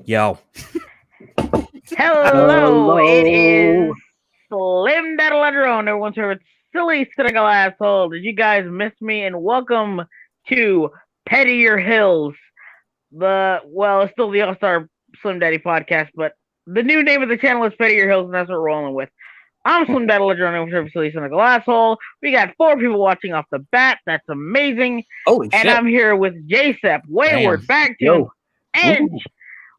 Yo. Hello, it is Slim Daddle everyone's favorite silly cynical asshole. Did you guys miss me? And welcome to Pettier Hills. It's still the All Star Slim Daddy podcast, but the new name of the channel is Pettier Hills, and that's what we're rolling with. I'm Slim Daddle everyone's favorite silly cynical asshole. We got 4 people watching off the bat. That's amazing. Holy shit! And I'm here with J-Sep, Wayward, Bagtoons, Edgy.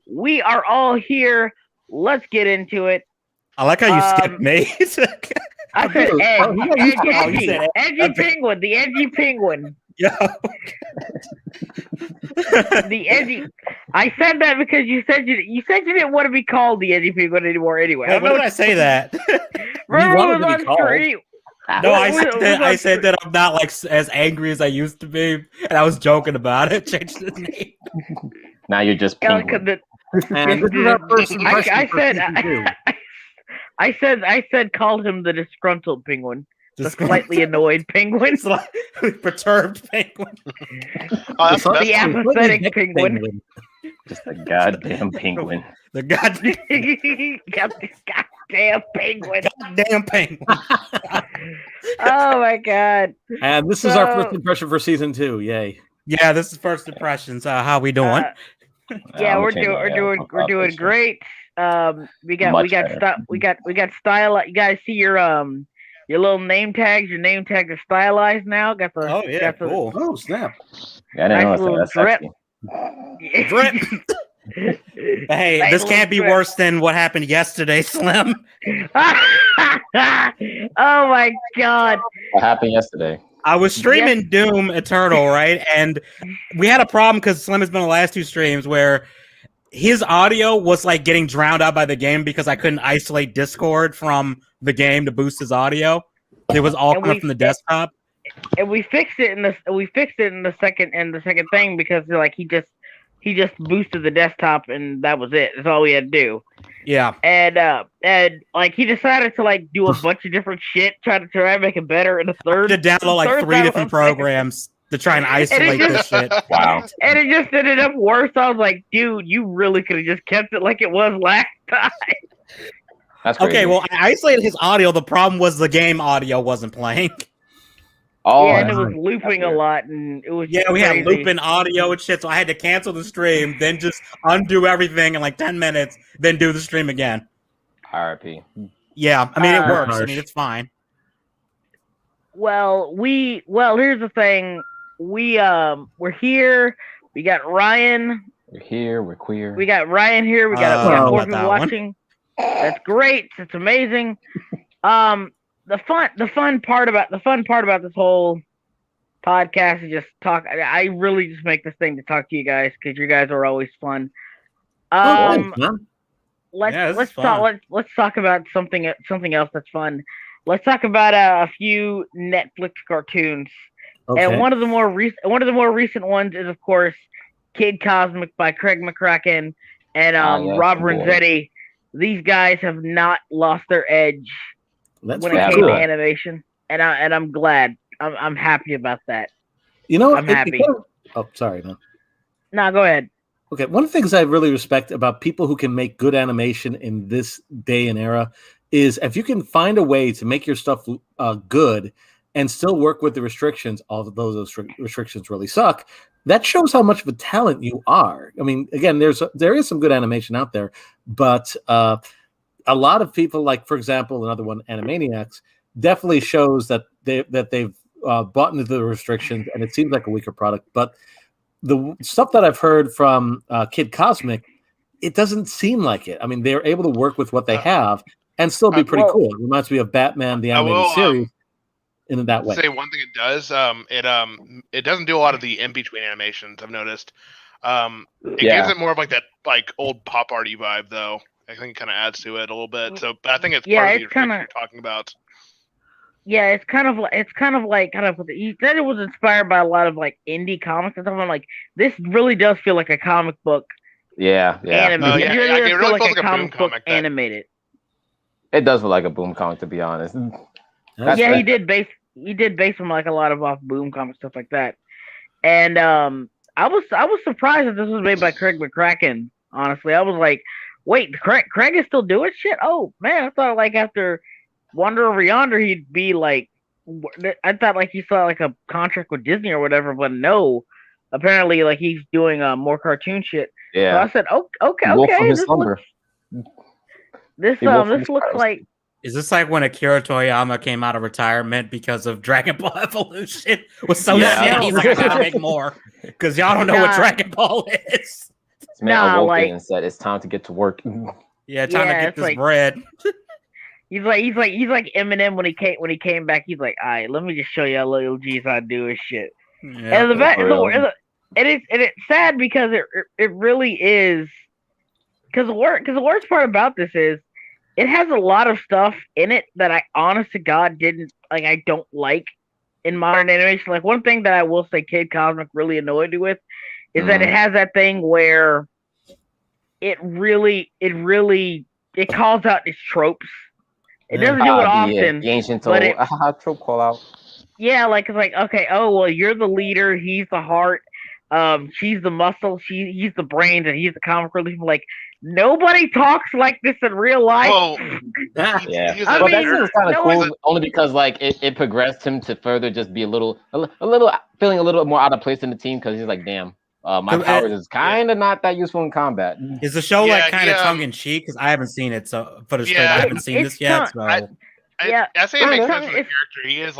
We are all here. Let's get into it. I like how you skipped me. I said Edgy Penguin, the Edgy Penguin. Yeah. The Edgy. I said that because you said you didn't want to be called the Edgy Penguin anymore. Anyway, Wait, when did I say that? Remember it was on stream. No, I said that I'm not like as angry as I used to be, and I was joking about it. Changed the name. Now you're just penguin. I said called him the disgruntled penguin. The slightly annoyed penguin. Perturbed penguin. The apathetic penguin. Just a goddamn penguin. The goddamn penguin. Goddamn penguin. Oh my god. And this is our first impression for season 2. Yay. Yeah, this is first impressions. How we doing? Yeah, we're doing great. We got style. You guys see your little name tags. Your name tags are stylized now. Got the cool. Oh snap! Yeah, I didn't nice little drip. Drip. Hey, nice this can't be drip. Worse than what happened yesterday, Slim. Oh my god! What happened yesterday? I was streaming Doom Eternal, right? And we had a problem because Slim has been the last 2 streams where his audio was like getting drowned out by the game because I couldn't isolate Discord from the game to boost his audio. It was all coming from the desktop. And we fixed it in the second thing because like he just boosted the desktop and that was it. That's all we had to do. Yeah. And like he decided to like do a bunch of different shit, try to make it better in the third. To download like 3 different programs to try and isolate this shit. Wow. And it just ended up worse. I was like, dude, you really could have just kept it like it was last time. That's crazy. Okay, well I isolated his audio. The problem was the game audio wasn't playing. Oh, yeah, and it was looping a lot, and it was we had looping audio and shit. So I had to cancel the stream, then just undo everything in like 10 minutes, then do the stream again. RIP. Yeah, I mean it works. I mean it's fine. Well, here's the thing. We're here. We got Ryan. We're here. We're queer. We got Ryan here. We got 4 people watching. That's great. It's amazing. The fun part about this whole podcast is just talk. I really just make this thing to talk to you guys because you guys are always fun. Let's talk about something else that's fun. Let's talk about a few Netflix cartoons. Okay. And one of the more recent ones is of course Kid Cosmic by Craig McCracken and Rob Renzetti. These guys have not lost their edge. When it came to animation, and I'm glad. I'm happy about that. You know, I'm happy. Sorry, man. No, go ahead. Okay, one of the things I really respect about people who can make good animation in this day and era is if you can find a way to make your stuff good and still work with the restrictions, although those restrictions really suck. That shows how much of a talent you are. I mean, again, there is some good animation out there, but a lot of people, like for example, another one, Animaniacs, definitely shows that they've bought into the restrictions, and it seems like a weaker product. But the stuff that I've heard from Kid Cosmic, it doesn't seem like it. I mean, they're able to work with what they have and still be pretty cool. It reminds me of Batman the animated series in that way. Say one thing it does. It doesn't do a lot of the in between animations. I've noticed. It gives it more of like that like old pop arty vibe though. I think it kind of adds to it a little bit. So, but I think it's part of the kind you're talking about. Yeah, it's kind of like he said it was inspired by a lot of like indie comics and stuff. I'm like, this really does feel like a comic book. Yeah. Animated. It really feels like a comic book animated. It does look like a Boom comic, to be honest. He did base from like a lot of off Boom comic stuff like that. And I was surprised that this was made by Craig McCracken. Honestly, I was like, wait, Craig is still doing shit. Oh man, I thought like after Wander Over Yonder, he'd be like, I thought like he saw like a contract with Disney or whatever, but no, apparently like he's doing more cartoon shit. Yeah. So I said, oh, okay, He woke from his this slumber. this looks like. Is this like when Akira Toriyama came out of retirement because of Dragon Ball Evolution? Was so Yeah. shitty. He's like, I gotta make more because y'all don't know what Dragon Ball is. This man awoke and said, "It's time to get to work." Yeah, time to get this bread. He's like Eminem when he came back. He's like, all right, let me just show y'all little G's how to do his shit. Yeah, and it's sad because it really is. Because the worst part about this is it has a lot of stuff in it that I honest to God I don't like in modern animation. Like one thing that I will say Kid Cosmic really annoyed me with is that it has that thing where it calls out its tropes. It doesn't do it often. The ancient trope call out. Yeah, like it's like, okay, oh well, you're the leader, he's the heart, she's the muscle, he's the brains, and he's the comic relief. Like nobody talks like this in real life. Oh, yeah. Well, that's kind of cool, only because like it progressed him to further just be a little feeling a little more out of place in the team because he's like, damn. My powers is kind of not that useful in combat. Is the show like kind of tongue in cheek? Because I haven't seen it, so for the straight, I haven't seen this yet. So I say it makes sense for the character. He is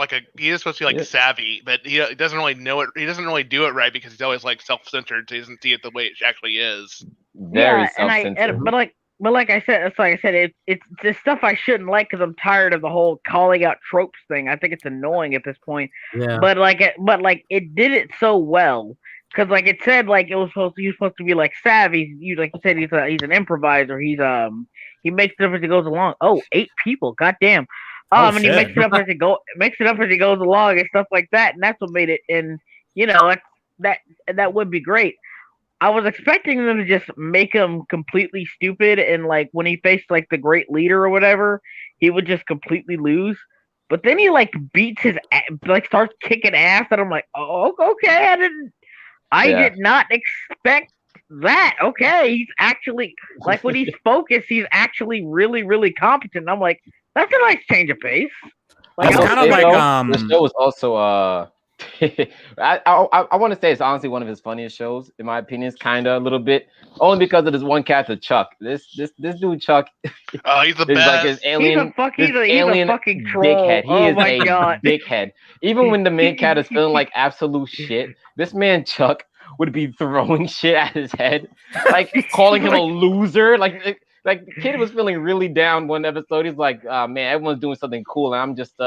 supposed to be like savvy, but he doesn't really know it. He doesn't really do it right because he's always like self-centered. So he doesn't see it the way it actually is. Very self-centered. But like I said, it's the stuff I shouldn't like because I'm tired of the whole calling out tropes thing. I think it's annoying at this point. Yeah. But it did it so well. Because like it said, like he was supposed to be like savvy. Like you said, he's an improviser. He makes it up as he goes along. Oh, 8 people, goddamn. And he makes it up as he goes along and stuff like that. And that's what made it. And that would be great. I was expecting them to just make him completely stupid and like when he faced like the great leader or whatever, he would just completely lose. But then he like beats his starts kicking ass, and I'm like, oh, okay, I did not expect that. Okay, he's actually like when he's focused, he's actually really, really competent. I'm like, that's a nice change of pace. Like, it's kind of like the show was also I want to say it's honestly one of his funniest shows in my opinion. It's kind of a little bit only because of this one character Chuck. This dude Chuck. Oh, he's the best. Like his alien, he's a fucking troll. Dickhead. He is a dickhead. Even when the main cat is feeling like absolute shit, this man Chuck would be throwing shit at his head, like calling him a loser. Like the kid was feeling really down one episode. He's like, man, everyone's doing something cool, and I'm just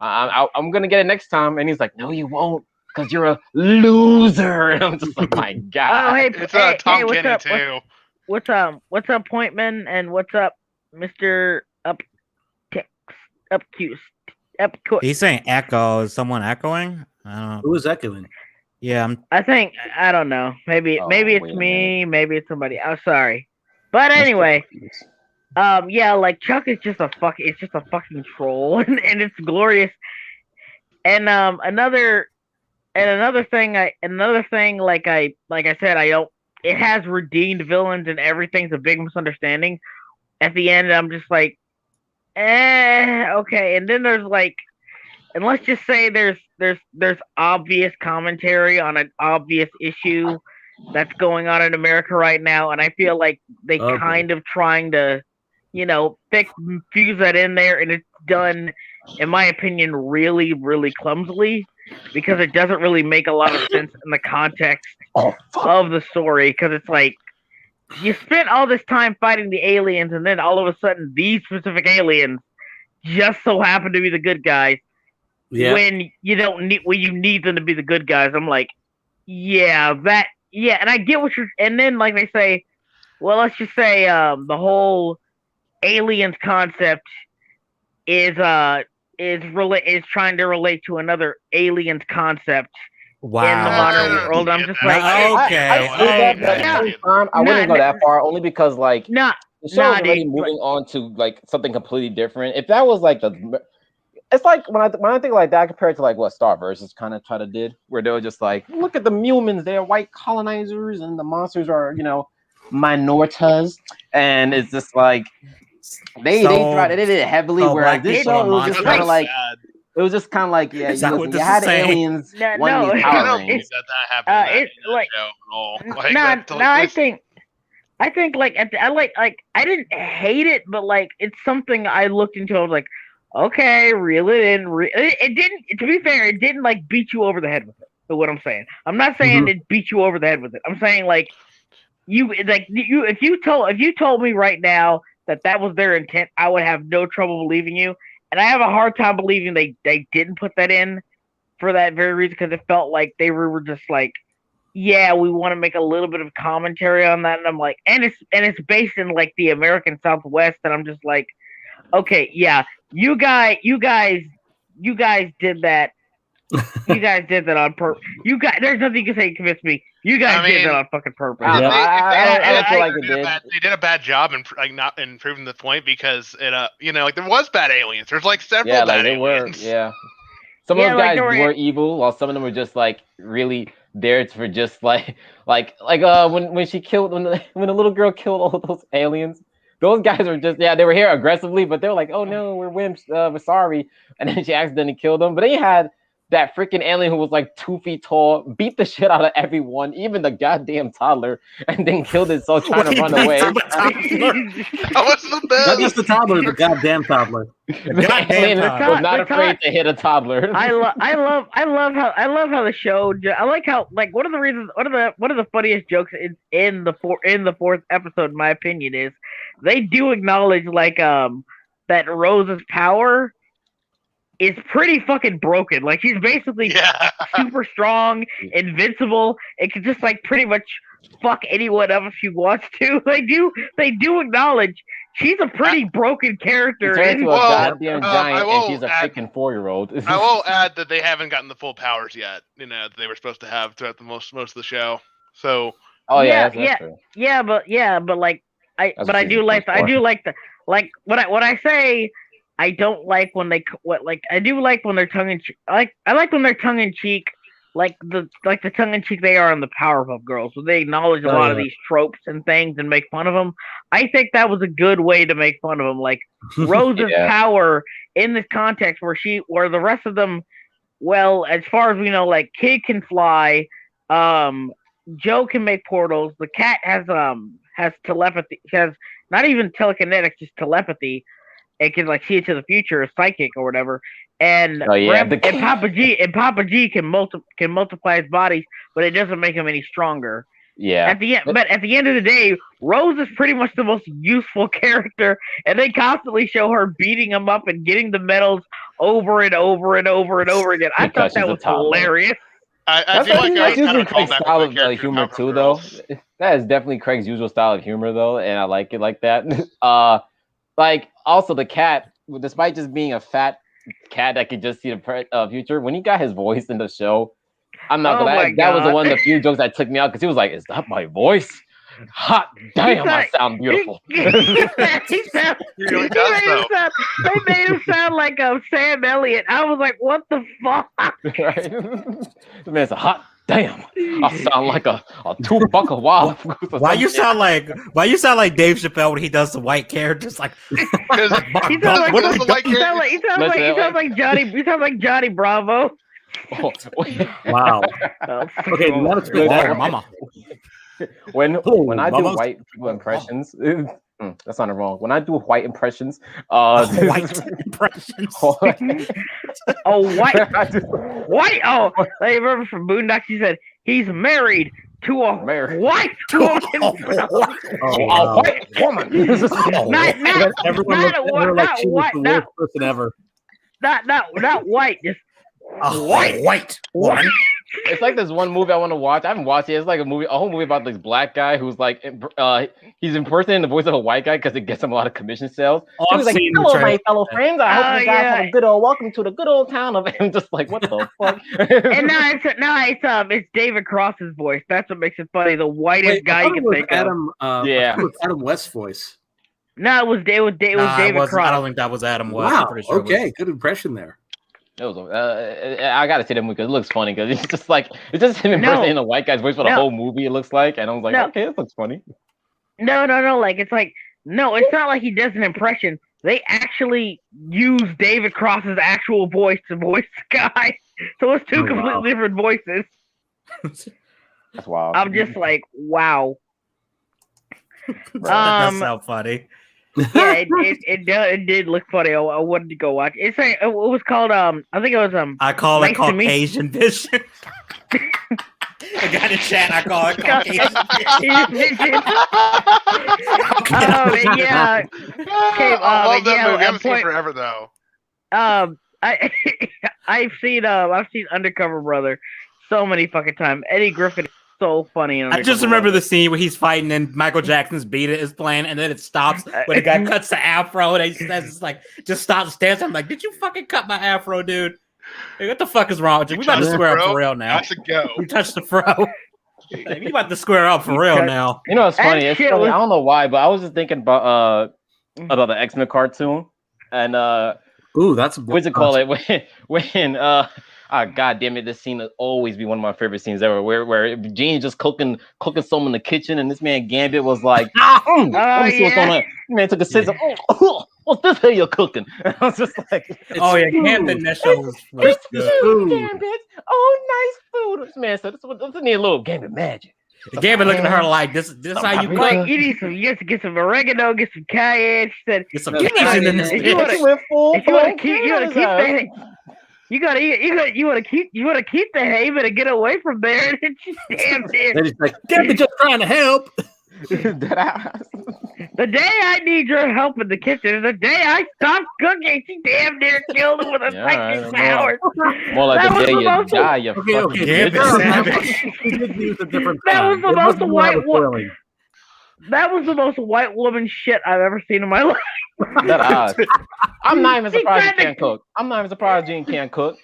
I'm gonna get it next time. And he's like, no, you won't, because you're a loser. And I'm just like, my God. Oh, hey, it's Tom Kenny too. What's up, Pointman, and what's up, Mr. Upcuse? He's saying echo. Is someone echoing? I don't know. Who is echoing? Yeah, I don't know. Maybe it's me. Maybe it's somebody. I'm sorry, but anyway, like Chuck is just a fucking troll, and it's glorious. And another thing, like I said, it has redeemed villains, and everything's a big misunderstanding. At the end, I'm just like, okay. And then there's like, and let's just say there's obvious commentary on an obvious issue that's going on in America right now, and I feel like they kind of trying to, fuse that in there, and it's done, in my opinion, really, really clumsily because it doesn't really make a lot of sense in the context of the story. Because it's like you spent all this time fighting the aliens, and then all of a sudden these specific aliens just so happen to be the good guys. Yeah. When you need them to be the good guys. I'm like, and I get what you're, and then like they say, well, let's just say the whole aliens concept is trying to relate to another aliens concept in the modern world. I'm just like, I wouldn't go that far, only because like the show is already moving on to like something completely different. If that was like it's like when I think like that compared to like what Star Versus kind of did, where they were just like, look at the humans, they're white colonizers, and the monsters are minoritas, and it's just like they did it heavily. Whereas this show, it was just kind of like. It was just kind of like, yeah, you had aliens. It's like I think like I didn't hate it, but like it's something I looked into. I was like, okay, reel it in. It didn't. To be fair, it didn't like beat you over the head with it. Is what I'm saying. I'm not saying it beat you over the head with it. I'm saying like if you told me right now that was their intent, I would have no trouble believing you. And I have a hard time believing they didn't put that in for that very reason, because it felt like they were just like, yeah, we want to make a little bit of commentary on that. And I'm like, and it's based in like the American Southwest, and I'm just like, okay, yeah, you guys did that. You guys did that on purpose. There's nothing you can say to convince me. You guys did that on fucking purpose. They did a bad job in not in proving the point, because it like there was bad aliens. There's like several bad aliens. Some of those guys were evil, while some of them were just like really there for just like when she killed when the little girl killed all those aliens. Those guys were just they were here aggressively, but they were like, oh no, we're wimps, we're sorry, and then she accidentally killed them. But then you had that freaking alien who was like 2 feet tall, beat the shit out of everyone, even the goddamn toddler, and then killed itself trying to run away. Not just the toddler, the goddamn toddler. The alien was not afraid to hit a toddler. I love how the show. I like how one of the funniest jokes in the fourth episode, in my opinion, is they do acknowledge that Rose's power is pretty fucking broken. Like, she's basically super strong, invincible, and can just like pretty much fuck anyone else she wants to. They do acknowledge she's a pretty broken character. She's into a goddamn giant, and she's a freaking 4-year-old. I will add that they haven't gotten the full powers yet. That they were supposed to have throughout the most of the show. So. That's true. But like I do like what I say. I don't like when I do like when they're tongue in cheek. I like when they're tongue in cheek, like the tongue in cheek they are in the Powerpuff Girls, where they acknowledge a lot of these tropes and things and make fun of them. I think that was a good way to make fun of them. Like Rose's power in this context, where the rest of them, well, as far as we know, like Kid can fly, Joe can make portals, the cat has telepathy, has not even telekinetics, just telepathy. It can like see into the future, a psychic or whatever, and Papa G can multiply his bodies, but it doesn't make him any stronger. Yeah. At the end of the day, Rose is pretty much the most useful character, and they constantly show her beating him up and getting the medals over and over and over and over again. I thought that was hilarious. I feel like that's usually Craig's style of humor too, though. That is definitely Craig's usual style of humor, though, and I like it like that. Like, also the cat, despite just being a fat cat that could just see the future, when he got his voice in the show, I'm not gonna lie, that was one of the few jokes that took me out, because he was like, is that my voice? Hot damn, I sound beautiful. They made him sound like Sam Elliott. I was like, what the fuck? Right? The man's a hot damn. I sound like a $2 a while. Why you sound like Dave Chappelle when he does the white characters? Like, he sounds like Johnny Bravo. Wow. Okay, now let's go back, Mama. When I do white people impressions, that's not wrong. When I do white impressions, white impressions. White. Oh, I remember from Boondocks. He said he's married to a white woman. A white woman. Not person ever. Not white. Just white woman. It's like this one movie I want to watch. I haven't watched it. It's like a whole movie about this black guy who's like, he's impersonating the voice of a white guy because it gets him a lot of commission sales. He was like, hello, my fellow friends. I hope you guys have a good old welcome to the good old town of. I'm just like, what the fuck? And it's David Cross's voice. That's what makes it funny. The whitest guy you can think of. It was Adam West's voice. No, it was David Cross. I don't think that was Adam West. Wow. Okay, good impression there. It was. I gotta see that movie because it looks funny. Because it's just him impersonating a white guy's voice for the whole movie. It looks like, and I was like, okay, this looks funny. No. Like it's like no, it's not like he does an impression. They actually use David Cross's actual voice to voice the guy, so it's two completely different voices. That's wild. I'm just like, wow. That's so funny. Yeah, it did look funny. I wanted to go watch. It was called I think it was I call it Nice Caucasian Vision. I got a chat. I call it Caucasian Vision. Yeah. Okay, I love that movie. I haven't seen it forever though. I've seen Undercover Brother so many fucking times. Eddie Griffin is so funny. I just remember the scene where he's fighting and Michael Jackson's Beat It is playing, and then it stops when the guy cuts the afro, and he says, like, just stops, stands there. I'm like, did you fucking cut my afro, dude? Hey, what the fuck is wrong with you? We about to square up for real now. That's a go. You touched the fro. We about to square up for real now. You know, it's funny. I don't know why, but I was just thinking about the X-Men cartoon, and ooh, that's what's it called? It when God damn it, this scene will always be one of my favorite scenes ever. Where Jean's just cooking something in the kitchen, and this man Gambit was like, let me see what's going on. Man took a scissor. What's this here you're cooking? And I was just like, Gambit that show was good. Food, Gambit. Oh, nice food. This man said, this need a little Gambit magic. Gambit looking at her like, this how you cook. You have to get some oregano, get some cayenne. She said, get some cayenne in this bitch. If you want to keep the you want to keep the haven and get away from there. And it's just damn dear. He's like, Gambit just trying to help. The day I need your help in the kitchen is the day I stop cooking. She damn near killed him with a fucking shower. More like the day you die, you fucking That was the most white woman shit I've ever seen in my life. I'm not even surprised Jean can't cook. I'm not even surprised Jean can't cook.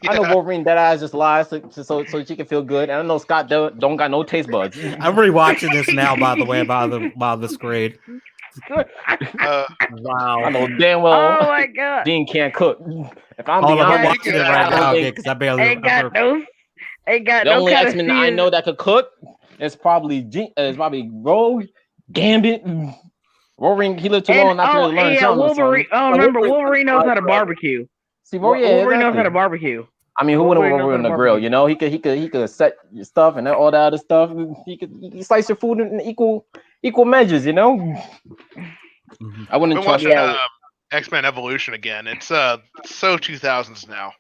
I know Wolverine Dead Eyes just lies so she can feel good. And I know Scott don't got no taste buds. I'm rewatching this now, by the way, by the screen. Wow. I know damn well. Oh my god. Jean can't cook. If I'm I'm being watching it right now because I barely ain't got no the only X-Men I know that could cook is probably Rogue, Gambit. Wolverine, he lived too long not to learn something. Wolverine. Oh, remember, Wolverine knows how to barbecue. See, Wolverine knows how to barbecue. I mean, who wouldn't want Wolverine on the grill? You know, he could set your stuff and all that other stuff. He could slice your food in equal measures. You know, I wouldn't trust X-Men Evolution again. It's so 2000s now.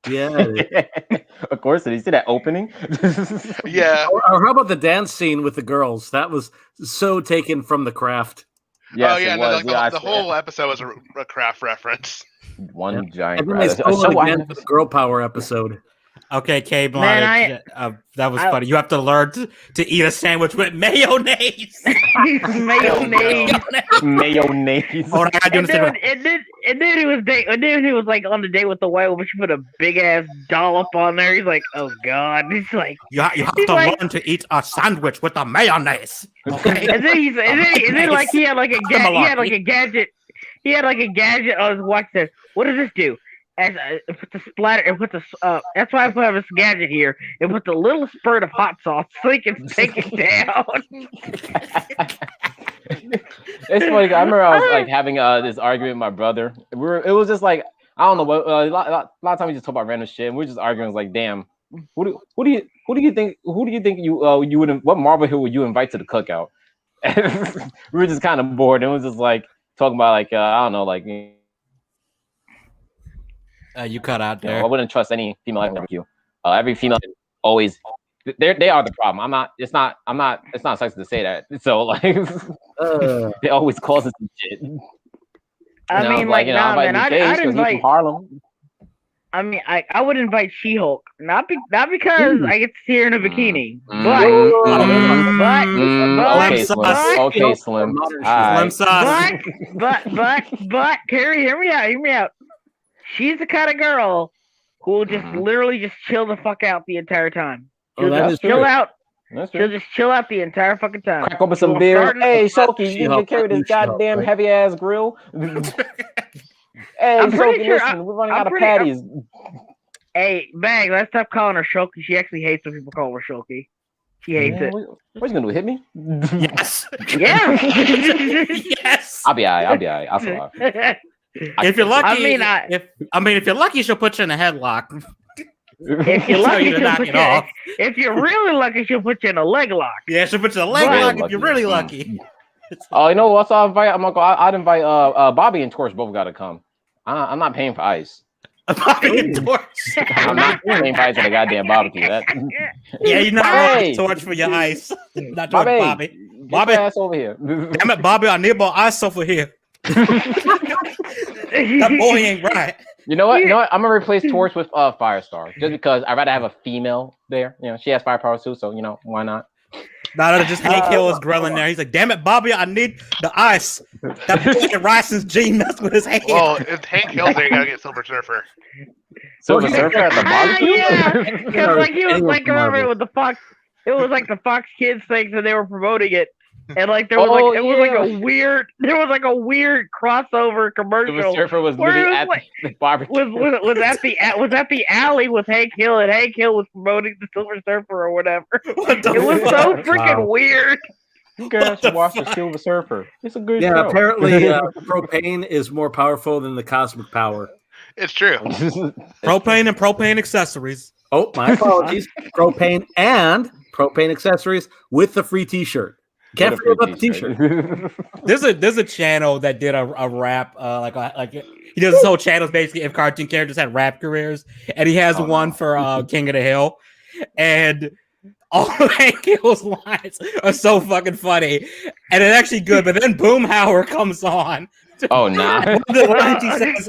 Yeah. Of course. Did you see that opening? Yeah. Or how about the dance scene with the girls? That was so taken from The Craft. Yes, the whole episode was a Craft reference. One giant. And then they stole it again for the girl power episode. Okay, Cade, that was funny. You have to learn to eat a sandwich with mayonnaise. Mayonnaise. Oh, I gotta do and then he was like on the date with the white woman. She put a big ass dollop on there. He's like, oh god. He's like, you have to learn to eat a sandwich with a mayonnaise. Okay. and then like he had like a gadget. He had like a gadget on his watch. Says, what does this do? As it puts the splatter, it puts the that's why I have this gadget here. It puts a little spurt of hot sauce so he can take it down. It's funny. I remember I was like having this argument with my brother. It was just like I don't know what a lot of times we just talk about random shit. And we're just arguing. It's like, damn, who do you think you would what Marvel hero would you invite to the cookout? And we were just kind of bored. And it was just like talking about like I don't know like. You cut out there. I wouldn't trust any female barbecue. Every female always they are the problem. It's not sexist to say that. So like they always causing some shit. I mean, like, nah, man, I'd invite Harlem. I mean, I would invite She-Hulk, not because I get to see her in a bikini, okay, Slim. But, Carrie, hear me out. She's the kind of girl who will just literally just chill the fuck out the entire time. She'll just chill out. She'll just chill out the entire fucking time. Crack open some beer. Hey, Shoki, you can carry this goddamn heavy ass grill. Hey, Shoki, listen, we're running out of patties. Hey, Bag, let's stop calling her Shoki. She actually hates when people call her Shoki. She hates it. What you gonna do? Hit me? Yes. Yeah. Yes. I'll be alright. I'll survive. If you're lucky, I mean, if you're lucky, she'll put you in a headlock. If you're Tell lucky, you to she'll knock put it you. off. If you're really lucky, she'll put you in a leg lock. Yeah, she'll put you in a leg Right. lock if you're really lucky. Oh, you know what? So I'd invite Bobby and Torch both gotta come. I'm not paying for ice. Bobby and Torch. I'm not paying for ice at a goddamn barbecue. Yeah, you're not Hey. wrong. Torch for your ice. Not Torch, Bobby. Bobby. Get your ass over here. Damn it, Bobby, I need more ice over here. That boy ain't right. You know what? I'm gonna replace Torch with Firestar just because I'd rather have a female there. You know, she has firepower too, so you know why not? No, just Hank Hill is grilling there. He's like, "Damn it, Bobby, I need the ice." That boy can rise his G nuts with his hand. Well, if Hank Hill's there, you gotta get Silver Surfer. Silver Surfer at the barbecue? Yeah, because like he was like remember with the Fox, it was like the Fox Kids thing, so they were promoting it, and like there was was like a weird crossover commercial. Silver Surfer was literally at the barbecue. Was at the alley with Hank Hill, and Hank Hill was promoting the Silver Surfer or whatever. It was so freaking weird. You guys should watch the Silver Surfer. It's a good show. Yeah, apparently propane is more powerful than the cosmic power. It's true. Propane and propane accessories. Oh, my apologies. Propane and propane accessories with the free T-shirt. Can't forget about the T-shirt. There's a channel that did a rap like he does this whole channel basically if cartoon characters had rap careers, and he has one for King of the Hill, and all of Hank Hill's lines are so fucking funny, and it's actually good. But then Boomhauer comes on. Oh nah. One of the lines he says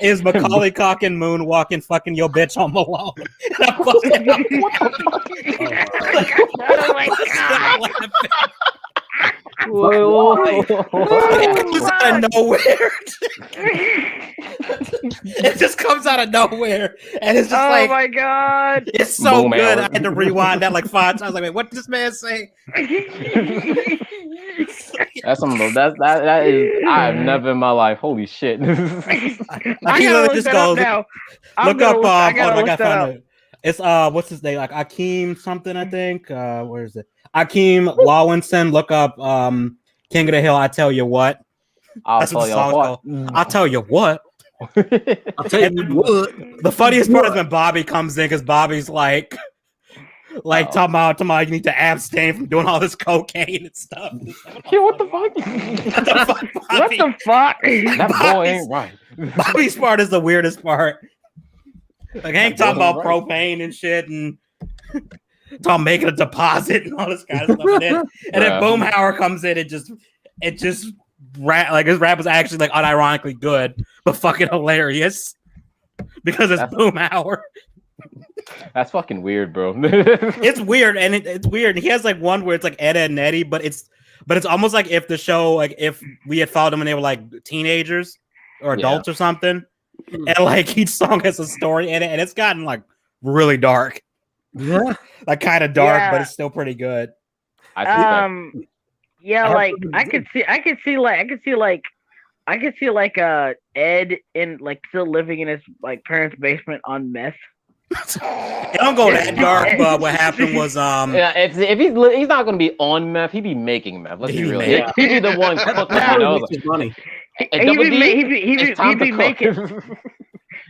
is Macaulay Culkin moonwalking fucking your bitch on Malone. And I'm fucking Oh my god! It comes out of nowhere. It just comes out of nowhere, and it's just Oh my god! it's so Boom good. hour. I had to rewind that like 5 times. I was like, wait, what did this man say? That's that is I've never in my life. Holy shit. I I can't gotta let look this that go. up now. Look up. I gotta find it. It's what's his name? Like Akeem something, I think. Where is it? Akeem Lawinson. Look up King of the Hill. I tell you what. I'll tell you what. I'll tell you what. I'll tell you what. The funniest part is when Bobby comes in because Bobby's like talking about you need to abstain from doing all this cocaine and stuff. Yeah, what the fuck? What the fuck, What Bobby? the fuck? That boy ain't right. Bobby's part is the weirdest part. Like Hank talking about right. propane and shit and talking making a deposit and all this kind of stuff. And then Boomhauer comes in and just like his rap was actually like unironically good, but fucking hilarious because it's Boomhauer. That's fucking weird, bro. It's weird, and it's weird. He has like one where it's like Ed, Edd and Eddy, but it's almost like if the show, like if we had followed them when they were like teenagers or adults or something, and like each song has a story in it, and it's gotten like really dark. Yeah, Like kind of dark, but it's still pretty good. Yeah, like I could see Ed in like still living in his like parents' basement on meth. It don't go that dark, but what happened was if he's not gonna be on meth, he'd be making meth. Let's be real. He'd be the one cooking money.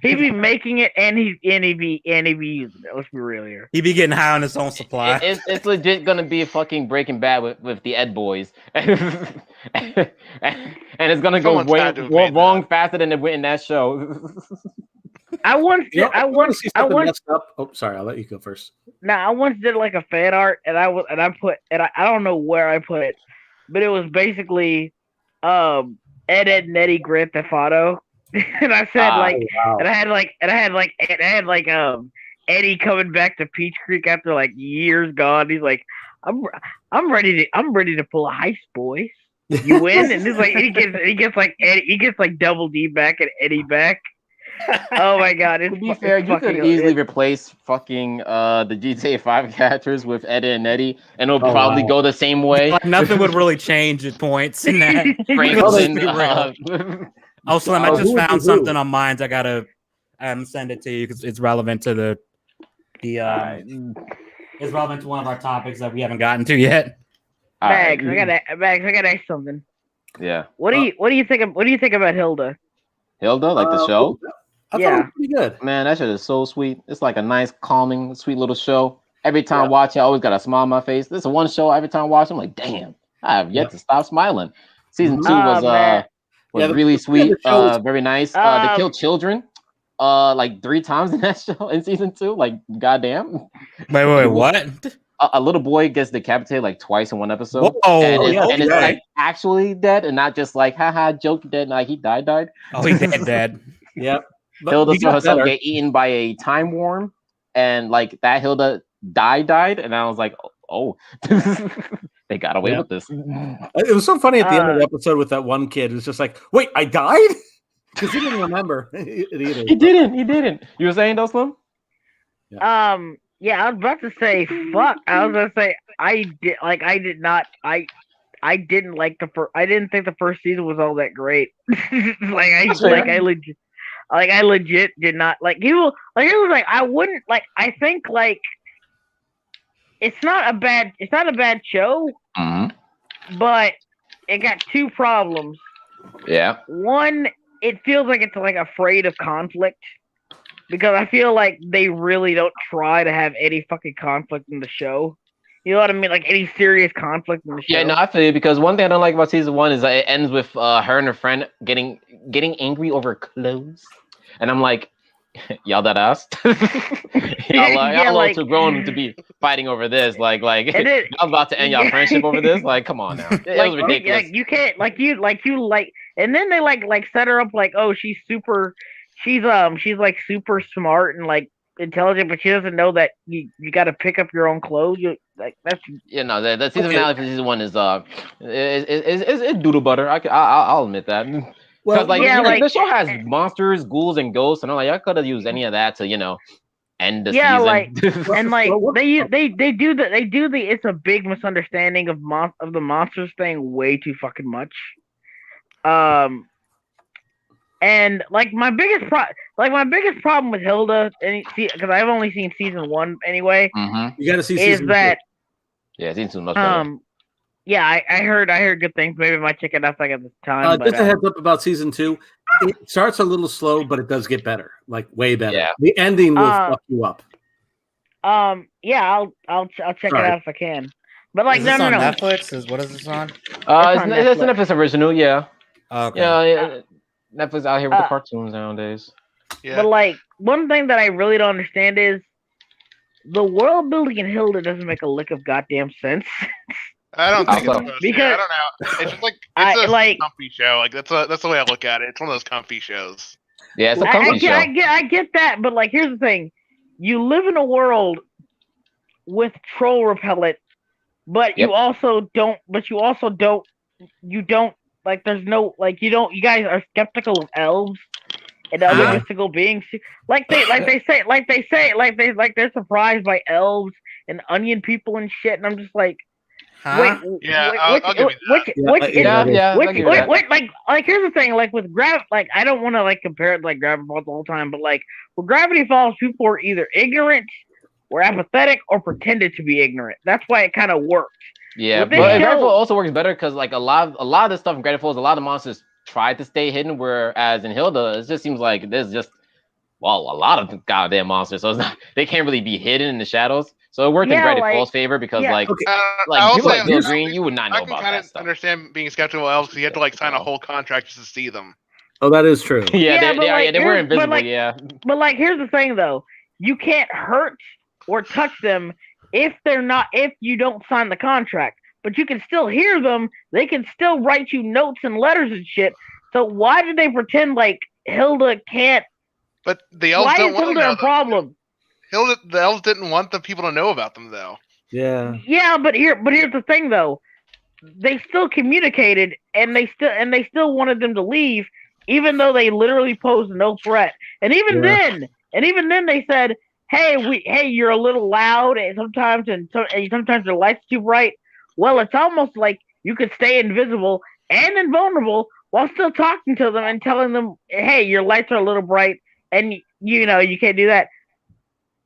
He'd be making it, and he'd be using it. Let's be real here. He'd be getting high on his own supply. It's legit gonna be a fucking Breaking Bad with the Ed boys, and it's gonna go wrong faster than it went in that show. I once up. Oh, sorry, I'll let you go first. I once did like a fan art, and I don't know where I put it, but it was basically Ed, Edd and Eddy Grand Theft Auto. And I said and I had Eddie coming back to Peach Creek after like years gone. He's like, I'm ready to pull a heist, boys. You win, and he's like he gets like Double D back and Eddie back. Oh my god! To be fair, you could easily replace fucking the GTA 5 characters with Ed and Eddy, and it'll probably go the same way. Like, nothing would really change at points in that. Oh, Slim, I just found something on mine. I gotta send it to you because it's relevant to the is relevant to one of our topics that we haven't gotten to yet. Bags, I gotta ask something. Yeah. What do you think about Hilda? Hilda, like the show? I thought it was pretty good. Man, that shit is so sweet. It's like a nice, calming, sweet little show. Every time I watch it, I always got a smile on my face. This is one show every time I watch it, I'm like, damn, I have yet to stop smiling. Season 2 was really sweet, very nice. They killed children like 3 times in that show in season 2. Like, goddamn. Wait, what? A little boy gets decapitated like twice in one episode. Whoa, and it's like actually dead and not just like, haha, joke dead. Like he died. Oh, he dead. Yep. Hilda saw herself get eaten by a time worm, and like that Hilda died, and I was like, oh, they got away with this. It was so funny at the end of the episode with that one kid who's just like, wait, I died? Because he didn't remember it either. He didn't. You were saying though, Slim? Yeah, I was about to say fuck. I was gonna say I didn't think the first season was all that great. I legit did not like people. Like it was like I wouldn't like. I think like it's not a bad show, but it got 2 problems. Yeah. One, it feels like it's like afraid of conflict. Because I feel like they really don't try to have any fucking conflict in the show. You know what I mean? Like any serious conflict in the show. Yeah, no, I feel you, because one thing I don't like about season 1 is that it ends with her and her friend getting angry over clothes, and I'm like, y'all that ass? y'all a little too grown to be fighting over this. Like I'm about to end y'all friendship over this. Like, come on now, it was ridiculous. Like you can't and then they like set her up like, oh, she's like super smart and like intelligent, but she doesn't know that you got to pick up your own clothes. Like that's the season finale for season 1 is doodle butter. I'll admit that. Because the show has monsters, ghouls, and ghosts, and I'm like, I could have used any of that to end the season. And like they do the it's a big misunderstanding of the monsters thing way too fucking much. And like my biggest problem with Hilda, because I've only seen season 1 anyway. You got to see season 2. Yeah, season 2 much better. Yeah, I heard good things. Maybe I might check it out like at the time. Just a heads up about season 2. It starts a little slow, but it does get better, like way better. Yeah. The ending will fuck you up. Yeah, I'll check it out if I can. But like, is this on Netflix? What is this on? It's a Netflix original. Yeah. Okay. Yeah. Netflix out here with the cartoons nowadays. Yeah. But like, one thing that I really don't understand is the world building in Hilda doesn't make a lick of goddamn sense. I don't think it's because I don't know. It's just like a comfy show. Like that's the way I look at it. It's one of those comfy shows. Yeah, it's a comfy show. I get that, but like, here's the thing: you live in a world with troll repellent, but you also don't. You don't like. There's no like. You don't. You guys are skeptical of elves and other mystical beings. They're surprised by elves and onion people and shit, and I'm just like. I'll give you that. Like here's the thing, like with like I don't want to like compare it to like Gravity Falls the whole time, but like with Gravity Falls, people are either ignorant or apathetic or pretended to be ignorant. That's why it kind of worked. Yeah, but Gravity Falls also works better because like a lot of the stuff in Gravity Falls, a lot of the monsters tried to stay hidden, whereas in Hilda, it just seems like there's just a lot of goddamn monsters, so they can't really be hidden in the shadows. So it worked in Gravity Falls' favor because people like Bill Green, you would not know about that stuff. I can kind of understand being skeptical of elves because you have to like sign a whole contract just to see them. Oh, that is true. They were invisible. But like, here's the thing though: you can't hurt or touch them if you don't sign the contract. But you can still hear them. They can still write you notes and letters and shit. So why did they pretend like Hilda can't? But the elves don't want to know a problem. The elves didn't want the people to know about them, though. Yeah. Yeah, but here's the thing, though. They still communicated, and they still wanted them to leave, even though they literally posed no threat. And even then, they said, "Hey, you're a little loud, and sometimes the light's too bright." Well, it's almost like you could stay invisible and invulnerable while still talking to them and telling them, "Hey, your lights are a little bright, and you can't do that."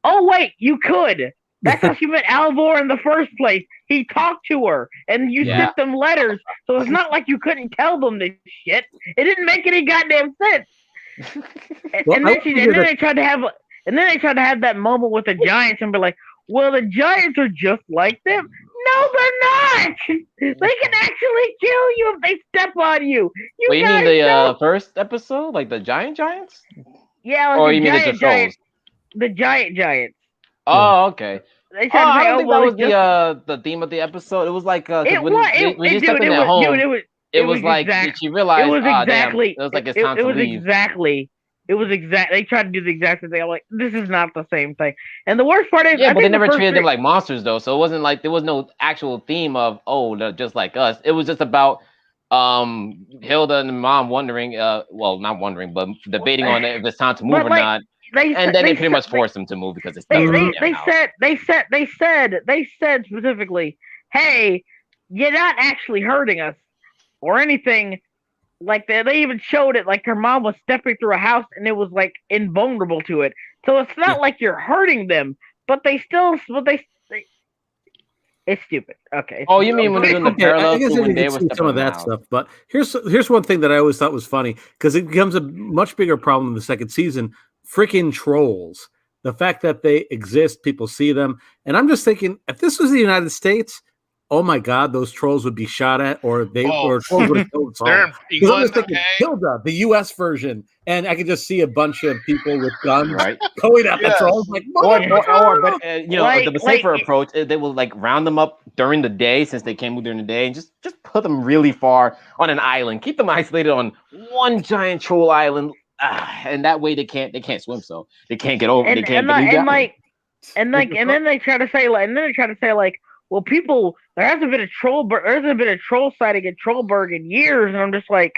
Oh wait, you could. That's how she met Alvor in the first place. He talked to her, and you sent them letters. So it's not like you couldn't tell them this shit. It didn't make any goddamn sense. And then they tried to have that moment with the Giants and be like, "Well, the Giants are just like them." No, they're not. They can actually kill you if they step on you. You mean the first episode, like the Giants? Yeah, like or you mean the Trolls? The Giants. Oh, okay. I don't think that was the theme of the episode. It was like when you stepped in at home, it was like did she realize? It was exactly. It was like it's time to leave. It was exact. They tried to do the exact same thing. I'm like, this is not the same thing. And the worst part is, but they never treated them like monsters though. So it wasn't like there was no actual theme of they're just like us. It was just about Hilda and the mom wondering, well, not wondering, but debating on if it's time to move or not. They pretty much forced them to move because it's they said specifically, hey, you're not actually hurting us or anything. Like they even showed it, like her mom was stepping through a house and it was like invulnerable to it. So it's not like you're hurting them, but they it's stupid. Okay. Oh, you mean when they're doing the parallel to when they were some of that stuff? But here's one thing that I always thought was funny because it becomes a much bigger problem in the second season. Freaking trolls. The fact that they exist, people see them, and I'm just thinking, if this was the United States, oh my God, those trolls would be shot at, or trolls would have killed us all. I'm just thinking, Hilda, the U.S. version, and I could just see a bunch of people with guns going at the trolls, like, but the safer approach, they will like round them up during the day, since they can't move during the day, and just put them really far on an island, keep them isolated on one giant troll island, and that way they can't swim, so they can't get over. And then they try to say like, well, people, there hasn't been a troll sighting in Trollberg in years, and I'm just like,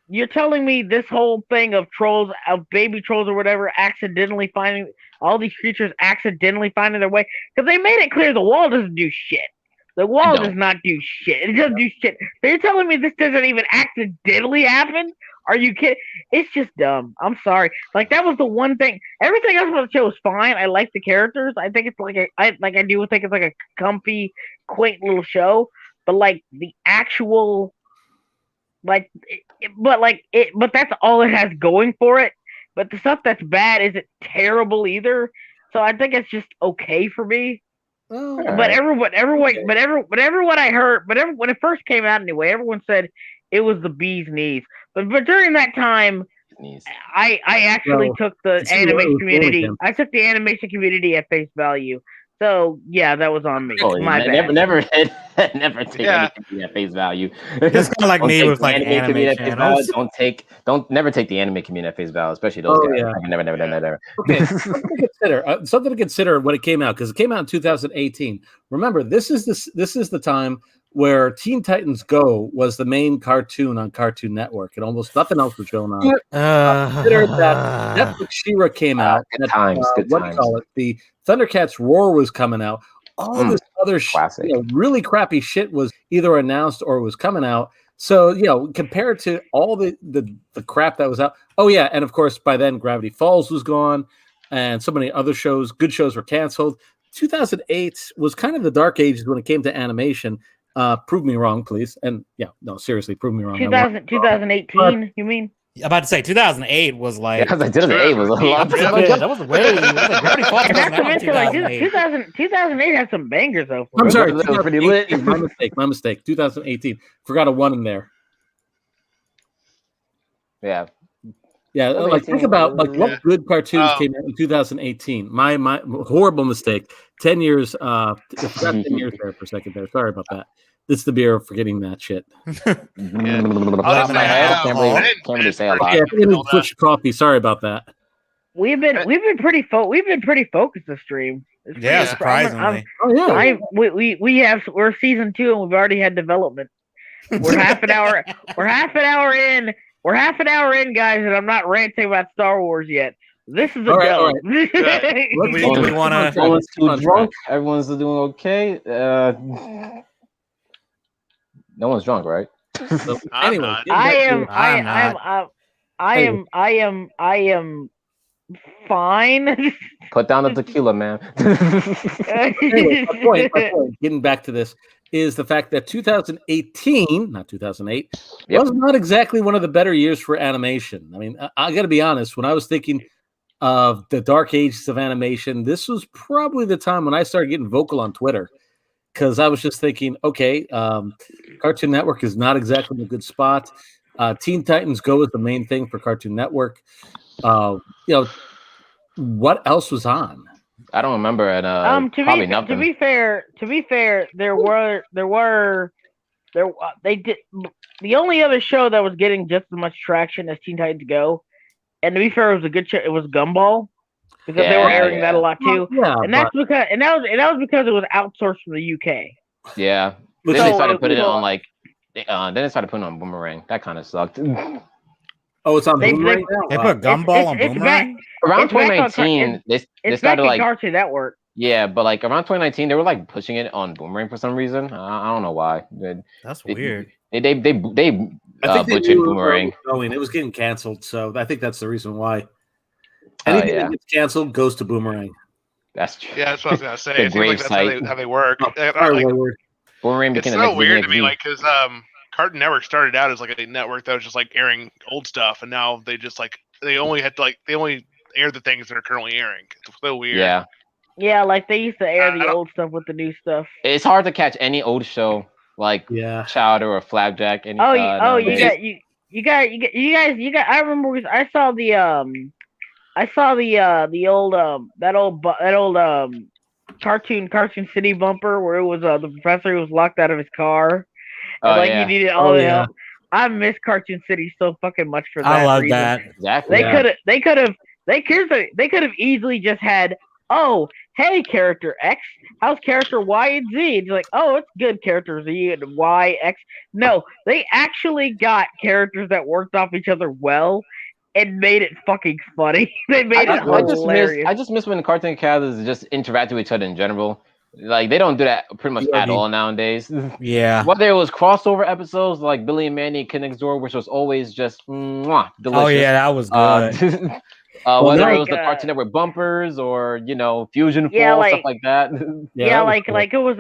you're telling me this whole thing of trolls, of baby trolls or whatever, accidentally finding all these creatures accidentally finding their way, because they made it clear the wall doesn't do shit. The wall does not do shit. It doesn't do shit. So you're telling me this doesn't even accidentally happen? Are you kidding? It's just dumb. I'm sorry. Like, that was the one thing. Everything else about the show was fine. I like the characters. I think it's like I do think it's like a comfy, quaint little show. But like the actual, but that's all it has going for it. But the stuff that's bad isn't terrible either. So I think it's just okay for me. Oh, when it first came out anyway, everyone said it was the bee's knees. But during that time, I actually took the animation community. I took the animation community at face value. So yeah, that was on me. My bad. Never take anything at face value. It's kind of like me with like anime channels. Never take the anime community at face value, especially those guys. Yeah. Never. Okay, something to consider when it came out, because it came out in 2018. Remember, this is the time where Teen Titans Go was the main cartoon on Cartoon Network, and almost nothing else was going on. Consider that Netflix She-Ra came out. Good times. What do you call it? The Thundercats Roar was coming out. All this other really crappy shit was either announced or was coming out. So, compared to all the crap that was out. Oh, yeah. And of course, by then, Gravity Falls was gone. And so many other good shows were canceled. 2008 was kind of the dark ages when it came to animation. Prove me wrong, please. And seriously, prove me wrong. 2018, you mean? I'm about to say 2008 was like 2008 was a lot. That was way. Gravity Falls was not 2008 had some bangers though. I'm sorry, that was pretty lit. My mistake. 2018. Forgot a one in there. Yeah. Yeah, like think about what good cartoons came out in 2018. My horrible mistake. 10 years. Forgot 10 years there for a second there. Sorry about that. It's the beer forgetting that shit. Can't really say a lot. Okay, I think I need to switch coffee. Sorry about that. We've been pretty focused this stream. Yeah, surprisingly. We're season 2 and we've already had development. We're half an hour in. We're half an hour in, guys, and I'm not ranting about Star Wars yet. This is a go. All right. We want to. Everyone's too drunk. Everyone's doing okay. No one's drunk, right? Anyway, I am fine. Put down the tequila, man. Anyway, my point, getting back to this, is the fact that 2018, not 2008, was not exactly one of the better years for animation. I mean, I got to be honest. When I was thinking of the dark ages of animation, this was probably the time when I started getting vocal on Twitter, because I was just thinking, okay, Cartoon Network is not exactly in a good spot. Teen Titans Go is the main thing for Cartoon Network. What else was on? I don't remember. And probably nothing. To be fair, they did. The only other show that was getting just as much traction as Teen Titans Go, and to be fair, it was a good show. It was Gumball, because they were airing that a lot too. And that was because it was outsourced from the UK. Yeah. Then they started putting it on then they started putting it on Boomerang. That kind of sucked. Oh, it's on Boomerang now? They put Gumball on Boomerang? Around 2019, they started like Cartoon Network. Yeah, but like around 2019, they were like pushing it on Boomerang for some reason. I don't know why. That's weird. They butchered Boomerang. It was getting canceled, so I think that's the reason why. Anything that gets canceled goes to Boomerang. That's true. Yeah, that's what I was gonna say. It seems like that's how they work. Boomerang it's so weird to me, like, because Cartoon Network started out as like a network that was just like airing old stuff, and now they just like they only air the things that are currently airing. It's so weird. Yeah. Yeah, like they used to air the old stuff with the new stuff. It's hard to catch any old show like Chowder or Flapjack. You got. I remember I saw the old Cartoon City bumper where it was the professor who was locked out of his car. And, he needed all the help. I miss Cartoon City so fucking much for that. I love reason. that. Exactly. They could have easily just had, oh, hey, character X, how's character Y and Z? And you're like, oh, it's good, character Z and Y, X. No, they actually got characters that worked off each other well and made it fucking funny. They made it hilarious. I just miss when the cartoon characters just interact with each other in general. Like, they don't do that pretty much at all nowadays. Yeah. Whether it was crossover episodes like Billy and Mandy and Kid Next Door, which was always just delicious. Oh, yeah, that was good. Whether it was the Cartoon Network bumpers or, Fusion Fall, stuff like that. It was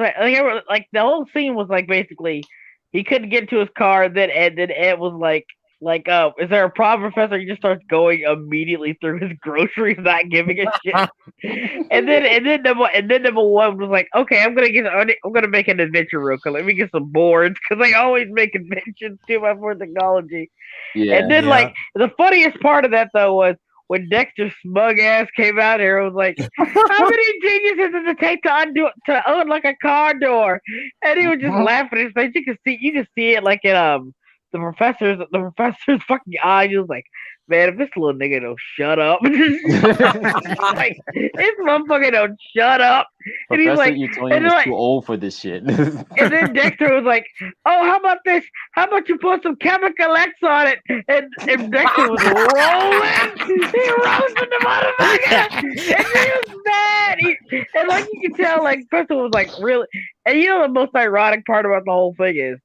like the whole scene was like basically he couldn't get to his car, then Ed was like, is there a problem, Professor? He just starts going immediately through his groceries, not giving a shit. and then number one was like, okay, I'm gonna make an adventure real quick. Let me get some boards, because I always make inventions too much for technology. Yeah. And then the funniest part of that though was when Dexter's smug ass came out here, it was like, how many geniuses does it take to unlock a car door? And he was just laughing in his face. You can see it like in the professor's fucking eye. He was like, man, if this little nigga don't shut up. Like, this motherfucker don't shut up. And Professor, he's like, you told him he's too old for this shit. And then Dexter was like, oh, how about this? How about you put some chemical X on it? And Dexter was rolling. He roasted the motherfucker. And he was mad. And like you can tell, like, Professor was like really. And you know the most ironic part about the whole thing is,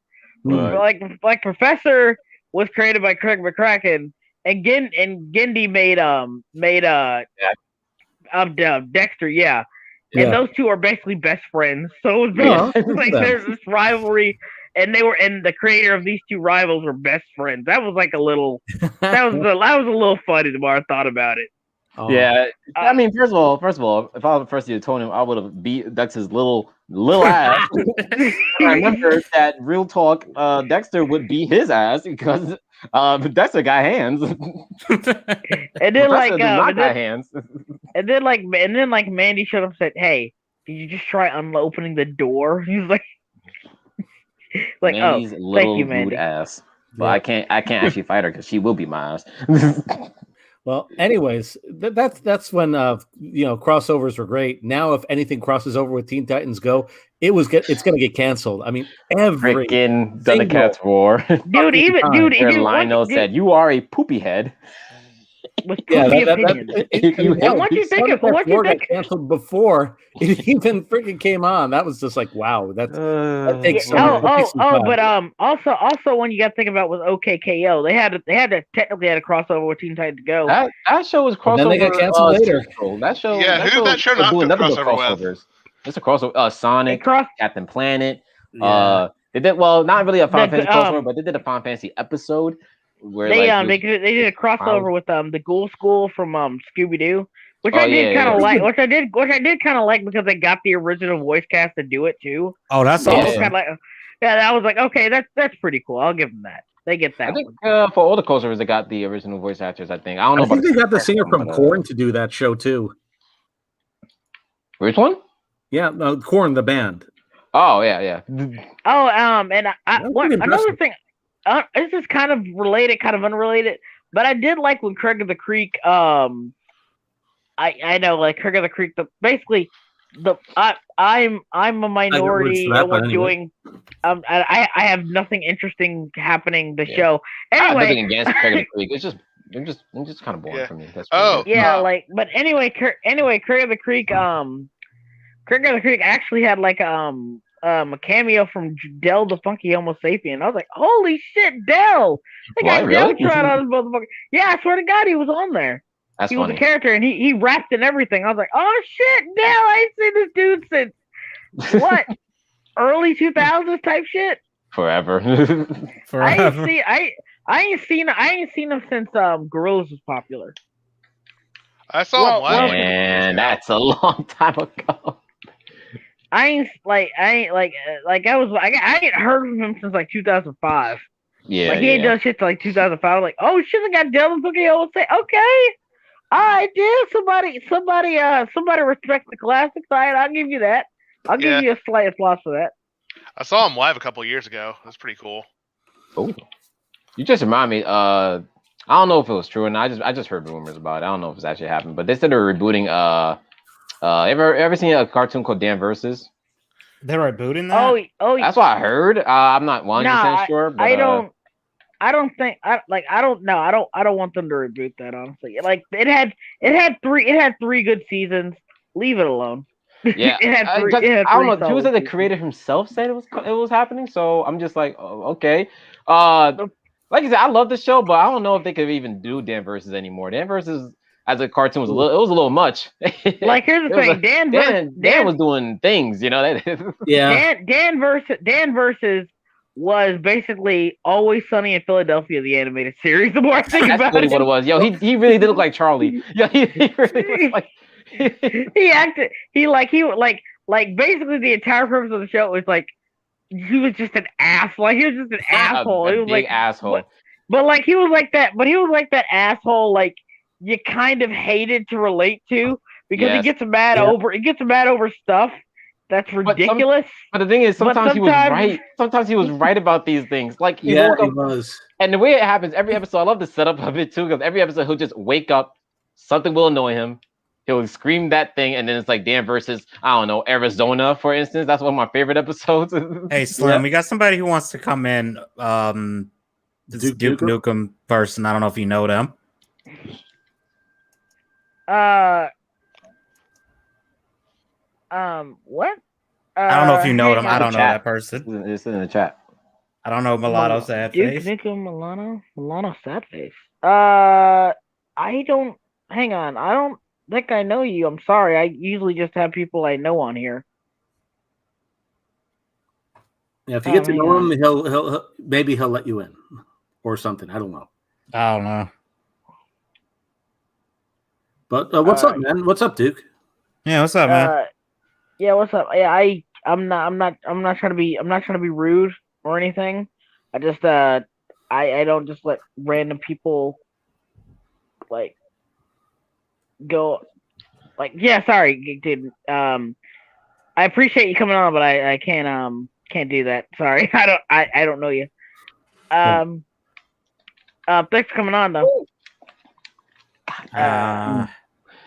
like Professor was created by Craig McCracken. And Gendy made Dexter, yeah. And those two are basically best friends. So it was like there's this rivalry, and the creator of these two rivals were best friends. That was like a little that was a little funny the more I thought about it. Yeah, I mean, first of all, if I was the first year Tony, I would have beat Dexter's little ass. I remember that real talk, Dexter would beat his ass because Dexter got hands. And then hands. And then Mandy showed up and said, "Hey, did you just try opening the door?" He was like, Mandy's thank you, Mandy. Ass. But I can't actually fight her because she will be my ass. Well, anyways, that's when crossovers were great. Now, if anything crosses over with Teen Titans Go, it's going to get canceled. I mean, every freaking Thundercats Roar, dude. Even Lionel said, "You are a poopy head." poopy opinions. And once you think canceled before it even freaking came on, that was just like, wow, that takes but also one you got to think about was OKKO. They had to technically had a crossover with Teen Titans Go. That show was crossover. Then they got canceled later. That show. Yeah, who did that show not do crossover with? It's a crossover. Sonic, Captain Planet. Yeah. They did not really a Final Fantasy crossover, but they did a Final Fantasy episode where they did a crossover with the Ghoul School from Scooby Doo, which I did kind of like. Which I did kind of like because they got the original voice cast to do it too. Oh, that's awesome. I was like, okay, that's pretty cool. I'll give them that. They get that. I think for all the crossovers, they got the original voice actors. I think I think they got the singer from Korn to do that show too. Which one? Yeah, Korn, the band. Oh yeah. Oh, and another thing. This is kind of related, kind of unrelated, but I did like when Craig of the Creek. I know, like Craig of the Creek. I'm a minority. I was doing. I have nothing interesting happening. The show anyway. Nothing against Craig of the Creek. It's just kind of boring for me. That's but anyway, Craig of the Creek. Craig of the Creek actually had like a cameo from Del the Funky Homo Sapien. I was like, holy shit, Del! They got Del trot on this motherfucker. Yeah, I swear to God, he was on there. He was a character, and he rapped and everything. I was like, oh shit, Del! I ain't seen this dude since what? Early 2000s type shit. Forever. I ain't seen him since Gorillaz was popular. I saw him live. And that's a long time ago. I ain't heard from him since like 2005. Yeah, he ain't done shit till like 2005. I'm like, oh shit, I got Del the Funky Homo Sapien. Okay, I did. Somebody respect the classics. I'll give you that. I'll give you a slight applause for that. I saw him live a couple of years ago. That's pretty cool. Oh, you just remind me. I don't know if it was true, and I just heard rumors about it. I don't know if it's actually happened, but they said they're rebooting. Ever seen a cartoon called Dan Versus? They're rebooting that. Oh, that's what I heard. I'm not 100% sure. But, I don't want them to reboot that. Honestly, like it had three good seasons. Leave it alone. Yeah, it had three. I don't know. He was like the creator himself said it was happening, so I'm just like, oh, okay. Like I said, I love the show, but I don't know if they could even do Dan Versus anymore. Dan Versus as a cartoon was a little much. Like here's the thing, Dan was doing things, you know. Yeah. Dan Versus was basically Always Sunny in Philadelphia, the animated series. The more I think about it, what it was. Yo, he really did look like Charlie. Yeah, he really looked like. Like basically the entire purpose of the show was like he was just an ass. Like he was just an asshole. He was big asshole. But like he was like that. But he was like that asshole. Like you kind of hated to relate to because he gets mad over stuff that's ridiculous. But the thing is, sometimes he was right. Sometimes he was right about these things. Like he was. And the way it happens every episode, I love the setup of it too. Because every episode he'll just wake up, something will annoy him. He'll scream that thing, and then it's like Dan Versus, I don't know, Arizona, for instance. That's one of my favorite episodes. Hey, Slim, we got somebody who wants to come in. This Duke Nukem person. I don't know if you know them. What? I don't know if you know them. I don't know that person. It's in the chat. I don't know Mulatto Sad Face. Duke Nukem Mulatto Sad Face. I don't. Hang on. I don't think I know you. I'm sorry. I usually just have people I know on here. Yeah, if you get to know him, he'll maybe he'll let you in or something. I don't know. But what's up, man? What's up, Duke? Yeah, what's up, man? Yeah, what's up? Yeah, I'm not trying to be rude or anything. I just I don't just let random people like go like sorry, dude. I appreciate you coming on, but I can't do that. Sorry. I don't know you. Thanks for coming on though.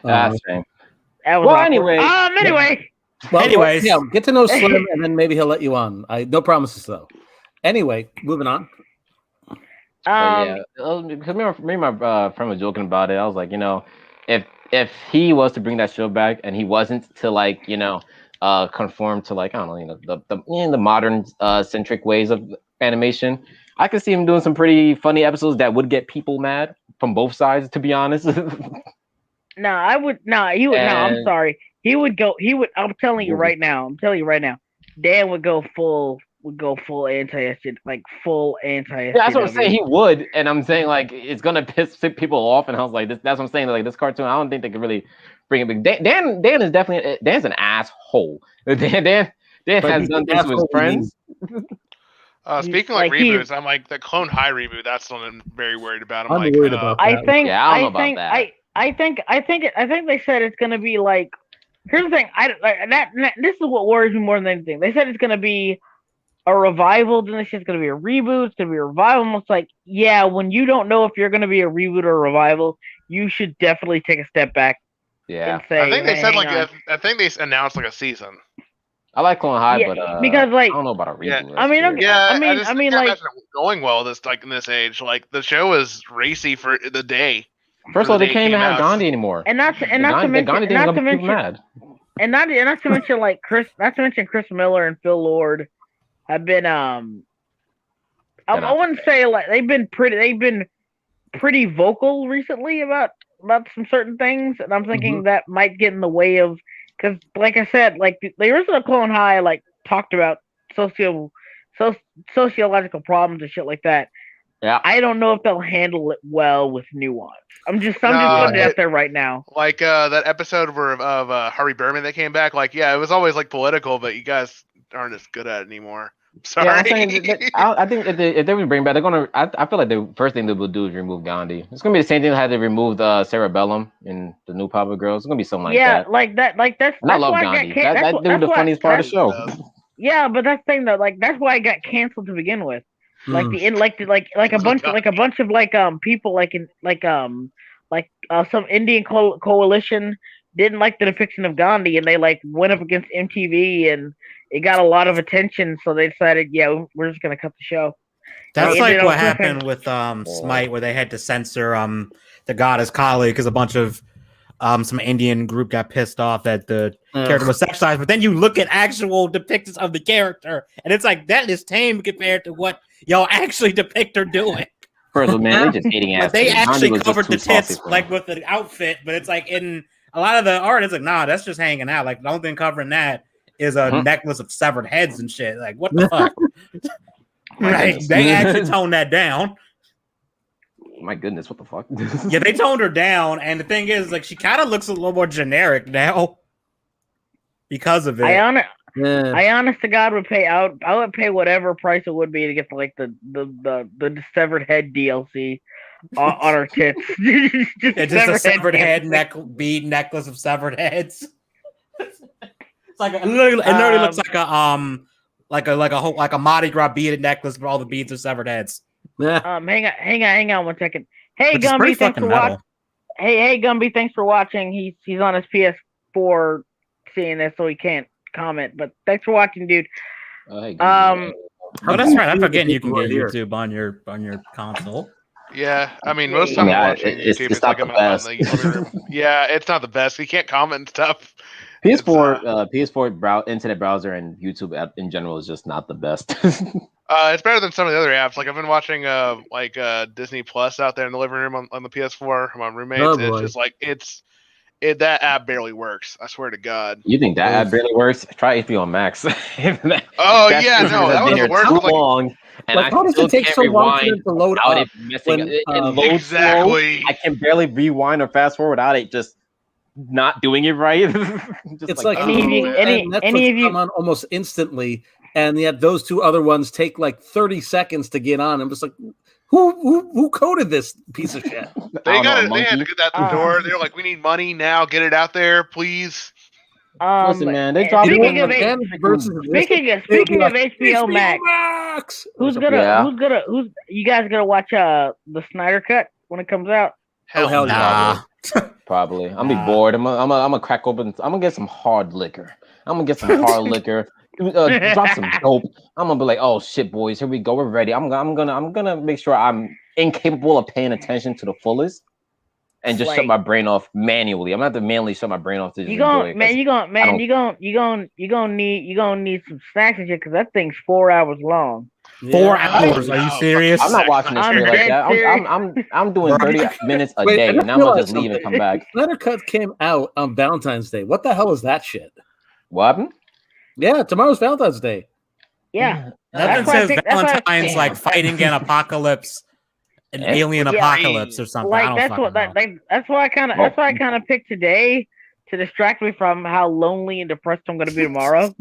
That's shame. Anyway. Anyways, yeah, get to know Slim, and then maybe he'll let you on. No promises though. Anyway, moving on. But yeah, because me and my friend was joking about it. I was like, if he was to bring that show back and he wasn't to like, conform to like, I don't know, the modern centric ways of animation, I could see him doing some pretty funny episodes that would get people mad from both sides, to be honest. No, I would. No, he would. No, I'm sorry. He would go. He would. I'm telling you right now. Dan would go full anti-shit, like full anti. Yeah, that's what I'm saying. He would, and I'm saying like it's gonna piss people off. And I was like, that's what I'm saying. Like this cartoon, I don't think they could really bring it back. Dan is definitely Dan's an asshole. Dan has done this to his friends. Speaking like reboots, I'm like the Clone High reboot. That's the one I'm very worried about. I'm worried about that. I think. Yeah, I don't know about that. I think they said it's gonna be like. Here's the thing. This is what worries me more than anything. They said it's gonna be a revival. Then they said it's gonna be a reboot. It's gonna be a revival. Almost like, yeah, when you don't know if you're gonna be a reboot or a revival, you should definitely take a step back. Yeah, and say, I think they said I think they announced like a season. I like Clone High, but because like I don't know about a reboot. I mean, like going well this in this age. Like the show is racy for the day. First of all, they can't even have Gandhi anymore. And not to mention like Chris Miller and Phil Lord have been I wouldn't say like they've been pretty vocal recently about some certain things, and I'm thinking that might get in the way of, because like I said, like the original Clone High like talked about sociological problems and shit like that. Yeah, I don't know if they'll handle it well with nuance. I'm just putting it out there right now. Like that episode of Harvey Birdman that came back. Like, yeah, it was always like political, but you guys aren't as good at it anymore. Sorry. Yeah, I think if they would bring back, they're gonna. I feel like the first thing they will do is remove Gandhi. It's gonna be the same thing that had they removed Cerebellum in the new Power Girls. It's gonna be something like that. Yeah, like that. Like that's. And I love Gandhi. That dude was the funniest part of the show. Yeah, but that's the thing though. Like that's why I got canceled to begin with. Like a bunch of people some Indian coalition didn't like the depiction of Gandhi, and they like went up against MTV, and it got a lot of attention, so they decided, yeah, we're just gonna cut the show. That's like what happened with Smite, where they had to censor the Goddess Kali because a bunch of some Indian group got pissed off that the character was sexualized. But then you look at actual depictions of the character, and it's like that is tame compared to what y'all actually depict her doing. First of all, man, they just hating ass. They actually covered the tits like with the outfit, but it's like in a lot of the art, it's like, nah, that's just hanging out. Like the only thing covering that is a necklace of severed heads and shit. Like what the fuck? Right? They actually toned that down. My goodness, what the fuck? Yeah, they toned her down, and the thing is, like, she kind of looks a little more generic now because of it. I honest to God would pay out. I would pay whatever price it would be to get like the severed head DLC on her tits. just a severed head bead necklace of severed heads. It's like it literally looks like a Mardi Gras beaded necklace, but all the beads are severed heads. Hang on 1 second. Hey Gumby, thanks for watching. Hey Gumby, thanks for watching. He's on his PS4 seeing this, so he can't comment. But thanks for watching, dude. Oh, that's right. I'm forgetting you can get YouTube on your console. Yeah, I mean, most of the time I'm watching YouTube, it's not the best. Yeah, it's not the best. You can't comment and stuff. PS4 internet browser and YouTube in general is just not the best. It's better than some of the other apps. Like I've been watching Disney Plus out there in the living room on the PS4. My roommates. It's just like that app barely works. I swear to God. You think that app barely works? Try HBO Max. That was the worst. Too long. And how does it take so long for it to load up? It loads exactly. Slow. I can barely rewind or fast forward without it just not doing it right. It's like Netflix come on almost instantly, and yet those two other ones take like 30 seconds to get on. I'm just like, who coded this piece of shit? They had to get that to the door. They were like, we need money now. Get it out there, please. Listen, man, they dropped speaking of HBO Max, who's you guys gonna watch the Snyder Cut when it comes out? Hell nah. Probably. I'm gonna be bored. I'm gonna crack open. I'm gonna get some hard liquor. Drop some dope. I'm gonna be like, oh shit, boys, here we go. We're ready. I'm gonna make sure I'm incapable of paying attention to the fullest and just Like- shut my brain off manually. I'm gonna have to manually shut my brain off to just enjoy it. You gonna need some snacks and shit because that thing's 4 hours long. 4 hours? Are you serious? I'm not watching this I'm straight like dead that. serious. I'm doing 30 minutes a Wait, day, I just and I'm gonna realized just leave and something. come back. Snyder Cut came out on Valentine's Day. What the hell is that shit? What happened? Yeah, tomorrow's Valentine's Day. Yeah. Nothing That's why I says picked- that's why I- Valentine's Damn. like fighting an apocalypse, an Yeah. alien Yeah. apocalypse or something. I Like don't that's fucking what know. that's why I kind of picked today to distract me from how lonely and depressed I'm gonna be tomorrow.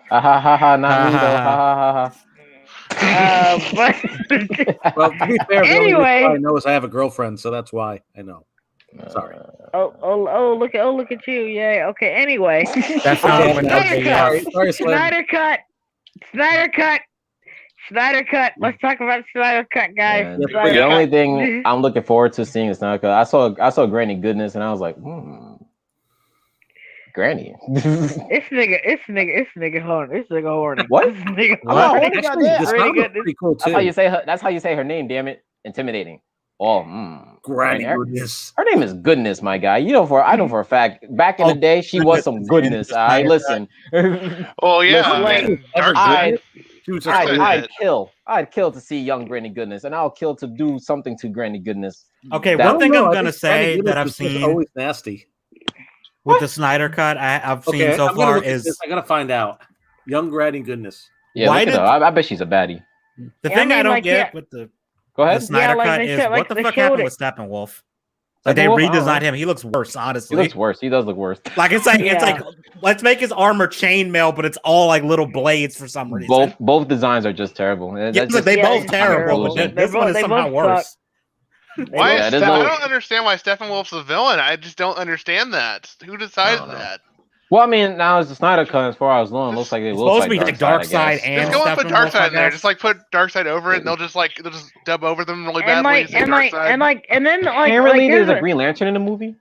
Ha ha ha ha! Not me though. Ha ha ha But Well, to be fair, the only Anyway. reason I know is I have a girlfriend, so that's why I know. ha. Sorry. look at you, yay. Okay, anyway. Definitely Okay, would Snyder be, Cut. Sorry, Slim. Snyder Cut. Let's talk about Snyder Cut, guys. And Snyder the Cut. only thing I'm looking forward to seeing is not because I saw Granny Goodness and I was like, Granny. This nigga horny. What? This nigga I'm not horny. horny, Actually, goddamn. this Really song was good. pretty cool That's too. how you say her. That's how you say her name. Damn it, intimidating. Oh, Granny her, Goodness. her name is Goodness, my guy. I know for a fact. Back in the day, she was some goodness. I listen. Well, yeah, Listen, I mean, ever Dark good? Side- She was just I- like, I'd kill to see young Granny Goodness, and I'll kill to do something to Granny Goodness. Okay, That- one thing No, I'm I gonna think Granny say Goodness that I've was just seen always nasty. with the Snyder Cut I've seen Okay, so I'm gonna far look at is this. I gotta find out. Young Granny Goodness. Yeah, Why look at did- her. I bet she's a baddie. the Yeah, thing I I mean, don't like, get yeah. with the Go ahead. Snyder like, Cut they is showed- what like, the they fuck showed happened it. with Steppenwolf. Like they Steppenwolf? I don't know. redesigned him. He looks worse, He honestly. looks worse. He does look worse. Like it's like Yeah. let's make his armor chainmail, but it's all like little blades for some reason. Both designs are just terrible. Yeah, That's look, they yeah, both it's terrible, but terrible. this one is They somehow both worse. Why Yeah, is it is I a- don't understand why Steppenwolf's the villain. I just don't understand that. Who decided don't know. that? Well, I mean, now it's the Snyder Cut. As far as long, it looks like it It's will supposed to be fight like Dark I Side guess. and Just go and put Steppenwolf, Dark Side I in there. guess. Just like put Dark Side over it, and they'll just dub over them really And badly. like say and Dark like Side. and like and then like Apparently, like, there's a a- Green Lantern in the movie.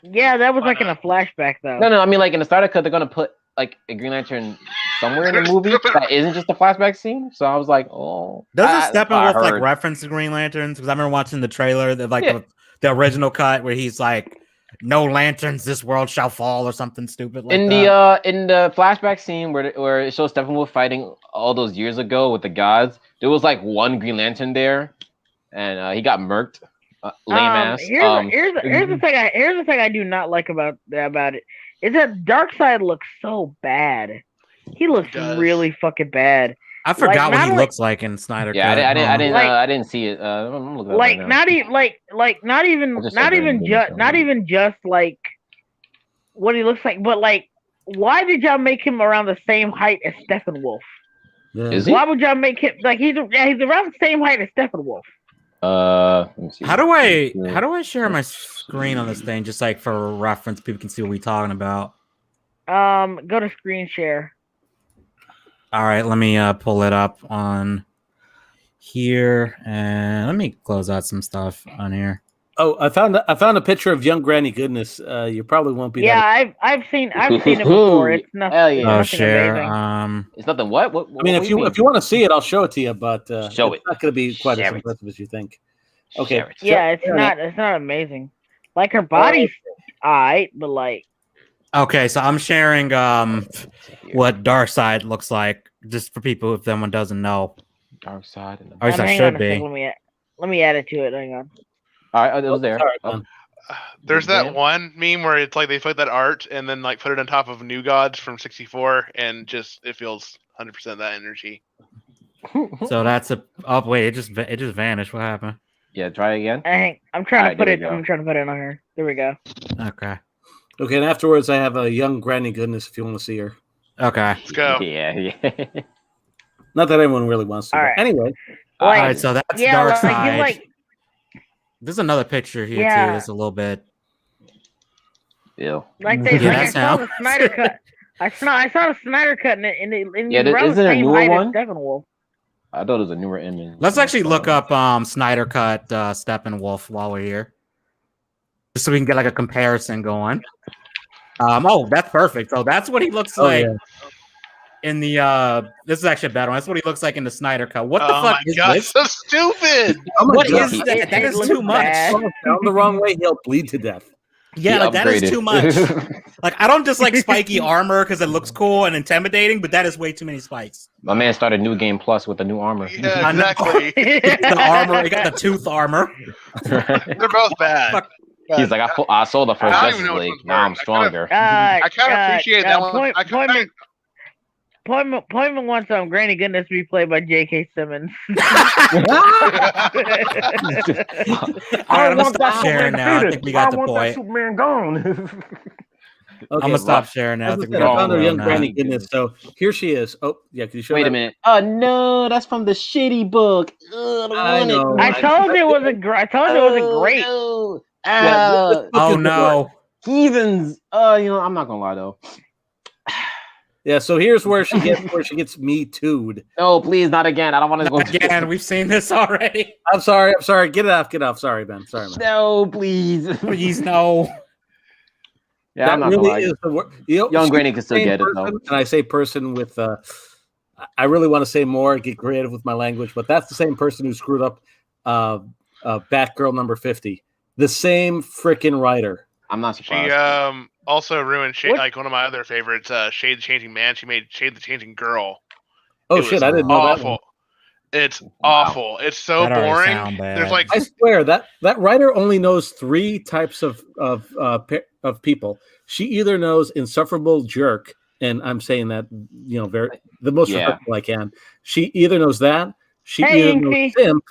Yeah, that was Why like in a not? flashback though. No, I mean, like in the Snyder Cut, they're gonna put like a Green Lantern somewhere in the movie that isn't just a flashback scene. So I was like, oh, Doesn't that's what I Steppenwolf like heard. reference the Green Lanterns? Because I remember watching the trailer, Yeah. the original cut where he's like, "No lanterns, this world shall fall," or something stupid like in that. the flashback scene where it shows Steppenwolf fighting all those years ago with the gods, there was like one Green Lantern there, and he got murked. Lame ass. Here's the thing I do not like about it is that Darkseid looks so bad. He looks does. really fucking bad. I forgot what not he like- looks like in Snyder Yeah, Cut. I didn't see it. I'm looking at it Like right now. not even not even I just not saw even Brandon just Goodness not on even just like what he looks like, but like why did y'all make him around the same height as Steppenwolf? Yeah. Is he? Why would y'all make him like he's around the same height as Steppenwolf? Let me see. How do I share my screen on this thing just like for reference? People can see what we're talking about. Go to screen share. All right, let me pull it up on here, and let me close out some stuff on here. Oh, I found a picture of young Granny Goodness. You probably won't be. Yeah, I've seen it before. It's nothing. Hell yeah. It's Oh, nothing share. amazing. It's nothing. What? I mean, if you want to see it, I'll show it to you. But Show it's it. not going to be quite Share as it. impressive as you think. Okay. Share it. Yeah, it's Share not. It's not amazing. Like her body's alright, but like Okay, so I'm sharing what Darkseid looks like, just for people if someone doesn't know. Dark Side. And the... Or at least I hang on should a be. second, let me add it to it. Hang on. All right, it was there. Sorry, Oh, man. There's Yeah. that one meme where it's like they put that art and then like put it on top of New Gods from '64, and just it feels 100% that energy. So that's a. Oh wait, it just vanished. What happened? Yeah, try again. I'm trying Alright, to put there it. we go. I'm trying to put it on her. There we go. Okay. Okay, and afterwards, I have a young Granny Goodness if you want to see her. Okay. Let's go. Yeah. Not that anyone really wants to. All but right. Anyway, All Like, right. So that's yeah, like, Darkseid. he's like There's another picture here Yeah. too. That's a little bit. Ew. like they. Yeah, like I that saw the sounds- Snyder cut. I saw the Snyder cut in Yeah, around isn't the there a same newer height one? as Steppenwolf. I thought it was a newer image. Let's actually look up Snyder Cut Steppenwolf while we're here, just so we can get like a comparison going. Oh, that's perfect. So that's what he looks Oh, like yeah. in the this is actually a bad one. That's what he looks like in the Snyder cut. What the fuck my is God, this? so stupid. What is that? That is too much. Down the wrong way, he'll bleed to death. Yeah, like, that is too much. Like, I don't just like spiky armor because it looks cool and intimidating, but that is way too many spikes. My man started New Game Plus with the new armor. Yeah, exactly. The armor, he got the tooth armor. They're both bad. He's like, I sold the first Justice League. Now I'm stronger. I kind of appreciate that one. Pointman wants Granny Goodness to be played by J.K. Simmons. I'm gonna stop sharing now. I think we got the point. Superman gone. I'm gonna stop sharing now. I think we found our young Granny Goodness. So here she is. Oh yeah, can you show? Wait a minute. Oh no, that's from the shitty book. I told you it wasn't great. I told you it wasn't great. No. Oh no, heathens. I'm not gonna lie though. Yeah, so here's where she gets me too'd. No, please, not again. I don't want to go again. We've seen this already. I'm sorry. Get it off. Sorry, Ben. Sorry, man. No, please. Please, no. Yeah, I'm not really gonna lie. is the word. Young Granny can still get it though. And I say person with I really want to say more, get creative with my language, but that's the same person who screwed up Batgirl number 50. The same freaking writer. I'm not surprised. She also ruined like one of my other favorites, Shade the Changing Man. She made Shade the Changing Girl. Oh shit, I didn't know that one. It's awful. It's so boring. There's like I swear that writer only knows 3 types of people. She either knows insufferable jerk, and I'm saying that the most respectful I can. She either knows that, she either knows simp,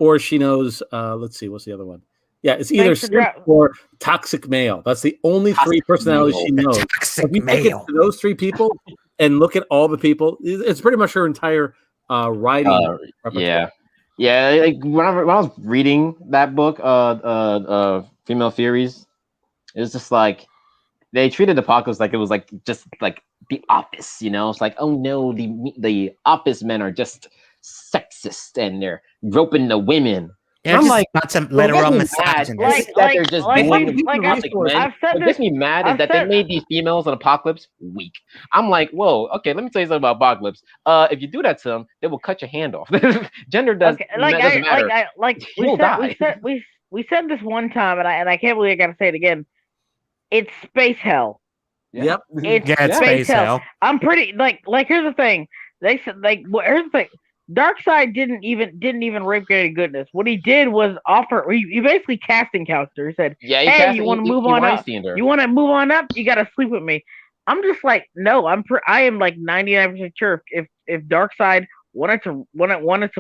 or she knows let's see, what's the other one? Yeah, it's either simp or toxic male. That's the only 3 personalities she knows. If you look at those 3 people and look at all the people, it's pretty much her entire writing. Yeah. Like when I was reading that book, Female Theories, it was just like they treated Apocalypse like it was like just like the office, It's like, oh no, the office men are just sexist and they're groping the women. Yeah, I'm like, not some literal misogynist. They're just what gets me mad is that they made these females on Apocalypse weak. I'm like, whoa, okay, let me tell you something about Apocalypse. If you do that to them, they will cut your hand off. Gender doesn't matter. We said this one time, and I can't believe I gotta say it again. It's space hell. Yep. It's space hell. I'm pretty like. Here's the thing. They said here's the thing. Darkseid didn't even rape Granny Goodness. What he did was offer. He basically casting couched her. He said, "Hey, you want to move on up? You want to move on up? You got to sleep with me." I'm just like, no. I am like 99% sure if Darkseid wanted to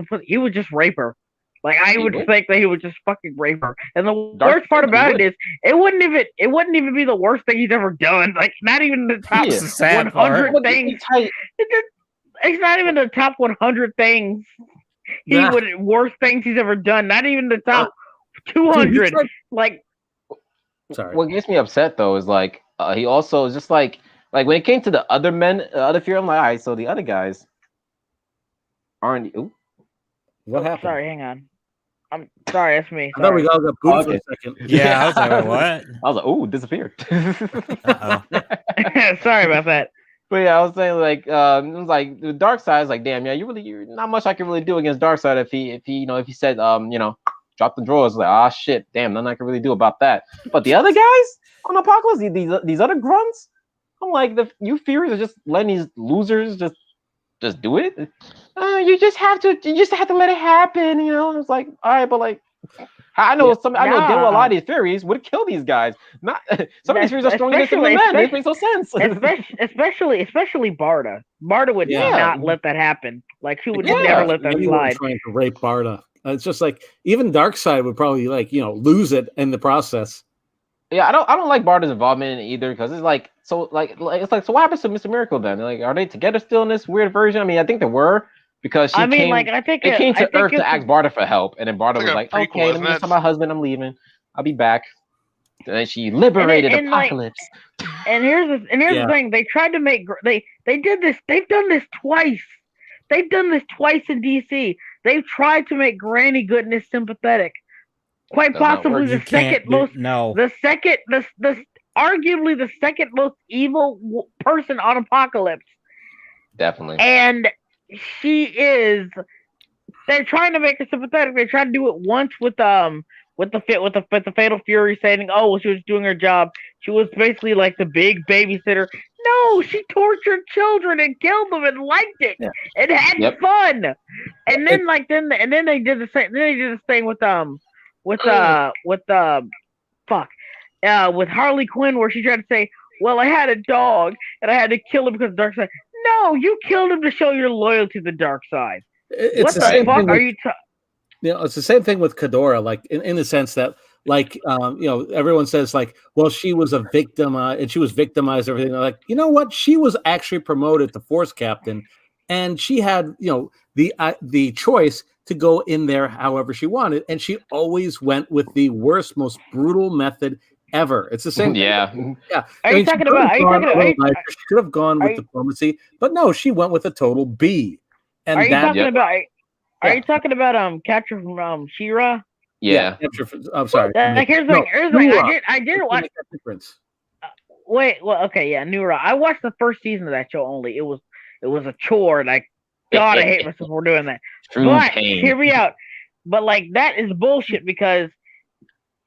put, he would just rape her. Like I would think that he would just fucking rape her. And the worst part about it is, it wouldn't even be the worst thing he's ever done. Like not even the top 100 things. It's not even the top 100 things worst things he's ever done. Not even the top 200. Like, sorry. What gets me upset though is like he also is just like when it came to the other men, other fear. I'm like, all right, so the other guys aren't. Ooh. What happened? Sorry, hang on. I'm sorry, that's me. I thought we all got booed for a second. Yeah, I was like, what? I was like, ooh, disappeared. Sorry about that. But yeah, I was saying like it was like the Darkseid is like, damn, yeah, you're not much I can really do against Darkseid if he said drop the drawers, like shit, damn, nothing I can really do about that. But the other guys on Apocalypse, these other grunts, I'm like, you Furies are just letting these losers just do it. You just have to let it happen, It's like, all right, but like I know dealing with a lot of these Furies would kill these guys. Not some of these Furies are stronger than some of the men. It makes no sense. Especially Barda. Barda would not let that happen. Like she would never let that slide. Trying to rape Barda. It's just like even Darkseid would probably lose it in the process. Yeah, I don't like Barda's involvement in it either because it's like so what happens to Mr. Miracle then? Like, are they together still in this weird version? I mean, I think they were. Because I came to Earth to ask Barda for help, and then Barda was like, "Okay, let me just tell my husband I'm leaving. I'll be back." And then she liberated Apocalypse. And here's the thing: they tried to make they did this. They've done this twice. They've done this twice in DC. They've tried to make Granny Goodness sympathetic. Quite possibly arguably the second most evil person on Apocalypse. Definitely. And she is. They're trying to make her sympathetic. They tried to do it once with the Fatal Fury saying, "Oh, well, she was doing her job. She was basically like the big babysitter." No, she tortured children and killed them and liked it and had fun. And then they did the same. Then they did this thing with with Harley Quinn where she tried to say, "Well, I had a dog and I had to kill him because of the dark side." No, you killed him to show your loyalty to the dark side. What the fuck are you talking? It's the same thing with Kadora, like in the sense that, like, everyone says like, well, she was a victim and she was victimized, everything. They're like, you know what? She was actually promoted to force captain, and she had, the choice to go in there however she wanted, and she always went with the worst, most brutal method ever. It's the same. Yeah. Are you talking about? She could have gone with diplomacy, but no, she went with a total B. And are you talking about? Are you talking about Catcher from She-Ra? Yeah. I'm sorry. Here's the thing. I did watch. Nura. I watched the first season of that show only. It was a chore, and I hate myself for doing that. But hear me out. But like that is bullshit because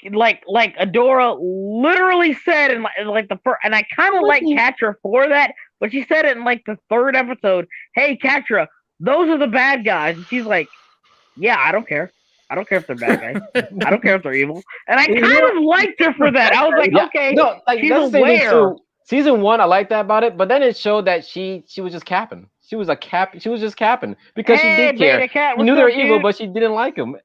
like Adora literally said in like the first, and I kind of like Catra for that, but she said it in like the third episode. Hey, Catra, those are the bad guys. And she's like, yeah, I don't care. I don't care if they're bad guys. I don't care if they're evil. And I kind of liked her for that. I was like, okay, she's aware. Season 1, I liked that about it, but then it showed that she was just capping. She was just capping because she did care. She knew they were evil, but she didn't like them.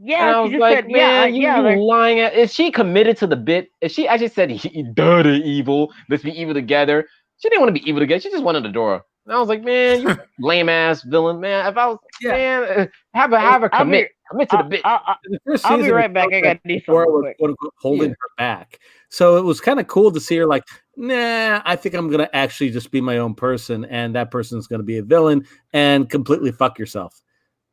Yeah, and I was like, said, man, you lying. Is she committed to the bit? If she actually said, "Duh, they're evil. Let's be evil together," she didn't want to be evil together. She just wanted Adora. And I was like, man, you lame ass villain, man. If I was, man, have a commit to the bit. I'll be right back. I got to do something quick. Holding her back. So it was kind of cool to see her like, nah, I think I'm going to actually just be my own person, and that person's going to be a villain and completely fuck yourself.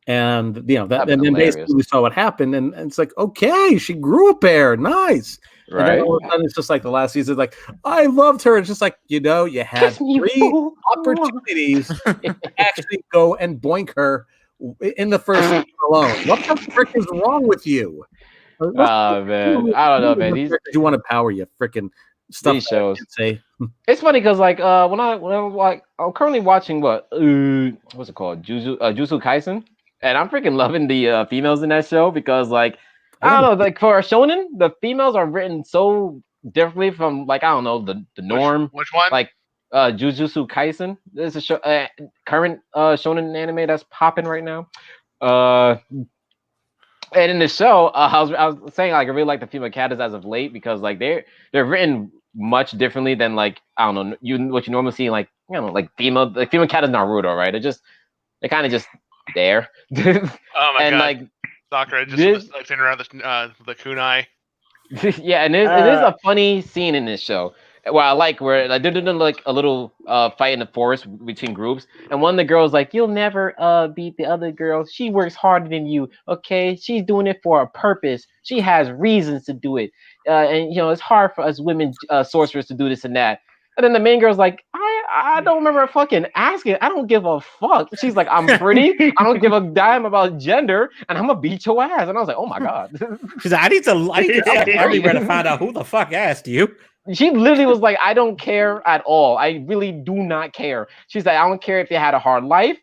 And and then basically we saw what happened, and it's like, okay, she grew a pair, nice. Right. And then all of a sudden it's just like the last season, like, I loved her. It's just like, you had 3 opportunities to actually go and boink her in the first season alone. What the frick is wrong with you? Oh man, I don't know, man. You want to power you freaking stuff. These shows. Say. It's funny because like when I'm currently watching what's it called, Jujutsu Kaisen, and I'm freaking loving the females in that show because like I don't know, like for a shonen, the females are written so differently from like I don't know the norm. Which one? Like Jujutsu Kaisen. This is a current shonen anime that's popping right now. And in the show, I was saying like I really like the female characters as of late because like they're written much differently than like I don't know what you normally see in, like like female characters Naruto, right? They're kind of just there. Oh my and god! Like Sakura just like sitting around the kunai. Yeah, and it is a funny scene in this show. Well, I like where like, they're doing like a little fight in the forest between groups, and one of the girls like, "You'll never beat the other girl. She works harder than you. Okay, she's doing it for a purpose. She has reasons to do it, and it's hard for us women sorcerers to do this and that." And then the main girl's like, I don't remember fucking asking. I don't give a fuck. She's like, I'm pretty. I don't give a damn about gender, and I'm gonna beat your ass. And I was like, oh my god. She's like, I need to everywhere to find out who the fuck asked you. She literally was like, I don't care at all. I really do not care. She's like, I don't care if you had a hard life.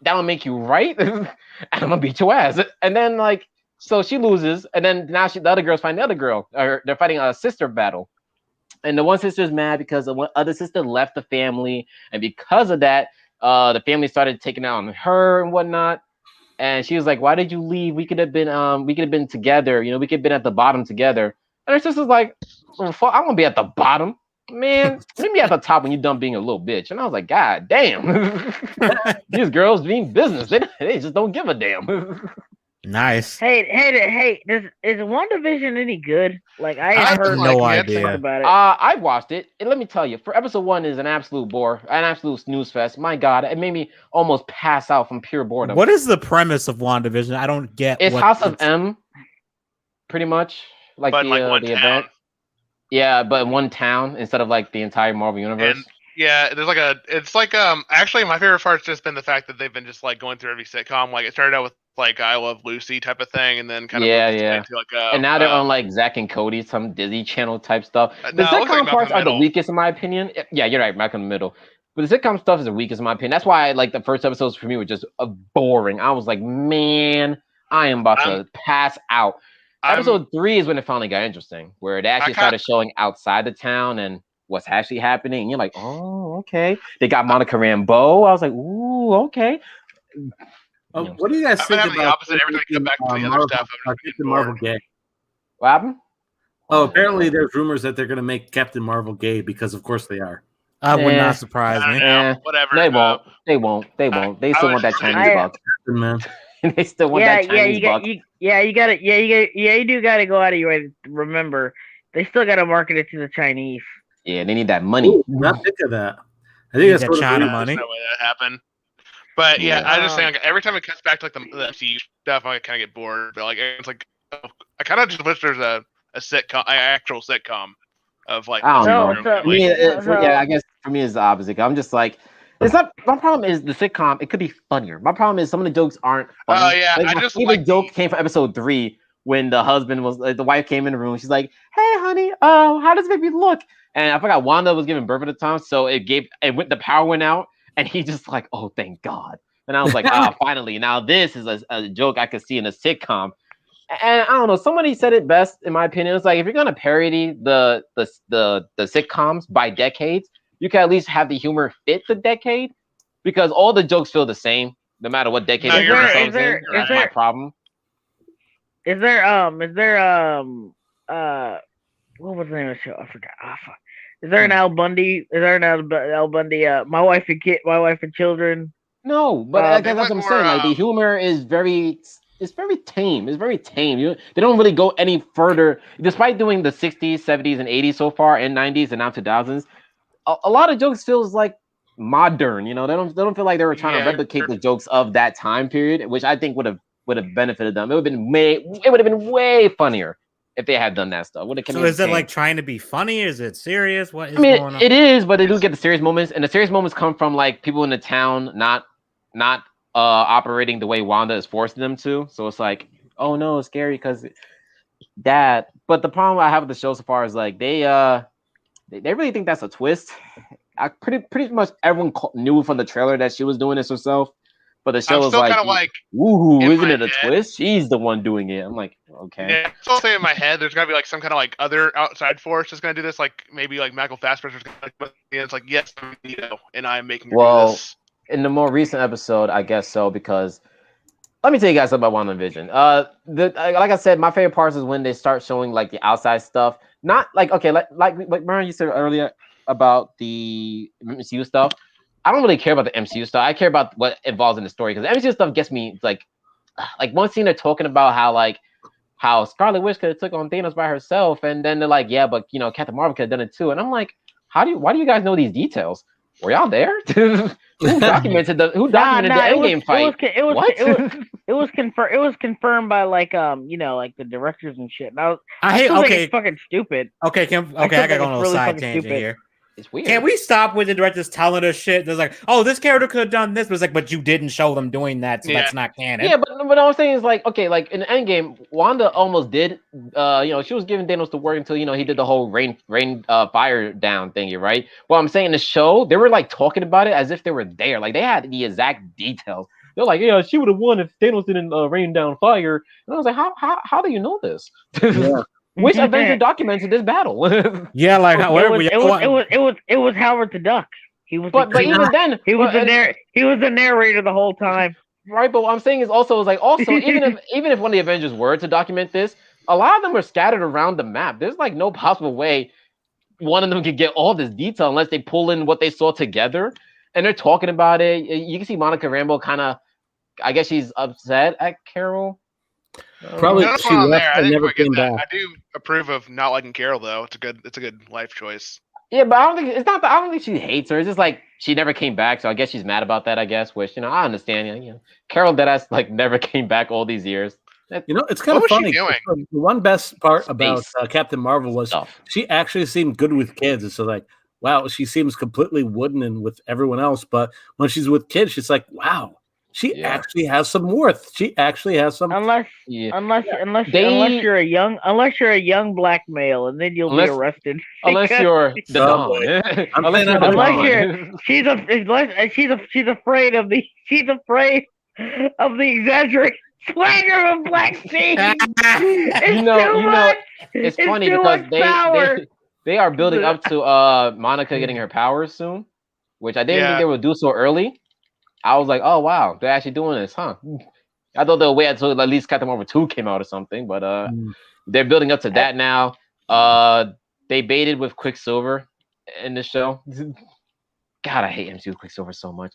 That'll make you right. And I'm gonna beat your ass. And then like, so she loses, and then now the other girls find the other girl. Or they're fighting a sister battle. And the one sister's mad because the one other sister left the family, and because of that, the family started taking out on her and whatnot. And she was like, "Why did you leave? We could have been together. We could have been at the bottom together." And her sister's like, "Oh, fuck, I want to be at the bottom, man. Let me be at the top when you're done being a little bitch." And I was like, "God damn, these girls mean business. They just don't give a damn." Nice. Hey, is WandaVision any good? Like I heard no idea about it. I watched it, and let me tell you, for episode 1 is an absolute bore, an absolute snooze fest. My God, it made me almost pass out from pure boredom. What is the premise of WandaVision? I don't get. It's House of M, pretty much like the event. Yeah, but in one town instead of like the entire Marvel universe. Yeah, it's like actually my favorite part's just been the fact that they've been just like going through every sitcom. Like it started out with like I Love Lucy type of thing, and then kind of moved to like and now they're on like Zack and Cody, some Disney Channel type stuff. The no, sitcom like parts are the weakest in my opinion. Yeah, you're right, Malcolm in the Middle. But the sitcom stuff is the weakest in my opinion. That's why like the first episodes for me were just boring. I was like, man, I am about to pass out. Episode 3 is when it finally got interesting, where they actually started showing outside the town and what's actually happening. And you're like, oh, okay. They got Monica Rambeau. I was like, ooh, okay. What do you guys think about the opposite every time you come back to the other stuff? Captain Marvel gay? What happened? Oh, apparently there's rumors that they're going to make Captain Marvel gay because, of course, they are. Would not surprise me. Whatever. They won't. They won't. They still want that Chinese buck. Man. They still want that Chinese buck. You do got to go out of your way to remember. They still got to market it to the Chinese. Yeah, they need that money. Ooh, not think of that. I think that's China money. There's no way that happened. But yeah, I just think like, every time it cuts back to like the MCU stuff, I kind of get bored. But like it's like I kind of just wish there's a sitcom, an actual sitcom of like. I don't know. I guess for me it's the opposite. I'm just like, it's not. My problem is the sitcom. It could be funnier. My problem is some of the jokes aren't funny. Oh yeah, like, I just even joke came from episode 3 when the husband was the wife came in the room. She's like, "Hey, honey, how does it make me look?" And I forgot Wanda was giving birth at the time, so the power went out, and he just like, "Oh, thank God." And I was like, finally. Now this is a joke I could see in a sitcom. And I don't know. Somebody said it best, in my opinion. It's like if you're gonna parody the sitcoms by decades, you can at least have the humor fit the decade, because all the jokes feel the same, no matter what decade. That's my problem. Is there what was the name of the show? I forgot. Oh, fuck. Is there an Al Bundy? Is there an Al Bundy? My wife and children. No, but that's what I'm saying. Like the humor is very tame. It's very tame. They don't really go any further, despite doing the 60s, 70s, and 80s so far, and 90s, and now 2000s. A lot of jokes feels like modern. They don't feel like they were trying to replicate the jokes of that time period, which I think would have benefited them. It would have been way funnier if they had done that stuff. So is it like trying to be funny? Is it serious? What is going on? It is, but they do get the serious moments, and the serious moments come from like people in the town not operating the way Wanda is forcing them to. So it's like, oh no, it's scary because that. But the problem I have with the show so far is like they really think that's a twist. Pretty much everyone knew from the trailer that she was doing this herself. But the show was like, "Woohoo! Isn't it a twist? She's the one doing it." I'm like, okay. Yeah, I'm still saying in my head, there's gotta be like some kind of like other outside force that's gonna do this. Like maybe like Michael Fassbender's gonna. It's like yes, and I'm making her do this. In the more recent episode, I guess so, because let me tell you guys something about WandaVision. Like I said, my favorite parts is when they start showing like the outside stuff. Not like like Brian, you said earlier about the MCU stuff. I don't really care about the MCU stuff. I care about what involves in the story, because the MCU stuff gets me like one scene they're talking about how Scarlet Witch could have took on Thanos by herself, and then they're like, yeah, but Captain Marvel could have done it too. And I'm like, why do you guys know these details? Were y'all there? Who documented the Endgame fight? It was confirmed by like the directors and shit. And I think it's fucking stupid. Okay, I gotta go on a little side tangent here. It's weird. Can't we stop with the directors telling us shit? There's like, oh, this character could have done this, but it's like, but you didn't show them doing that, so that's not canon. Yeah, but what I'm saying is like, okay, like in the Endgame, Wanda almost did. She was giving Thanos the work until he did the whole rain fire down thingy, right? Well, I'm saying in the show, they were like talking about it as if they were there, like they had the exact details. They're like, yeah, she would have won if Thanos didn't rain down fire. And I was like, how do you know this? Yeah. Which Avenger documented this battle? Yeah, like it was Howard the Duck. He was, but even then, he was the narrator the whole time. Right, but what I'm saying is also even if one of the Avengers were to document this, a lot of them are scattered around the map. There's like no possible way one of them could get all this detail unless they pull in what they saw together, and they're talking about it. You can see Monica Rambeau kind of, I guess she's upset at Carol. Probably she left and never came back. I do approve of not liking Carol though. It's a good life choice. Yeah, but I don't think she hates her. It's just like she never came back, so I guess she's mad about that. I guess, which I understand. Carol deadass like never came back all these years. It's kind of funny. The one best part about Captain Marvel was she actually seemed good with kids. So like, wow, she seems completely wooden and with everyone else. But when she's with kids, she's like, wow, she actually has some worth. She actually has some. Unless you're a young black male, and then you'll be arrested. Unless you're the Dawn. She's afraid of the exaggerated swagger of black scene. It's funny because they are building up to Monica getting her powers soon, which I didn't think they would do so early. I was like, oh wow, they're actually doing this, huh? I thought they'll wait until at least Captain Marvel 2 came out or something, but they're building up to that now. They baited with Quicksilver in the show. God, I hate MCU Quicksilver so much.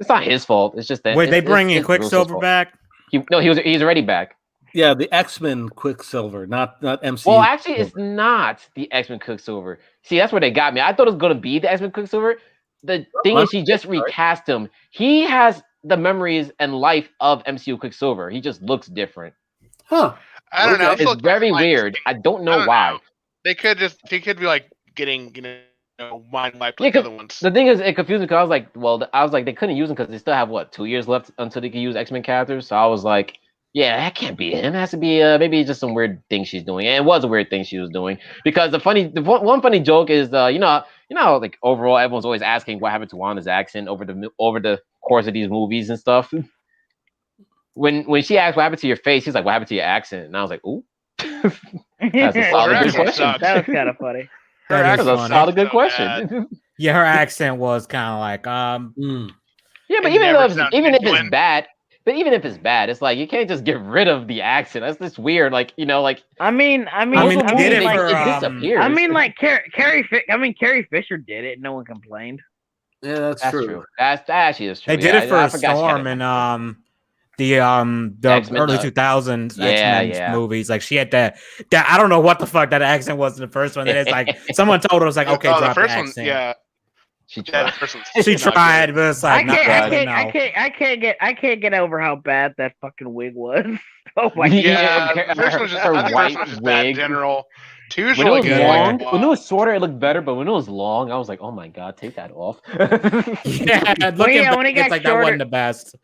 It's not his fault. It's just that. Wait, they bringing Quicksilver back? He's already back. Yeah, the X-Men Quicksilver, not MCU. Well, actually, it's not the X-Men Quicksilver. See, that's where they got me. I thought it was going to be the X-Men Quicksilver. The thing is, she just recast him. He has the memories and life of MCU Quicksilver. He just looks different. Huh. I don't know. It's very weird. I don't know why. They could be like getting, mind wiped like the other ones. The thing is, it confused me because I was like, they couldn't use him because they still have 2 years left until they can use X-Men characters. So I was like, yeah, that can't be him. It has to be maybe just some weird thing she's doing. And it was a weird thing she was doing because the one funny joke is like overall everyone's always asking what happened to Wanda's accent over the course of these movies and stuff. When she asked what happened to your face, he's like, what happened to your accent? And I was like, ooh. That's a solid good question. That was kind of funny. That was a solid good question. Yeah, her accent was kind of like Yeah, but even if it's bad. But even if it's bad, it's like you can't just get rid of the accent. That's just weird. Like I mean, they did it for, it disappears. I mean, like Carrie Fisher did it. No one complained. Yeah, that's true. That actually is true. They did it for Storm in the early 2000s X-Men movies. Like she had that I don't know what the fuck that accent was in the first one. And it's like someone told her, it was like, okay, drop the first accent. One, yeah. She tried. She tried, but it's like I can't get over how bad that fucking wig was. Oh my god! Yeah, first was just her white wig. Bad in general. Two's when really it was good. Long, when it was shorter, it looked better. But when it was long, I was like, oh my god, take that off. When it got shorter, that wasn't the best.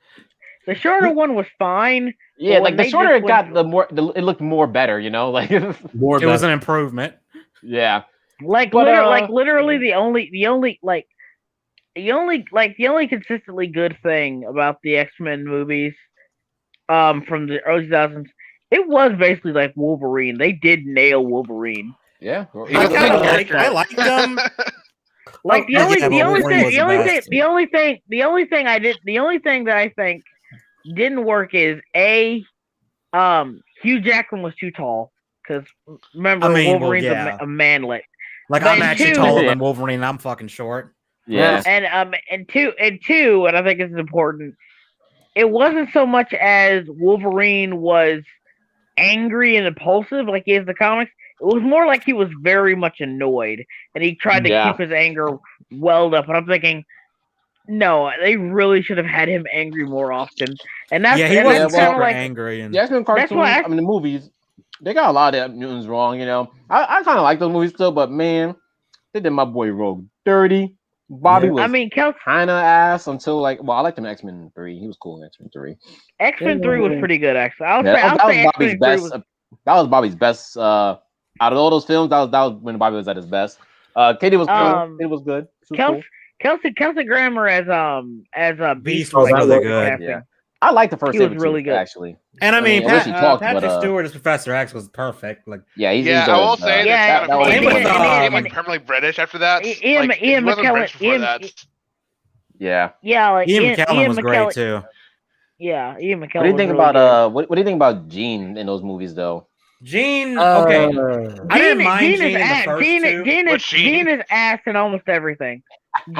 The shorter one was fine. Yeah, like the shorter it got, it looked more better. Like it was an improvement. Yeah. Literally the only consistently good thing about the X-Men movies from the early 2000s, it was basically like Wolverine. They did nail Wolverine. Yeah. I liked them. Like the only thing that I think didn't work is Hugh Jackman was too tall, because remember Wolverine's a manlet. Like I'm actually taller than Wolverine. And I'm fucking short. Yeah. And two, and I think this is important. It wasn't so much as Wolverine was angry and impulsive like he is in the comics. It was more like he was very much annoyed, and he tried to keep his anger welled up. And I'm thinking, no, they really should have had him angry more often. And that's he wasn't super angry. And the X-Men cartoons, the movies, they got a lot of mutants wrong. I kind of like those movies still, but man, they did my boy Rogue dirty. Bobby was kind of ass until I liked him in X-Men 3. He was cool in X-Men 3. X-Men 3 was pretty good, actually. That was Bobby's best. Out of all those films, that was when Bobby was at his best. Katie was cool. Katie was good. Kelsey Grammer as Beast was really good. Yeah. I like the first. He was really good, actually. And Patrick Stewart as Professor X was perfect. Like, I will say that he became like permanently British after that. Ian McKellen. Ian McKellen was great too. Yeah, Ian McKellen. What do you think about what do you think about Jean in those movies though? Jean, okay. I didn't mind Jean in the first two. Jean is ass in almost everything.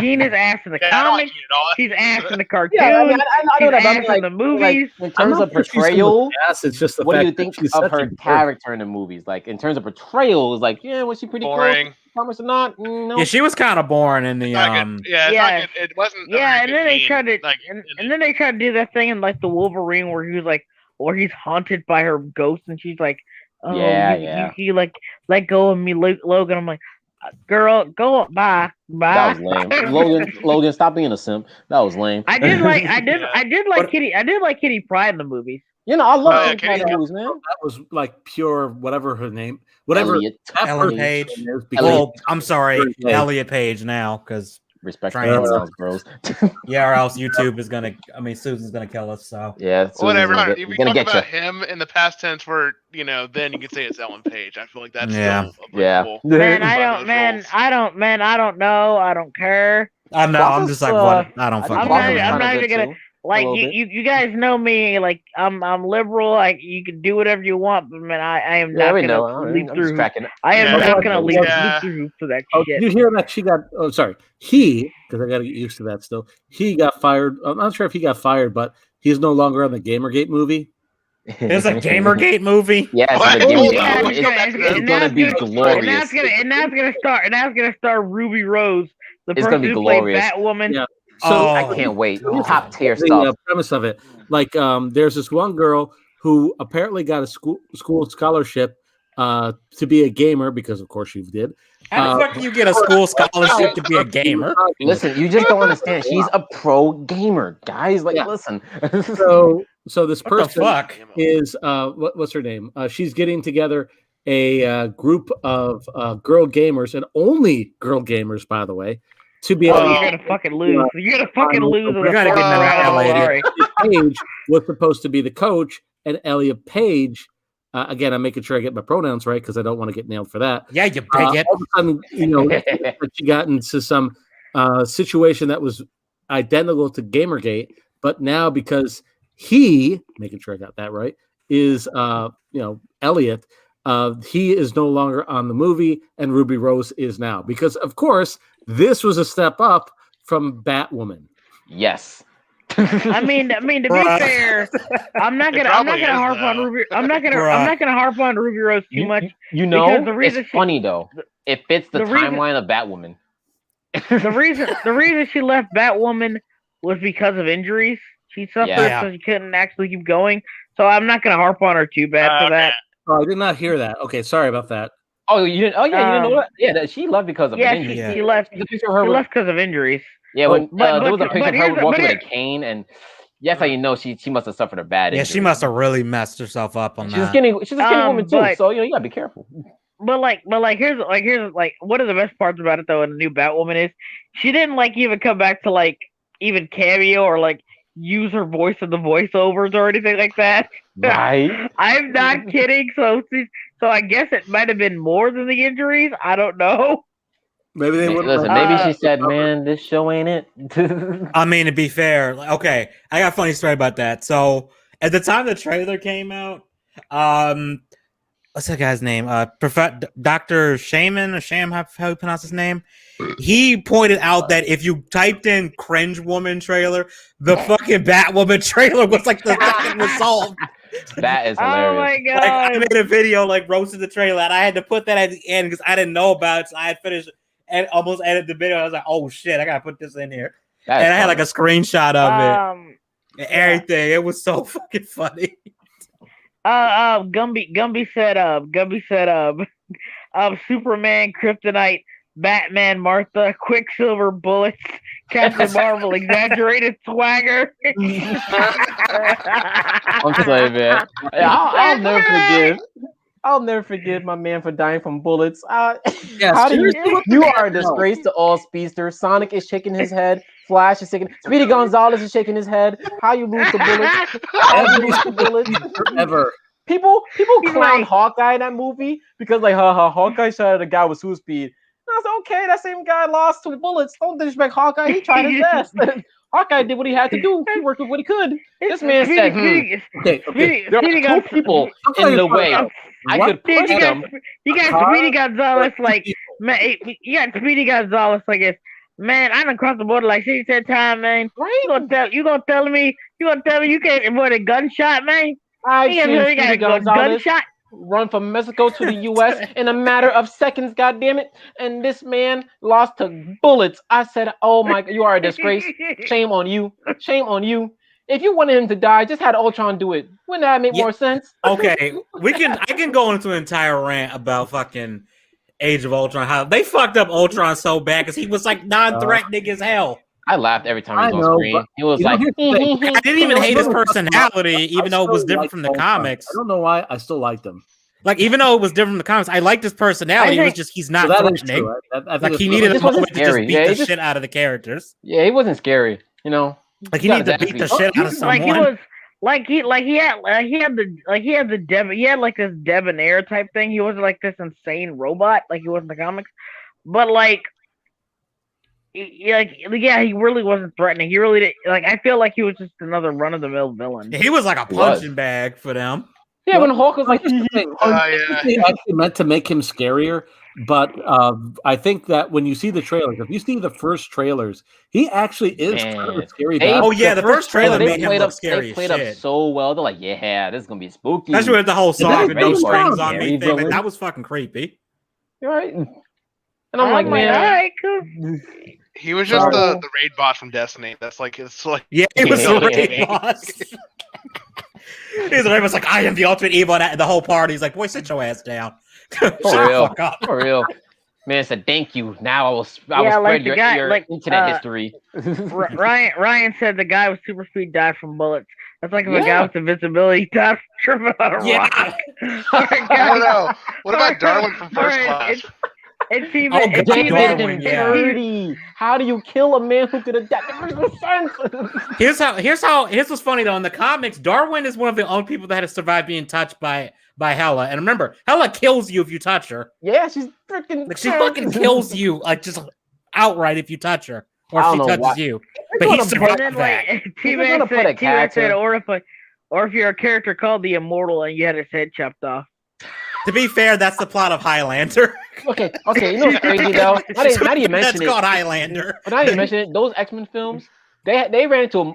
Jean is ass in the comics. She's ass in the cartoons. She's ass in the movies. In terms of portrayal, it's just the what do you think of her character in the movies? Like in terms of portrayal, was was she pretty boring? Comics or not? No. Yeah, she was kind of boring in the it wasn't. Yeah, and then they tried to and then they tried to do that thing in like the Wolverine where he was like, or he's haunted by her ghost, and she's like, oh, you like let go of me, Logan. I'm like, Girl, go bye. That was lame. Logan, stop being a simp. That was lame. I did like Kitty Pryde in the movies. You know, I love Kitty Kitty Pryde movies, man. That was like pure whatever her name, whatever Ellen Page. I'm sorry, Elliot Page now, because respect pronouns, bros. Yeah, or else YouTube is gonna. I mean, Susan's gonna kill us. So yeah, whatever. If you talk about him in the past tense, where then you could say it's Ellen Page. I feel like that's still applicable. Man, I don't know. I don't care. I'm just like, what? I don't fucking. I'm not even gonna. Like you guys know me, like I'm liberal. Like you can do whatever you want, but man, I am not gonna leap through. I am not gonna leap through for that shit. Did you hear that she got? Oh, sorry, because I got to get used to that. Still, he got fired. I'm not sure if he got fired, but he's no longer on the Gamergate movie. There's a Gamergate movie. Yeah, it's gonna be glorious. And now it's gonna star Ruby Rose, the person who played Batwoman. Yeah. So I can't wait. Top tier stuff. The premise of it, like, there's this one girl who apparently got a school scholarship to be a gamer because, of course, she did. How the fuck do you get a school scholarship to be a gamer? Listen, you just don't understand. She's a pro gamer, guys. Like, listen. So this person is what's her name? She's getting together a group of girl gamers, and only girl gamers, by the way. To be able you're gonna fucking lose. You're gonna fucking lose. We're gonna get annihilated. Page was supposed to be the coach, and Elliot Page. Again, I'm making sure I get my pronouns right because I don't want to get nailed for that. Yeah, you bigot. All of a sudden, she got into some situation that was identical to Gamergate, but now because he, making sure I got that right, is Elliot. He is no longer on the movie, and Ruby Rose is now, because of course this was a step up from Batwoman. Yes. I mean, to be fair, I'm not gonna harp on Ruby Rose too much. You know, it's funny though. It fits the timeline of Batwoman. The reason she left Batwoman was because of injuries. She suffered, so she couldn't actually keep going. So I'm not gonna harp on her too bad for that. Oh, I did not hear that. Okay, sorry about that. Oh, you didn't? Oh, yeah, you didn't know that? Yeah, she left because of injuries. She left because of injuries. Yeah, when there was a picture of her walking with a cane, and that's how you know she must have suffered a bad injury. Yeah, she must have really messed herself up on that. She's a skinny woman too, so you gotta be careful. But here's one of the best parts about it though, in the new Batwoman is she didn't even come back to even cameo or use her voice in the voiceovers or anything like that. Right. I'm not kidding. So I guess it might have been more than the injuries. I don't know. Maybe they would listen. Maybe she said, "Man, this show ain't it." I mean, to be fair, okay, I got a funny story about that. So at the time the trailer came out, what's that guy's name? Dr. Shaman, or Sham, how you pronounce his name? He pointed out that if you typed in "cringe woman trailer," the fucking Batwoman trailer was the second result. That is hilarious. Oh my god! I made a video roasting the trailer, and I had to put that at the end because I didn't know about it. So I had finished and almost edited the video. I was like, "Oh shit, I gotta put this in here," and I had a screenshot of it and everything. It was so fucking funny. Gumby said, Superman, Kryptonite, Batman, Martha, Quicksilver, bullets, Captain Marvel, exaggerated swagger. I'm saying, man. I'll never forgive my man for dying from bullets. You are a disgrace to all speedsters. Sonic is shaking his head. Flash is shaking. Speedy Gonzalez is shaking his head. How you lose the bullets? Ever. People clown Hawkeye in that movie because Hawkeye shot at a guy with super speed. And I was like, okay, that same guy lost 2 bullets. Don't disrespect Hawkeye. He tried his best. Hawkeye did what he had to do. He worked with what he could. This man said, there are 2 people in the way. I could push them. You got Speedy Gonzalez man. You got Speedy Gonzalez this. Man, I done crossed the border 67 times, man. Right? You gonna tell me you can't avoid a gunshot, man? I've seen Speedy Gonzalez run from Mexico to the U.S. in a matter of seconds, goddammit. And this man lost to bullets. I said, oh my, you are a disgrace. Shame on you. Shame on you. If you wanted him to die, just had Ultron do it. Wouldn't that make more sense? Okay, I can go into an entire rant about fucking Age of Ultron. How they fucked up Ultron so bad because he was like non-threatening as hell. I laughed every time he was on screen. He was like, I didn't even hate his personality, even though it was different from the comics. I don't know why. I still liked him. Like, even though it was different from the comics, I liked his personality. It was just he's not threatening. True. Like, he needed a moment to just beat the shit out of the characters. Yeah, he wasn't scary. You know, like he needed to beat the shit out of someone. He had this debonair type thing. He wasn't like this insane robot like he was in the comics, but he really wasn't threatening. He really did. Like, I feel like he was just another run of the mill villain. He was like a punching bag for them. Yeah, when Hulk was like, they actually meant to make him scarier. But I think that when you see the trailers, if you see the first trailers, he actually is kind of a scary guy. Oh yeah, the first trailer made him look scary. They played up so well. They're like, yeah, this is gonna be spooky. Especially with the whole song with no strings on me thing. Like, that was fucking creepy. Right. And I'm like, man, all right, cool. He was just the raid boss from Destiny. That's like, it's like, yeah, he was the raid boss. He's like, I am the ultimate evil, and the whole party's like, boy, sit your ass down. For real. For real. Man said, thank you. Now I will spread your internet history. Ryan said the guy with super speed died from bullets. That's like if a guy with invisibility died from tripping on a rock. I don't know. What about Darwin from First Class? How do you kill a man who could have died? Here's what's funny though. In the comics, Darwin is one of the only people that had to survive being touched by Hela. And remember, Hela kills you if you touch her. Yeah, she's freaking. Like, she fucking kills you, like, just outright if you touch her, or if she touches you. But he survived that. T-Man said, or if you're a character called the Immortal and you had his head chopped off. To be fair, that's the plot of Highlander. Okay. You know what's crazy though? Now do you mention that's called Highlander. But now you mention it, those X-Men films, they ran into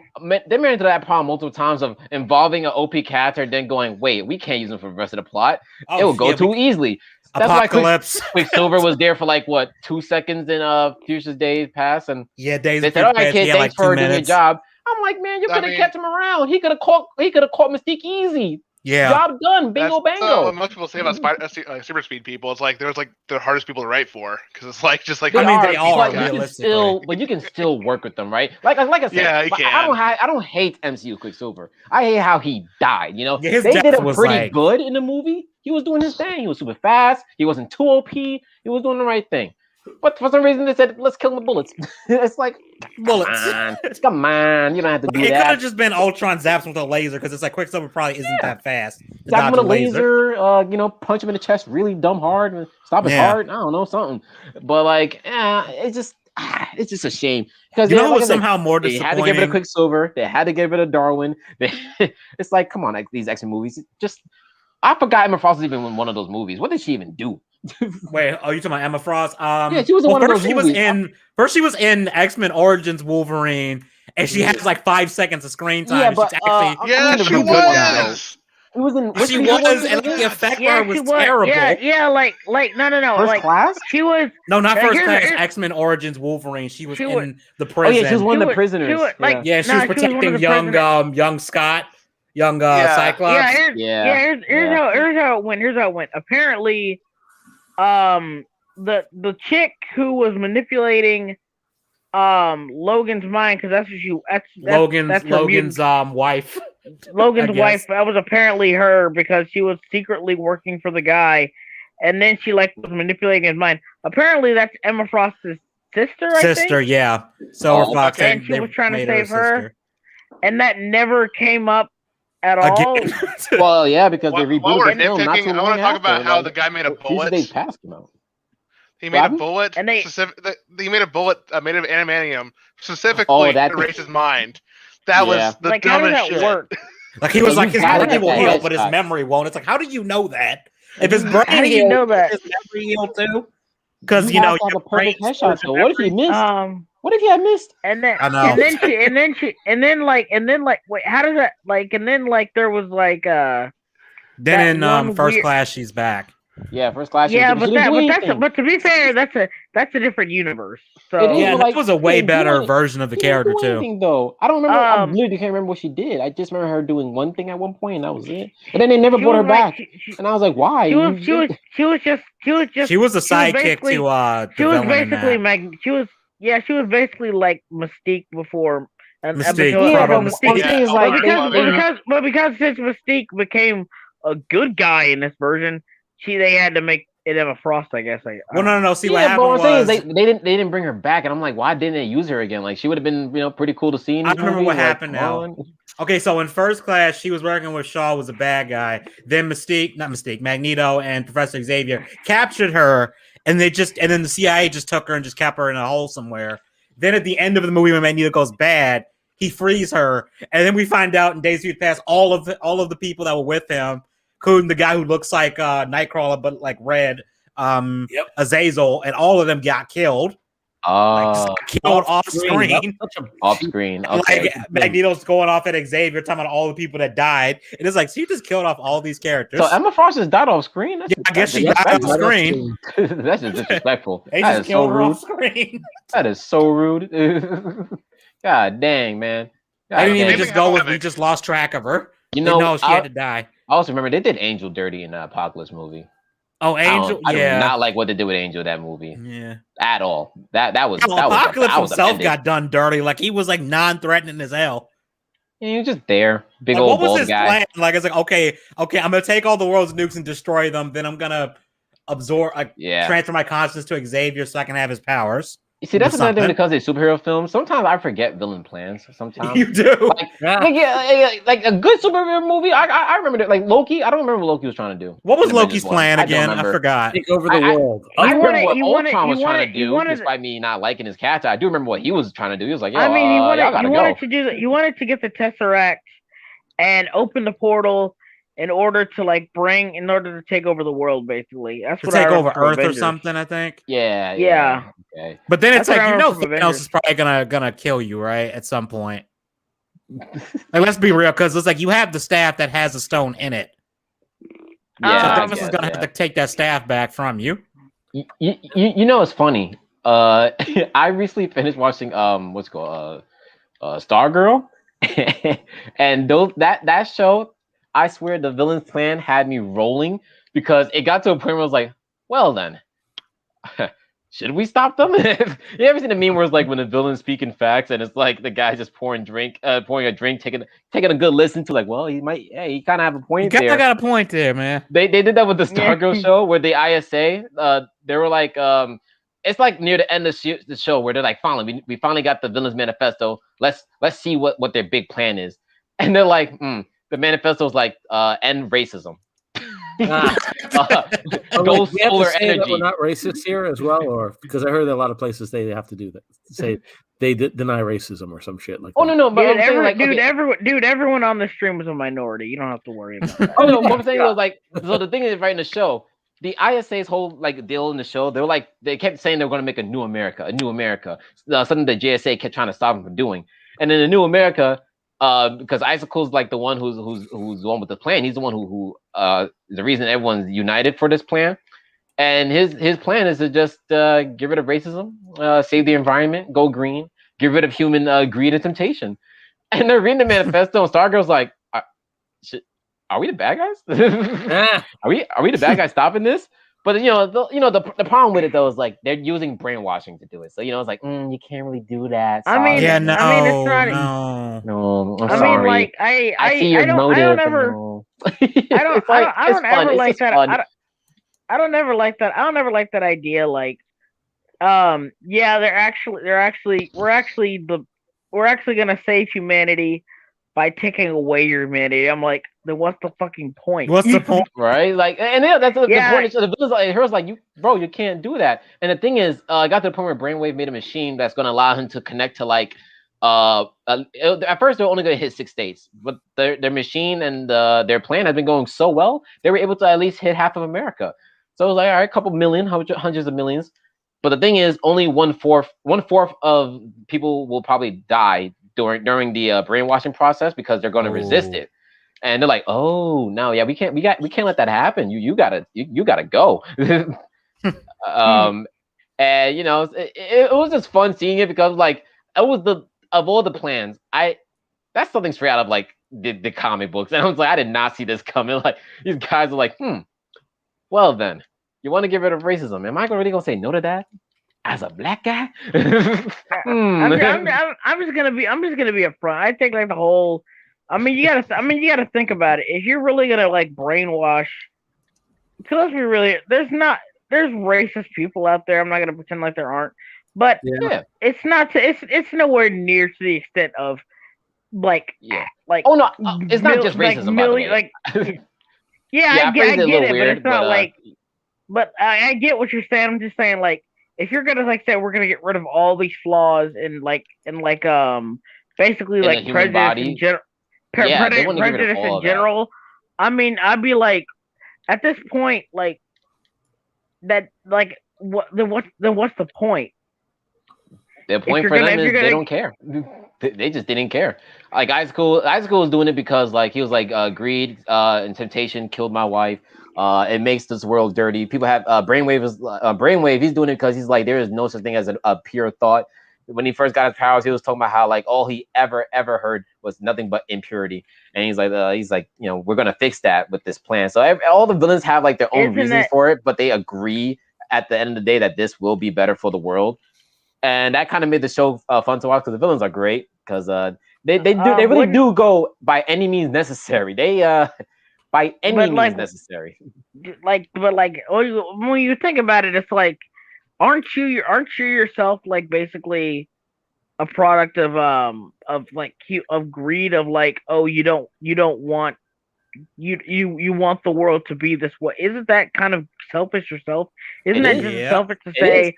that problem multiple times of involving an OP character, then going, wait, we can't use them for the rest of the plot. It will go too easily. That's Apocalypse. why Quicksilver was there for like 2 seconds in Future's Days Pass, and Days. They said, "All right, kid, thanks for doing your job." I'm like, man, you could have kept him around. He could have caught Mystique easy. Yeah, job done. Bingo, bango. What most people say about super speed people, it's like they're like the hardest people to write for because it's like just like they are realistically. But you can still work with them, right? Like I said, yeah, you can. I don't hate MCU Quicksilver. I hate how he died. You know, they did it pretty good in the movie. He was doing his thing. He was super fast. He wasn't too OP. He was doing the right thing. But for some reason they said, let's kill him with bullets. It's like, bullets. Come on. You don't have to do that. It could have just been Ultron zaps him with a laser because it's like Quicksilver probably isn't that fast. Zap him with a laser, punch him in the chest really dumb hard and stop his heart. I don't know, something. But like, it's just a shame. Because somehow more disappointing. They had to get rid of Quicksilver. They had to get rid of Darwin. It's like, come on, like these X-Men movies. I forgot Emma Frost was even in one of those movies. What did she even do? Wait, you talking about Emma Frost? Yeah, she was in one of those movies. First, she was in X-Men Origins Wolverine, and she has like 5 seconds of screen time. Yeah, but she was. It was in. She was, and the effect was terrible. No. First Class? She was. No, not First Class. X-Men Origins Wolverine. She was in the prison. Oh yeah, she was one of the prisoners. She was protecting young Scott. Cyclops. Here's how it went. Apparently, the chick who was manipulating Logan's mind, because that's Logan's wife. Logan's wife. That was apparently her because she was secretly working for the guy, and then she was manipulating his mind. Apparently, that's Emma Frost's sister. I think? Yeah. So Fox and she was trying to save her, and that never came up at all. Well, yeah, because they rebooted the film. I want to talk about how the guy made a bullet. He made a bullet, and he made a bullet made of adamantium specifically to erase his mind. That was the dumbest shit. How does that work? Like he was like his body will heal, but his memory won't. It's like, how do you know that? If his brain how do you know that? His memory heal too? Because you know your brain headshot. So what if he missed? What if he had missed? And then how does that there was then in First Class she's back. Yeah, First Class. Yeah, but to be fair, that's a different universe. So that was a way better version of the character too. Anything, though, I don't remember. I literally can't remember what she did. I just remember her doing one thing at one point, and that was it. And then they never brought her back. And I was like, why? She was just a sidekick to she was basically she was basically like Mystique before. Mystique, because since Mystique became a good guy in this version, they had to make it Emma Frost, I guess. No. See, what happened was they didn't bring her back, and I'm like, why didn't they use her again? Like, she would have been, pretty cool to see. I remember what happened now. Okay, so in First Class, she was working with Shaw, was a bad guy. Then Magneto and Professor Xavier captured her, and then the CIA just took her and just kept her in a hole somewhere. Then at the end of the movie, when Magneto goes bad, he frees her, and then we find out in Days of Future Past all of the people that were with him, including the guy who looks like Nightcrawler but like red, Azazel, and all of them got killed. Killed off screen. Off screen. Okay. Like Magneto's going off at Xavier, talking about all the people that died. And it's like, so you just killed off all these characters. So Emma Frost has died off screen? I guess she died off screen. That's just disrespectful. They just killed her off screen. That is so rude. God dang, man. I didn't even just go with, we just lost track of her. She had to die. I also remember they did Angel dirty in the Apocalypse movie. Oh, Angel! I do not like what they did with Angel that movie. Yeah, at all. That was Apocalypse himself got done dirty. Like he was like non-threatening as hell. Yeah, he was just there, big old bald guy. Plan? Like it's like okay, I'm gonna take all the world's nukes and destroy them. Then I'm gonna transfer my consciousness to Xavier so I can have his powers. You see, that's another thing because it's superhero films. Sometimes I forget villain plans. Sometimes you do. Like a good superhero movie. I remember that. Like Loki. I don't remember what Loki was trying to do. What was Loki's plan again? I forgot. Take over the world. I remember what Ultron was trying to do, despite me not liking his character. I do remember what he was trying to do. He was like, "Yo, he wanted to get the Tesseract and open the portal in order to take over the world, basically. That's what take over Earth or something, I think. Yeah. Okay. But then it's like Thanos is probably gonna kill you, right? At some point. Like, let's be real, because it's like you have the staff that has a stone in it. Yeah, so Thanos is gonna have to take that staff back from you. You know, it's funny. I recently finished watching what's it called Stargirl, and that show. I swear the villain's plan had me rolling because it got to a point where I was like, well then, should we stop them? You ever seen a meme where it's like when the villain's speaking facts and it's like the guy just pouring a drink, taking a good listen to like, well, he kind of have a point there. You got a point there, man. They did that with the Stargirl show where the ISA, they were like, it's like near the end of the show where they're like, finally, we finally got the villain's manifesto. Let's see what their big plan is. And they're like, the manifesto is like end racism. Go solar energy. We're not racist here as well, or because I heard that a lot of places they have to do that. Say they deny racism or some shit like that. Oh no, but everyone on the stream was a minority. You don't have to worry about that. Oh no, what I'm saying was like, so the thing is, right in the show, the ISA's whole like deal in the show, they kept saying they were going to make a new America, something that JSA kept trying to stop them from doing, and in the new America. Because Isaacul's like the one who's the one with the plan. He's the one who the reason everyone's united for this plan. And his plan is to just get rid of racism, save the environment, go green, get rid of human greed and temptation. And they're reading the manifesto, and Stargirl's like, "Are we the bad guys? Are we the bad guys stopping this?" But the problem with it though is like they're using brainwashing to do it. So it's like you can't really do that. Sorry. I mean, it's not. No. I'm sorry. I mean, like I see your motive. I don't ever like that. I don't ever like that. I don't ever like that idea. Like, we're actually gonna save humanity by taking away your humanity. I'm like, then what's the fucking point? What's the point? Right? Like, and that's the point. So the villain's like, hero's like, you can't do that. And the thing is, I got to the point where Brainwave made a machine that's going to allow him to connect to like, at first they're only going to hit 6 states, but their machine and their plan has been going so well, they were able to at least hit half of America. So it was like, all right, a couple million, hundreds of millions. But the thing is, only one fourth of people will probably die during the brainwashing process because they're going to resist it. And they're like, oh no, yeah, we can't let that happen. You gotta go. And you know, it was just fun seeing it because like it was of all the plans, that's something straight out of like the comic books. And I was like, I did not see this coming. Like these guys are like, well then, you want to get rid of racism. Am I really gonna say no to that? As a black guy? I'm just gonna be upfront. I think like the whole you gotta think about it. If you're really gonna like brainwash, because let's be really, there's racist people out there. I'm not gonna pretend like there aren't, but it's nowhere near to the extent of like oh no, it's not just racism. I get it, weird, but it's not like. But I get what you're saying. I'm just saying like if you're gonna like say we're gonna get rid of all these flaws and basically like prejudice in general. Prejudice in general. I mean, I'd be like, at this point, like that, like what's the point? The point for them is they don't care. They just didn't care. Like high school was doing it because like he was like greed and temptation killed my wife. It makes this world dirty. People have Brainwave. He's doing it because he's like there is no such thing as a pure thought. When he first got his powers, he was talking about how like all he ever heard was nothing but impurity, and he's like you know we're gonna fix that with this plan. So all the villains have like their own reasons for it, but they agree at the end of the day that this will be better for the world, and that kind of made the show fun to watch because the villains are great because they really do go by any means necessary. They by any means necessary. But when you think about it, it's like. Aren't you yourself like basically a product of greed of like you want the world to be this way? Isn't that kind of selfish yourself? Isn't that just selfish to say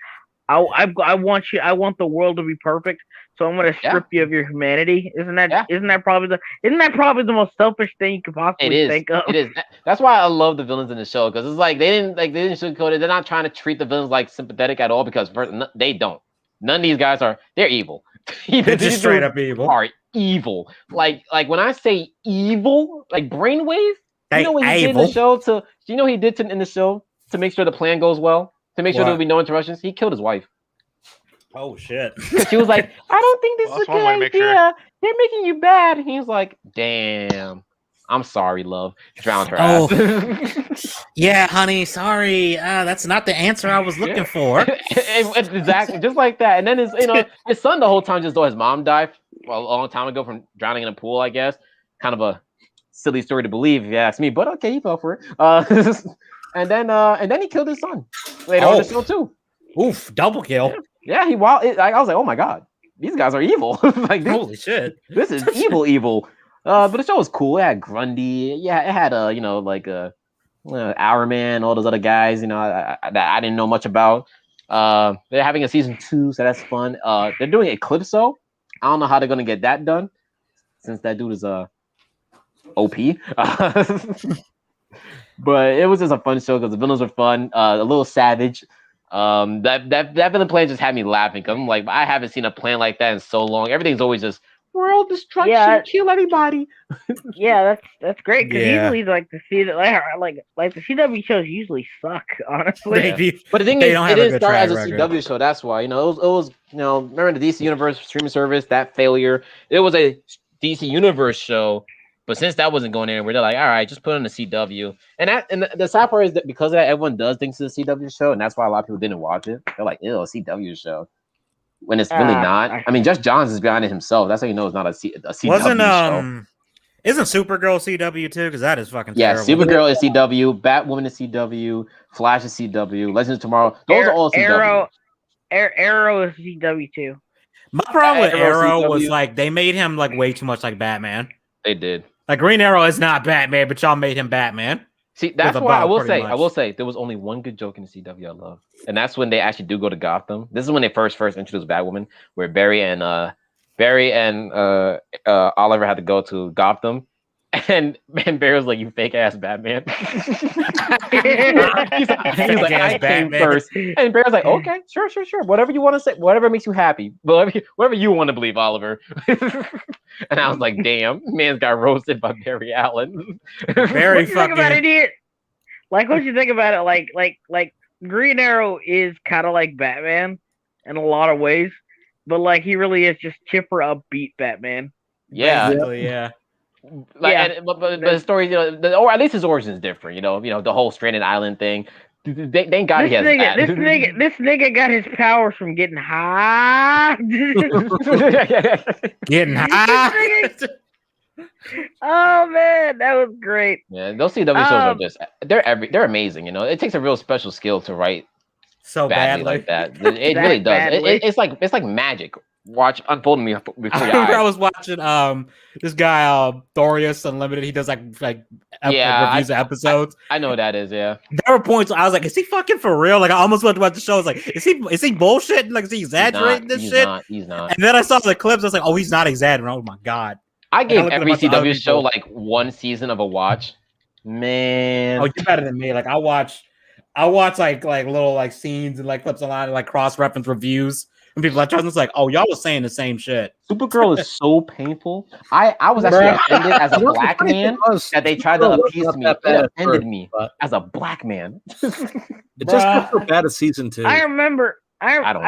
I want the world to be perfect, so I'm going to strip you of your humanity? Isn't that probably the most selfish thing you could possibly think of? It is. That's why I love the villains in the show because it's like they didn't sugarcoat it. They're not trying to treat the villains like sympathetic at all because first, they don't. None of these guys they're evil. They're just straight up evil. Are evil. Like when I say evil, like Brainwave, you know what he did in the show in the show to make sure the plan goes well. To make sure there will be no interruptions, he killed his wife. Oh shit! Because she was like, "I don't think this is a good idea. Sure. They're making you bad." And he's like, "Damn, I'm sorry, love." Drowned her ass. Yeah, honey, sorry. That's not the answer I was looking for. Exactly, just like that. And then his son the whole time just thought his mom died a long time ago from drowning in a pool. I guess kind of a silly story to believe, if you ask me. But okay, he fell for it. And then he killed his son later on the show too. Oof, double kill. Yeah, I was like, oh my god, these guys are evil. Like holy shit, this is evil. But the show was cool. It had Grundy. Yeah, it had Hourman, all those other guys. That I didn't know much about. They're having a season 2, so that's fun. They're doing Eclipso. I don't know how they're gonna get that done, since that dude is OP. But it was just a fun show because the villains were fun, a little savage. That villain plan just had me laughing because I'm like, I haven't seen a plan like that in so long. Everything's always just world destruction, kill everybody. Yeah, that's great because usually like the CW shows usually suck, honestly. But the thing is, it didn't start as a CW show. That's why it was remember the DC Universe streaming service, that failure. It was a DC Universe show. But since that wasn't going anywhere, they're like, all right, just put on the CW. And the sad part is that because of that, everyone does think it's a CW show, and that's why a lot of people didn't watch it. They're like, ew, a CW show. When it's really not. I mean, Just Johns is behind it himself. That's how you know it's not a CW show. Isn't Supergirl CW too? Because that is fucking terrible. Yeah, Supergirl is CW, Batwoman is CW, Flash is CW, Legends of Tomorrow. Those are all CW. Arrow is CW too. My problem with Arrow was like they made him like way too much like Batman. They did. Like Green Arrow is not Batman, but y'all made him Batman. See, that's why I will say there was only one good joke in the CW I love, and that's when they actually do go to Gotham. This is when they first introduced Batwoman, where Barry and Oliver had to go to Gotham, And Bear was like, "You fake ass Batman." he's like, "I came first." And Bear's like, "Okay, sure. Whatever you want to say, whatever makes you happy, whatever you want to believe, Oliver." And I was like, "Damn, man's got roasted by Barry Allen." Very fucking. Think about it, like what you think about it, like Green Arrow is kind of like Batman in a lot of ways, but like he really is just chipper, upbeat Batman. Yeah, yeah. Like, but the story, or at least his origin is different. You know, the whole stranded island thing. Thank God he has that. This nigga got his powers from getting high. Getting high. Oh man, that was great. Yeah, those CW shows are just they're amazing. You know, it takes a real special skill to write so badly like that. It really does. It's like magic. Watch unfolding me before your eyes. I was watching this guy Thorius Unlimited. He does like reviews of episodes. I know what that is. Yeah, there were points I was like, is he fucking for real? Like I almost went to watch the show. I was like, is he bullshitting? Like is he exaggerating this shit? He's not. And then I saw the clips. I was like, oh, he's not exaggerating. Oh my god. I gave every CW show like one season of a watch. Man, oh, you're better than me. Like I watch like little like scenes and like clips online and like cross reference reviews. And people like was like, oh, y'all was saying the same shit. Supergirl is so painful. I was actually offended as a black man that they tried to appease me. It offended me as a black man. It just got so bad at season 2. I remember. I don't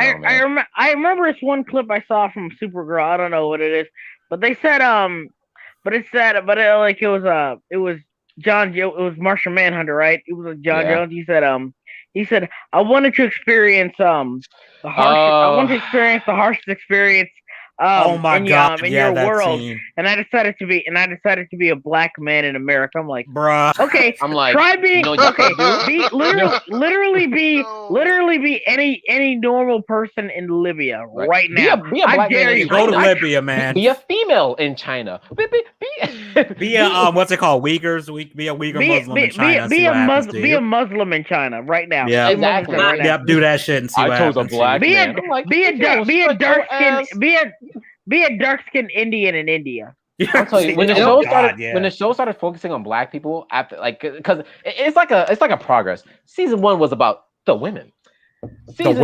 know. I remember this one clip I saw from Supergirl. I don't know what it is, but they said it was John. It was Martian Manhunter, right? It was John Jones. He said, I wanted to experience the harshest experience oh my god, in your world, scene. and I decided to be a black man in America. I'm like, bruh. Okay, I'm like, try being literally be any normal person in Libya right now. Be a black man in go to Libya, man. Be a female in China. Be a what's it called? Uyghurs. Be a Uyghur Muslim in China. Be a Muslim in China right now. Yeah, exactly. Yep, do that shit and see what happens. I chose a black man. Be a dark skinned Indian in India. I'll tell you, when the show started focusing on black people after, like, because it's like a progress. Season 1 was about the women. Season 2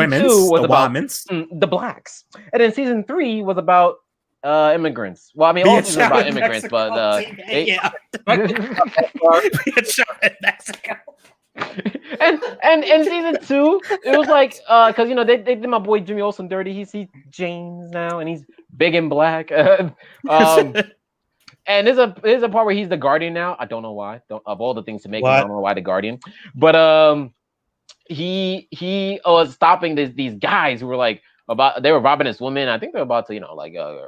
was about the blacks, and then season 3 was about immigrants. Well, I mean, all seasons about immigrants, but be a shot in Mexico. and season 2, it was like because they did my boy Jimmy Olsen dirty. He's James now, and he's big and black. And there's a part where he's the Guardian now. I don't know why. Of all the things to make him, I don't know why the Guardian. But he was stopping these guys who were like they were robbing this woman. I think they're about to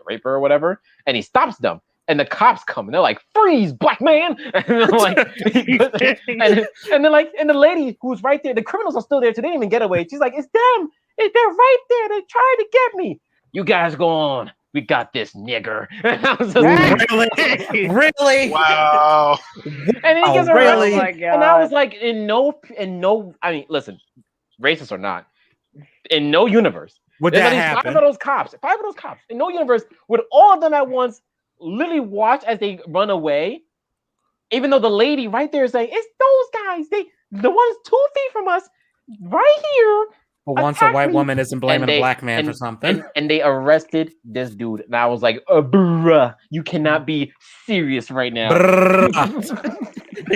rape her or whatever, and he stops them. And the cops come and they're like, freeze, black man. And they're like, and the lady who's right there, the criminals are still there today, even get away. She's like, it's them. They're right there. They're trying to get me. You guys go on. We got this, nigger. And I was just really? Wow. And then he gets really? And I was like, in no, I mean, listen, racist or not, in no universe. Would that happen? Five of those cops, in no universe, would all of them at once literally watch as they run away, even though the lady right there is saying, it's those guys, the ones 2 feet from us, right here. But once a white woman isn't blaming a black man for something. And they arrested this dude. And I was like, bruh, you cannot be serious right now. They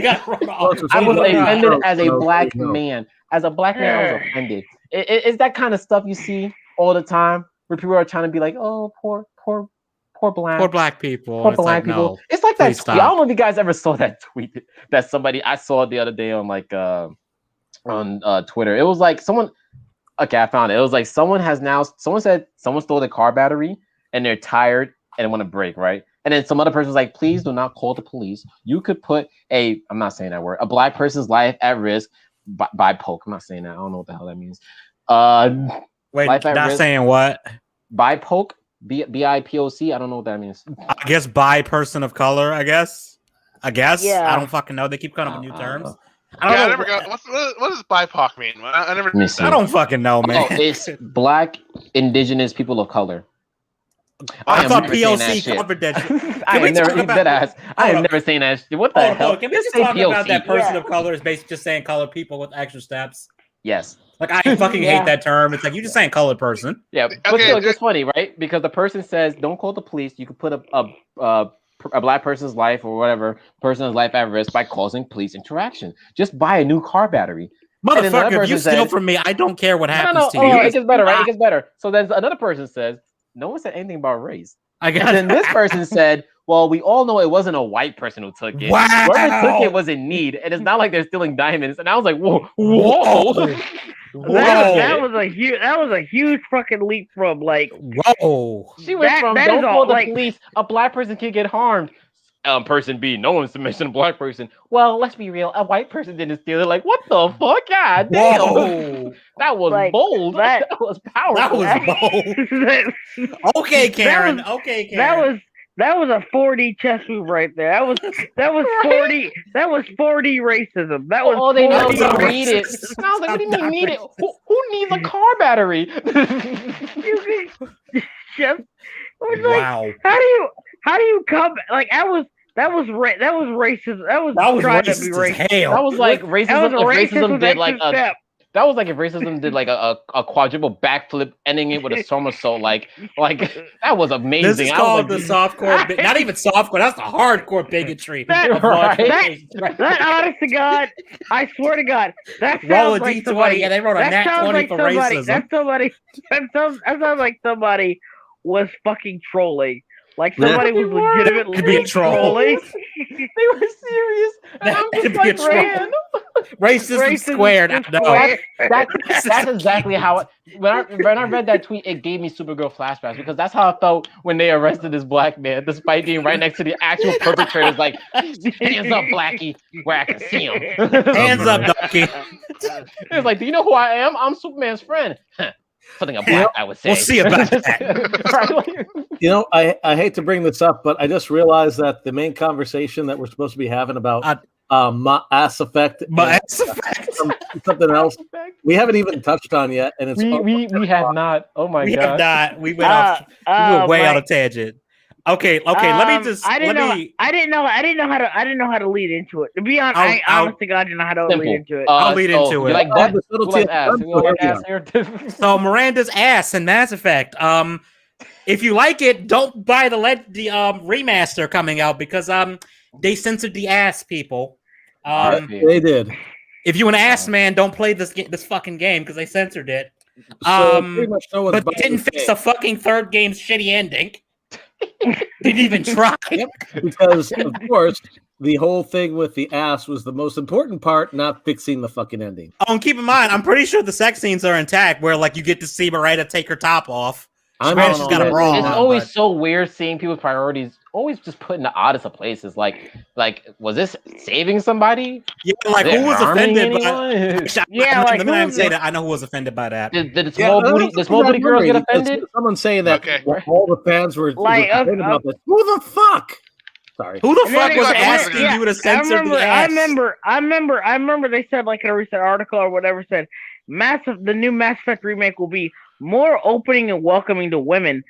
got I was offended as a black man. As a black man, I was offended. It's that kind of stuff you see all the time where people are trying to be like, oh, poor black people. Poor black people. No, it's like that tweet. I don't know if you guys ever saw that tweet that I saw the other day on on Twitter. It was like someone. Okay, I found it. It was like someone said someone stole the car battery and they're tired and want to break, right? And then some other person was like, please do not call the police. You could put I'm not saying that word, a black person's life at risk by poke. I'm not saying that. I don't know what the hell that means. Wait, not saying what? By poke? BIPOC? I don't know what that means. I guess by person of color, I guess. Yeah. I don't fucking know. They keep coming up with new terms. I never got. What does BIPOC mean? I never. I don't fucking know, man. Oh, it's Black Indigenous People of Color. I thought PLC covered that shit. I am never saying that shit. What the hell? Can we just talk about that person of color is basically just saying colored people with extra steps? Yes. Like, I fucking hate that term. It's like, you just saying colored person. Yeah, but still, it's funny, right? Because the person says, don't call the police. You could put a black person's life or whatever person's life at risk by causing police interaction. Just buy a new car battery. Motherfucker, if you steal from me, I don't care what happens to you. It gets better, right? It gets better. So then another person says, no one said anything about race. And then this person said, well, we all know it wasn't a white person who took it. Wow. Whoever took it was in need. And it's not like they're stealing diamonds. And I was like, whoa. That was a huge fucking leap from like. Whoa. She went from don't call the police. A black person can get harmed. Person B, no one's mentioned a black person. Well, let's be real. A white person didn't steal it. Like, what the fuck? God damn. Whoa. That was bold. That was powerful. That was bold. Okay, Karen. That was a 4D chess move right there. That was 40. That was 4D racism. That was all they know is need it. And I was like, what do you mean need it? Who needs a car battery? Wow. How do you come like that was racism. That was trying to be racist. That was like racism. If racism did like a that was like if racism did like a quadruple backflip, ending it with a somersault. Like that was amazing. This is called the softcore. Not even softcore. That's the hardcore bigotry. That honest to God, I swear to God, that sounds like somebody. Yeah, they wrote a nat 20 for racism. That sounds like somebody was fucking trolling. Like somebody was legitimately trolling. They were serious. And I'm just like, ran. Racism squared. No. That's exactly how when I read that tweet, it gave me Supergirl flashbacks because that's how I felt when they arrested this black man, despite being right next to the actual perpetrators. Like, hands up, Blackie, where I can see him. Hands up, Ducky. It's like, do you know who I am? I'm Superman's friend. Something a black I would say. We'll see about that. You know, I hate to bring this up, but I just realized that the main conversation that we're supposed to be having about MuhAss Effect, something else, we haven't even touched on yet, and it's we have not. Oh my god, we have not. We went off. We went way out of tangent. Okay. Let me just. I didn't know how to lead into it. To be honest, I honestly God didn't know how to lead into it. I'll lead into it. Like that? So Miranda's ass in Mass Effect. If you like it, don't buy the remaster coming out because they censored the ass, people. They did. If you an ass man, don't play this fucking game because they censored it. Pretty much but they didn't fix the fucking third game's shitty ending. Didn't even try. Because of course the whole thing with the ass was the most important part, not fixing the fucking ending. Oh, and keep in mind, I'm pretty sure the sex scenes are intact, where like you get to see Miranda take her top off. She's got a bra. It's always so weird seeing people's priorities always just put in the oddest of places. Like was this saving somebody? Yeah, like who was offended by? Let me not say that. I know who was offended by that. Did the small booty girls get offended? Someone saying that all the fans were like about this. Who the fuck? Sorry. Who the fuck was asking you to censor the ass? I remember they said like in a recent article or whatever said the new Mass Effect remake will be more opening and welcoming to women.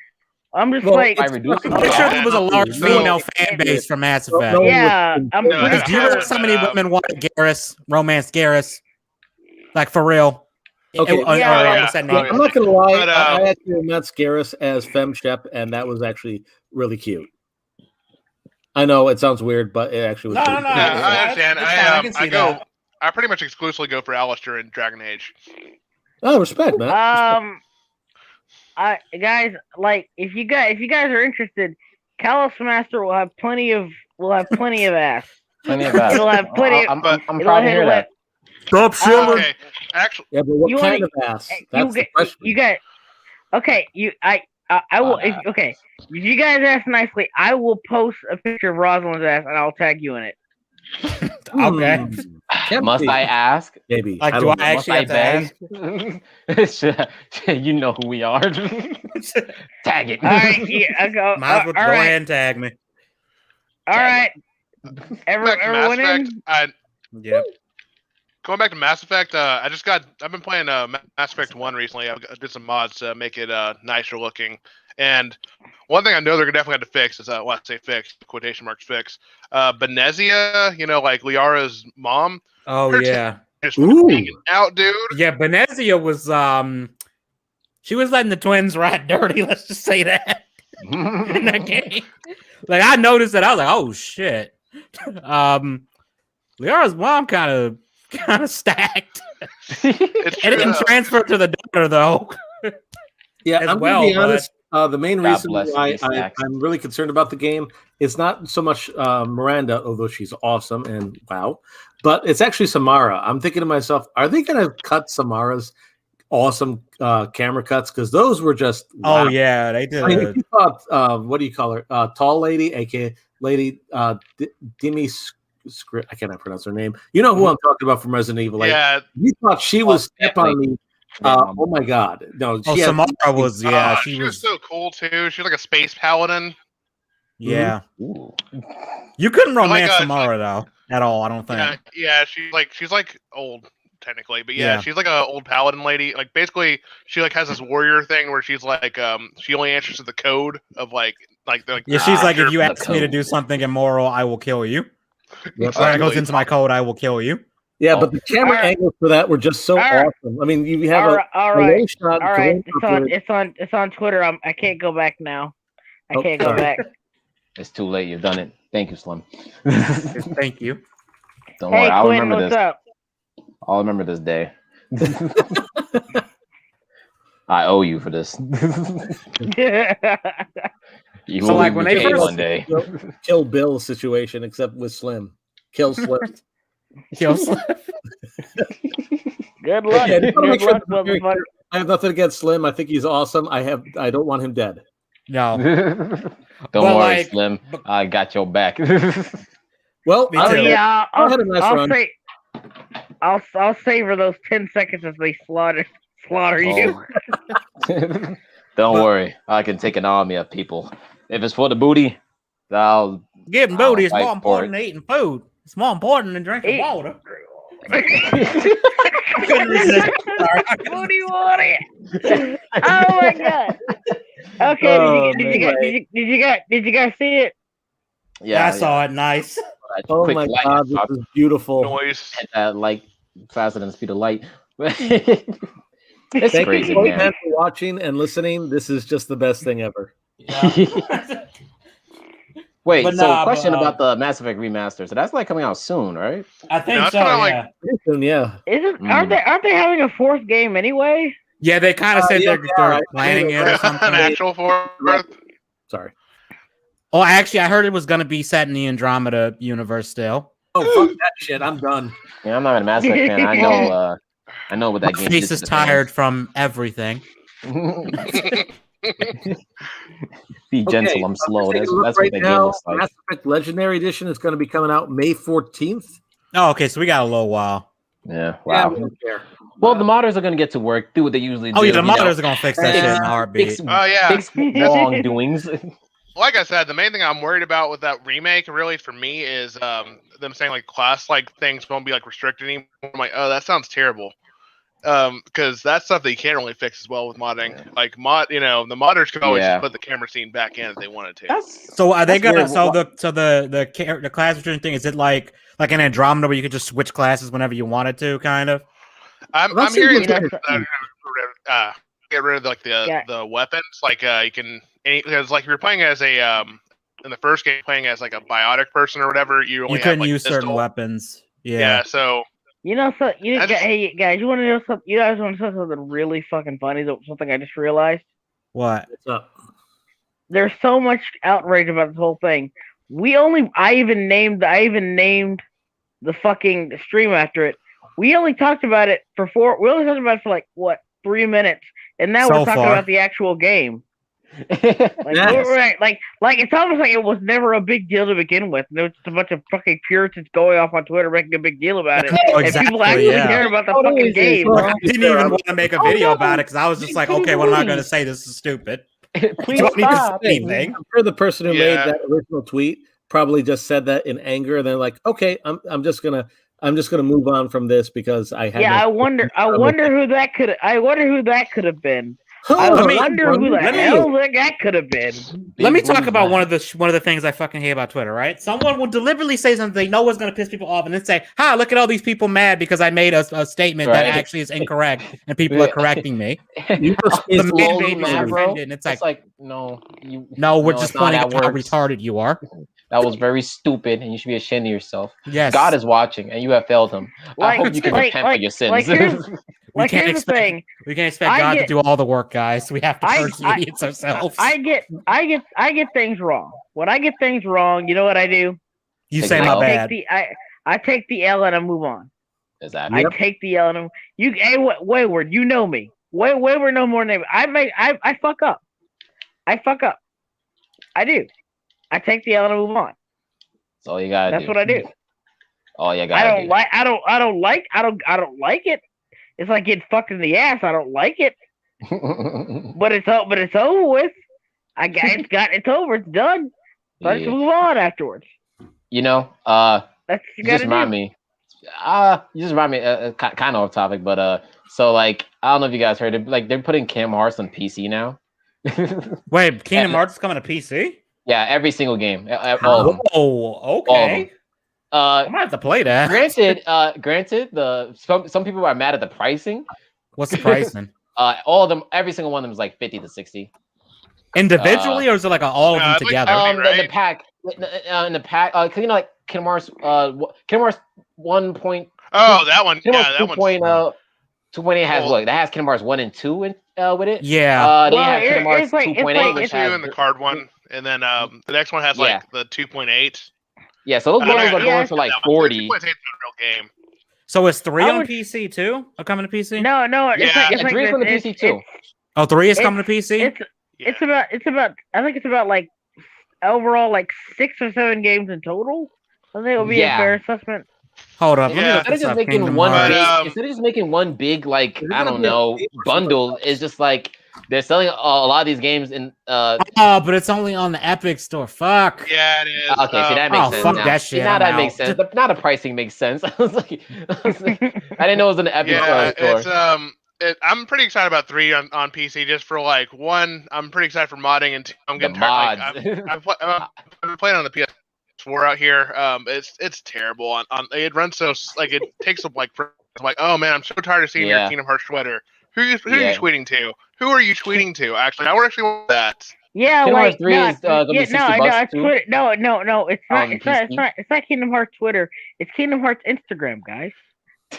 I'm just I'm pretty sure there was a large female fan base for Mass Effect. I'm pretty Do you know so many women wanted Garrus, romance Garrus? Like for real. Okay. What's that name? I'm not gonna lie, I actually met Garrus as Femme Shep, and that was actually really cute. I know it sounds weird, but it actually was. No, I understand. I pretty much exclusively go for Alistair in Dragon Age. Oh, respect, man. Guys, like if you guys are interested, Kalos Master will have plenty of ass. Plenty of ass. It'll have plenty. I'm proud to hear that. Stop shilling. Okay, actually, yeah, but what kind of ass? That's the question. You got. Okay, I will. If you guys ask nicely, I will post a picture of Rosalind's ass and I'll tag you in it. Okay. Must I ask? Maybe. Like, do I actually have to ask? You know who we are. Tag it. All right. Yeah, I go. Might as well go ahead and tag me. All right. Everyone in? Yeah. Going back to Mass Effect, I've been playing Mass Effect 1 recently. I did some mods to make it nicer looking. And one thing I know they're definitely have to fix is well, I say fix, quotation marks fix. Benezia, like Liara's mom. Oh yeah. Just hanging out, dude. Yeah, Benezia was she was letting the twins ride dirty, let's just say that. In that game. Like I noticed that, I was like, oh shit. Liara's mom kind of stacked. It didn't transfer to the daughter though. Yeah, I'm gonna be honest. The main reason why I'm really concerned about the game is not so much Miranda, although she's awesome and wow, but it's actually Samara. I'm thinking to myself, are they going to cut Samara's awesome camera cuts? Because those were just wow. Oh yeah, they did. I mean, if you thought, what do you call her? Tall lady, aka Lady Demi Script. I cannot pronounce her name. You know who I'm talking about from Resident Evil. Like, yeah, you thought she was step on me. Oh my god! No, Samara was. Yeah, she was so cool too. She was like a space paladin. Yeah, you couldn't romance Samara though at all. I don't think. Yeah, she's like old technically, but yeah, she's like an old paladin lady. Like basically, she like has this warrior thing where she's like she only answers to the code of like yeah. She's like, if you ask me to do something immoral, I will kill you. If that goes into my code, I will kill you. Yeah, but the camera angles for that were just so awesome. I mean, you have all right. It's on Twitter. I can't go back now. I can't go back. It's too late. You've done it. Thank you, Slim. Thank you. Don't worry. I'll Quinn, remember what's this. up? I'll remember this day. I owe you for this. You so like when they first one day Kill Bill situation, except with Slim. Kill Slim. Kill Slim. Good luck. Yeah, Good luck, motherfucker. I have nothing against Slim. I think he's awesome. I don't want him dead. No. Don't worry, Slim. I got your back. Well, I'll savor those 10 seconds as they slaughter you. Don't worry. I can take an army of people. If it's for the booty, getting booty is more important than eating food. It's more important than drinking water. Booty water. Oh my god. Okay, did you guys see it? Yeah, I saw it. Nice. Oh my god, this is beautiful. Noise. Light faster than the speed of light. It's Thank crazy, you man. for watching and listening. This is just the best thing ever. Yeah. Wait, question about the Mass Effect remaster. So that's like coming out soon, right? I think so. Yeah. Soon, yeah. Aren't they having a fourth game anyway? Yeah, they kind of said they're planning it or something. An actual fourth. Sorry. Oh, actually, I heard it was going to be set in the Andromeda universe still. Oh, fuck that shit! I'm done. Yeah, I'm not a Mass Effect fan. I know what that game is. Face is tired from everything. Be gentle. I'm slow. That's right what that game looks like. Mass Effect Legendary Edition is going to be coming out May 14th. Oh, okay, so we got a little while. Yeah. Wow. Yeah, we don't care. Well, the modders are going to get to work, do what they usually do. Oh, yeah, the modders are going to fix that shit in a heartbeat. Fix wrongdoings. Like I said, the main thing I'm worried about with that remake, really, for me, is them saying like class-like things won't be like restricted anymore. I'm like, oh, that sounds terrible. Because that's stuff that you can't really fix as well with modding. Yeah. Like the modders could always just put the camera scene back in if they wanted to. So are they gonna? So the class restriction thing, is it like an Andromeda where you could just switch classes whenever you wanted to, kind of? I'm hearing get rid of like the weapons. Like you can, because like if you're playing as a in the first game, playing as like a biotic person or whatever, you couldn't use certain weapons. Yeah. So. Hey guys, you want to know something? You guys want to know something really fucking funny? Something I just realized. What? What's up? There's so much outrage about this whole thing. I even named the fucking stream after it. We only talked about it for 3 minutes, and now we're talking about the actual game. Like it's almost like it was never a big deal to begin with. There was just a bunch of fucking Puritans going off on Twitter making a big deal about it, and people actually care about the fucking game. I didn't even want to make a video about it because I was just like, okay, what am I going to say? This is stupid. Please stop. I'm sure the person who made that original tweet probably just said that in anger, and they're like, okay, I'm just gonna move on from this because I had. Yeah, I wonder who that could have been. I wonder who the hell that could have been. Let me talk about one of the things I fucking hate about Twitter, right? Someone will deliberately say something they know is going to piss people off and then say, "Ha, look at all these people mad because I made a statement that actually is incorrect and people are correcting me." The man babies are offended, and it's like no, we're just pointing out how retarded you are. That was very stupid, and you should be ashamed of yourself. Yes. God is watching, and you have failed him. I hope you can repent for your sins. We can't expect God to do all the work, guys. We have to curse the idiots ourselves. I get things wrong. When I get things wrong, you know what I do? You say my bad. I take the L and I move on. Exactly. I take the L and Wayward, you know me. Wayward no more than I fuck up. I do. I take the L and I move on. That's all you gotta do. That's what I do. All you gotta do. I don't like it. It's like getting fucked in the ass. I don't like it. but it's over with. It's over. It's done. So I just move on afterwards. You know, that's you just remind me. You just remind me. Kind of off topic, but so like I don't know if you guys heard it. Like they're putting Kingdom Hearts on PC now. Wait, Kingdom Hearts is coming to PC? Yeah, every single game. All of them. Oh, okay. I might have to play that. Granted, some people are mad at the pricing. What's the pricing? All of them, every single one of them is like 50 to 60. Individually, or is it like all of them together? In the pack, cause you know, like Kingdom Hearts 1. Oh, that one. Kingdom Yeah, Hearts that one. 2.8 has what? That has Kingdom Hearts 1 and 2 with it. Yeah. They have Kingdom Hearts 2.8, which has in the card one, and then the next one has like the 2.8. Yeah, so those games are going for like 40. 2.8 is a real game. So is 3 on PC too? Coming to PC? No. It's like 3 is coming to PC too. 3 is coming to PC? It's about. I think it's about like overall like 6 or 7 games in total. I think it'll be a fair assessment. Hold up. Instead of just making one big like I don't know bundle, it's just like they're selling a lot of these games in. But it's only on the Epic Store. Fuck. Yeah, it is. Okay, see that makes sense. Fuck that shit. Now that makes sense. Now the pricing makes sense. I didn't know it was in the Epic Store. I'm pretty excited about 3 on PC. Just for like 1, I'm pretty excited for modding, and 2, I'm getting tired. I've been playing on the PS4 out here. It's terrible. It runs so like it takes up like. I'm like, oh man, I'm so tired of seeing your Kingdom Hearts Twitter. Who are you tweeting to? Who are you tweeting to? Actually, I would actually want that. Yeah, Kingdom like 3 is gonna be $60 too. Twitter. No, it's not Kingdom Hearts Twitter. It's Kingdom Hearts Instagram, guys.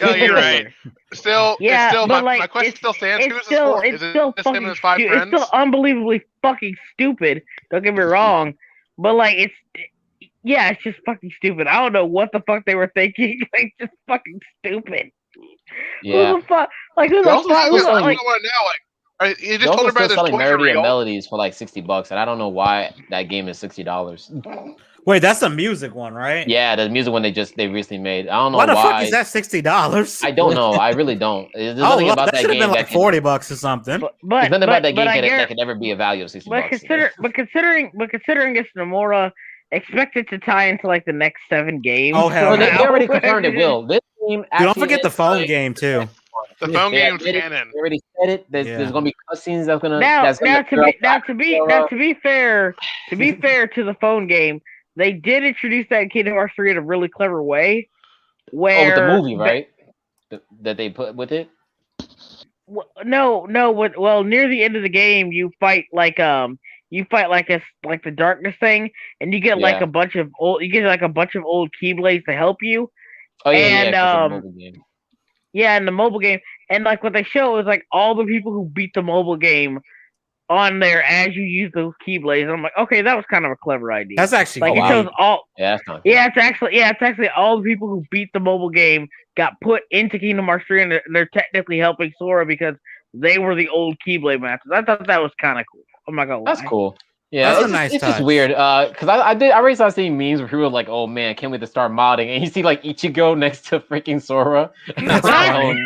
Oh, you're right. Still, my question still stands. Who is this for? It's still fucking stupid. It's still unbelievably fucking stupid. Don't get me wrong, but like it's just fucking stupid. I don't know what the fuck they were thinking. Like, just fucking stupid. Yeah. Who the fuck? Like, who the fuck? I want to know. Like, you just told everybody selling there's Melody and Melodies for like $60, and I don't know why that game is $60. Wait, that's the music one, right? Yeah, the music one they recently made. I don't know why. Why the fuck is that $60? I don't know. I really don't. There's nothing about that game been like $40 or something. There's nothing about that game that can never be a value of $60. But considering it's Nomura, expect it to tie into like the next 7 games. Oh hell, they already confirmed it will. This game. Don't forget the phone game too. The phone game's canon. They already said it. There's gonna be cutscenes that's gonna. Now to be fair to the phone game, they did introduce that in Kingdom Hearts 3 in a really clever way. Where with the movie, right? That they put with it. No. Well, near the end of the game, you fight like the darkness thing, and you get like a bunch of old Keyblades to help you. Oh yeah, and, the mobile game. Yeah, in the mobile game, and like what they show is like all the people who beat the mobile game on there as you use those Keyblades. And I'm like, okay, that was kind of a clever idea. That's actually like it shows all. Yeah, it's actually all the people who beat the mobile game got put into Kingdom Hearts 3, and they're technically helping Sora because they were the old Keyblade masters. I thought that was kind of cool. I'm not gonna lie. That's cool. Yeah, it's just weird. Because I already started seeing memes where people were like, "Oh man, I can't wait to start modding," and you see like Ichigo next to freaking Sora. That's funny.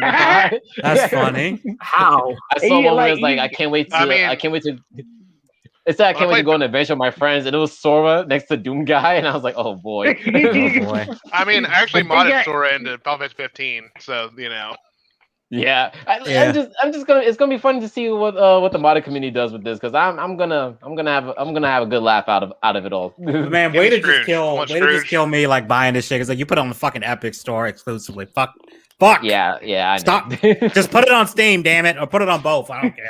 That's funny. How? I saw one where it was like, I can't wait to. It's like I can't wait to go on an adventure with my friends, and it was Sora next to Doom Guy, and I was like, "Oh boy." I mean, I actually modded Sora into Final Fantasy 15, so you know. Yeah, I'm just gonna. It's gonna be funny to see what the modded community does with this because I'm gonna have a good laugh out of it all. Man, way to just kill me like buying this shit. It's like you put it on the fucking Epic Store exclusively. Fuck. Yeah, I know. Stop. Just put it on Steam, damn it, or put it on both. I don't care.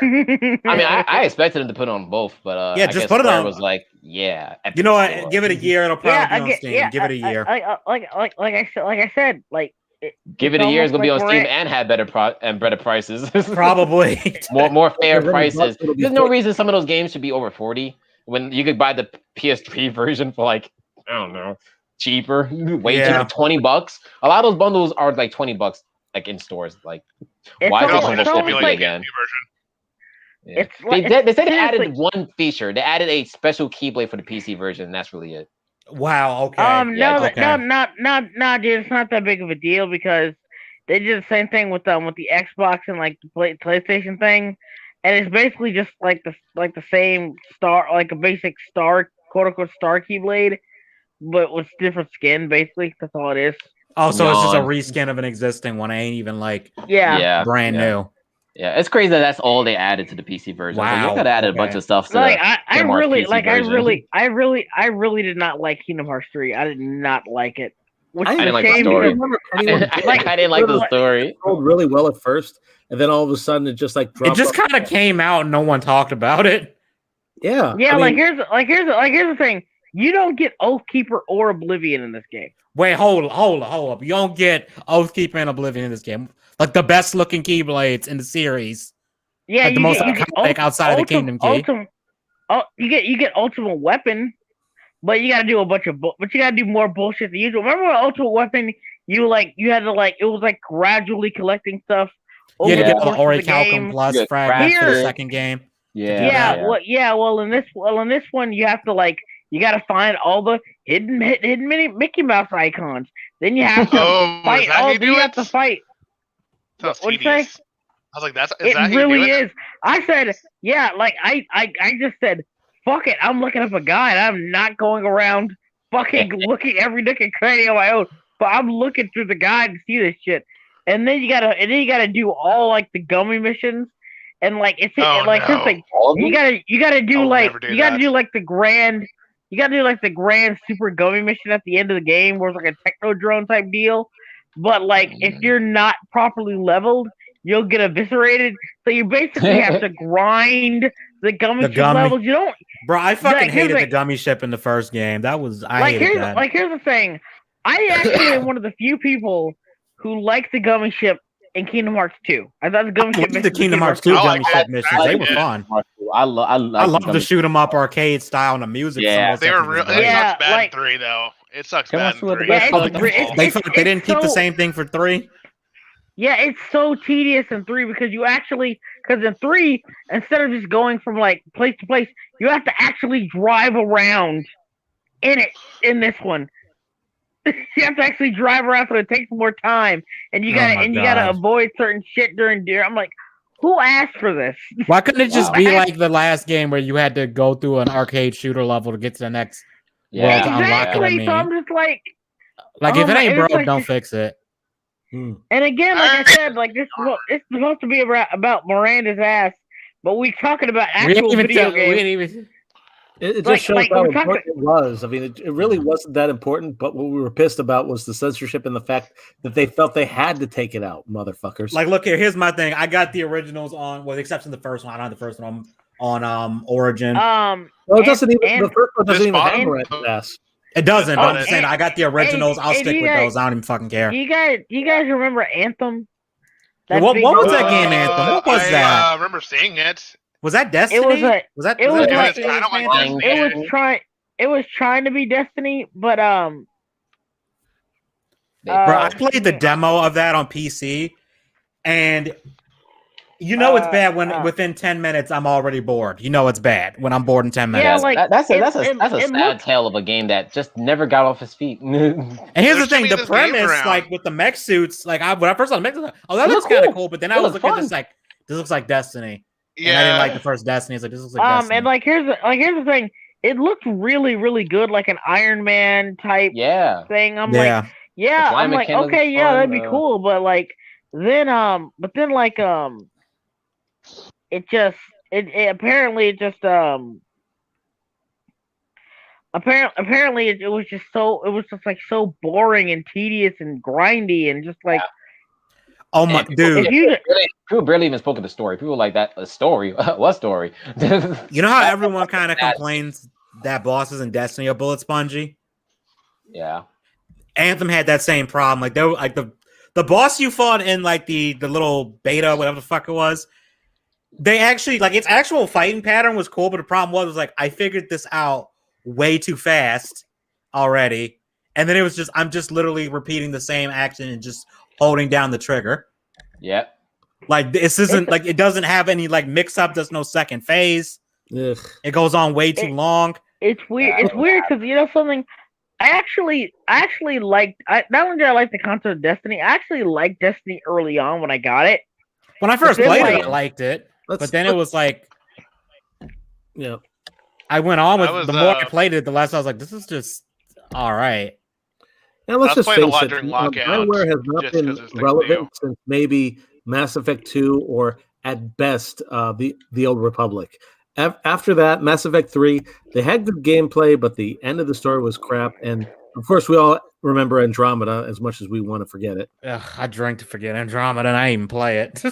I mean, I expected him to put it on both, but yeah, just put it on. Was like, yeah. Epic you know what? Store. Give it a year. It'll probably be on Steam. Give it a year. Like I said, give it a year. It's gonna be on Steam and have better prices. Probably more fair prices. There's no reason some of those games should be over 40 when you could buy the PS3 version for like I don't know cheaper, way cheaper, $20. A lot of those bundles are like $20, like in stores. Like why is it almost 50 again? Yeah. They said they added one feature. They added a special keyblade for the PC version, and that's really it. Wow. Okay. No, dude. It's not that big of a deal because they did the same thing with the Xbox and like the PlayStation thing, and it's basically just like the same star, like a basic star, quote unquote star keyblade, but with different skin. Basically, that's all it is. Oh, so it's just a reskin of an existing one. It ain't even like brand new. Yeah, it's crazy that that's all they added to the PC version. Wow, you could have added a bunch of stuff. To I really did not like Kingdom Hearts 3. I did not like it. I didn't like the story. I didn't like the story. It rolled really well at first, and then all of a sudden it just like dropped. It just kind of came out, and no one talked about it. Yeah, yeah. I mean, here's the thing. You don't get Oathkeeper or Oblivion in this game. Wait, hold up. You don't get Oathkeeper and Oblivion in this game. Like the best looking Keyblades in the series. Yeah, like the most iconic outside of the Kingdom Key. You get Ultimate Weapon, but you gotta do but you gotta do more bullshit than usual. Remember when Ultimate Weapon, you had to it was like gradually collecting stuff. You had to get the Orichalcum Plus fragments for the second game. Well, in this one, you have to you gotta find all the hidden Mickey Mouse icons. Then you have to fight all. You have to fight. What do you say? I was like, it really is. I said, yeah, I just said, fuck it. I'm looking up a guide. I'm not going around fucking looking every nook and cranny on my own. But I'm looking through the guide to see this shit. And then you gotta do all like the gummy missions. And here's the thing. You gotta do the grand super gummy mission at the end of the game where it's like a techno drone type deal. But if you're not properly leveled, you'll get eviscerated. So you basically have to grind the gummy ship levels. You don't, bro. I fucking hated the gummy ship in the first game. That was hated that. Here's the thing. I actually am one of the few people who like the gummy ship in Kingdom Hearts 2. I thought the gummy ship the Kingdom Hearts 2 gummy ship missions. They were fun. I love the shoot 'em up arcade style and the music. Yeah, they were real. It sucks bad in 3 though. It sucks bad in 3. They didn't keep the same thing for 3. Yeah, it's so tedious in 3 because in 3, instead of just going from place to place, you have to actually drive around in this one. You have to actually drive around, so it takes more time, and you gotta avoid certain shit during deer. I'm like, who asked for this? Why couldn't it just be like the last game where you had to go through an arcade shooter level to get to the next world to unlock it? So I'm just if it ain't broke, don't fix it. And again, like I said, it's supposed to be about Miranda's ass, but we're talking about actual video games. It just shows how important it was. I mean, it really wasn't that important, but what we were pissed about was the censorship and the fact that they felt they had to take it out, motherfuckers. Look here, here's my thing. I got the originals on, with the exception of the first one. I don't have the first one on Origin. Well, it doesn't even. The first one doesn't even have Miranda's ass. It doesn't. But I'm just saying, I got the originals. I'll stick with those. I don't even fucking care. You guys remember Anthem? What was that game, Anthem? What was that? I remember seeing it. Was that Destiny? It was trying to be Destiny, but bro, I played the demo of that on PC, and it's bad when within 10 minutes I'm already bored. It's bad when I'm bored in 10 minutes. Yeah, that's a sad tale of a game that just never got off his feet. And here's the thing: the premise, with the mech suits, when I first saw the mech suits, that looks kind of cool. But then I was looking at this, this looks like Destiny. Yeah, and I didn't like the first Destiny. It's this looks like Destiny. And here's the thing: it looked really, really good, like an Iron Man type thing. I'm like, okay, that'd be cool, but but then like it apparently it was just like so boring and tedious and grindy and just like oh my dude, people barely even spoke of the story. People like that a story. What story? You know how everyone kind of complains that bosses in Destiny are bullet spongy? Yeah. Anthem had that same problem. Like they were like the boss you fought in like the little beta, whatever the fuck it was. They actually like its actual fighting pattern was cool, but the problem was like I figured this out way too fast already, and then it was just I'm just literally repeating the same action and just holding down the trigger. Yep. Like this isn't like it doesn't have any like mix up. There's no second phase. Ugh. It goes on way too long. It's weird. It's weird because you know something. I actually liked. Not only did I like the concept of Destiny, I actually liked Destiny early on when I got it. When I first played it, I liked it, but then it was like, yeah. I went on with the more I played it, the less I was like, this is just all right. Now let's just face it, Lockout, Bioware has not been relevant since maybe Mass Effect 2 or at best the Old Republic. After that, Mass Effect 3, they had good gameplay, but the end of the story was crap. And of course, we all remember Andromeda as much as we want to forget it. Ugh, I drank to forget Andromeda, and I didn't even play it.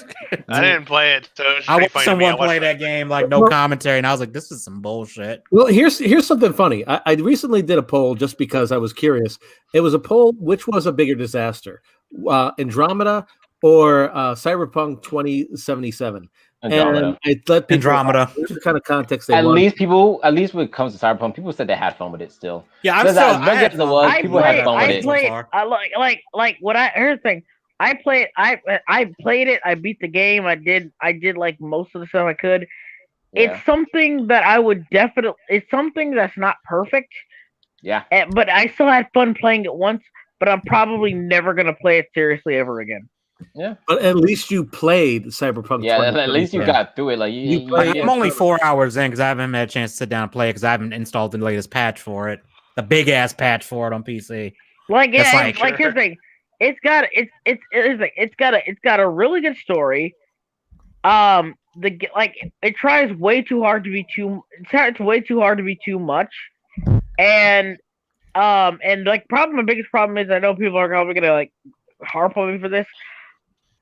I didn't play it, so I watched someone play that game, like no commentary, and I was like, "This is some bullshit." Well, here's something funny. I recently did a poll just because I was curious. It was a poll: which was a bigger disaster, Andromeda or Cyberpunk 2077? Andromeda. And I let people Andromeda. The kind of context at least when it comes to Cyberpunk, people said they had fun with it still. Yeah, I'm still. People had fun with it. I like what here's the thing. I played it. I beat the game. I did like most of the stuff I could. Yeah. It's something that I would definitely. It's something that's not perfect. Yeah. But I still had fun playing it once. But I'm probably never gonna play it seriously ever again. Yeah, but at least you played Cyberpunk. Yeah, at least you got through it. Like I'm only 4 hours in because I haven't had a chance to sit down and play because I haven't installed the latest patch for it, the big ass patch for it on PC. Like yeah, like here's the thing, it's got a really good story. It tries way too hard to be too much, and like my biggest problem is I know people are probably gonna like harp on me for this.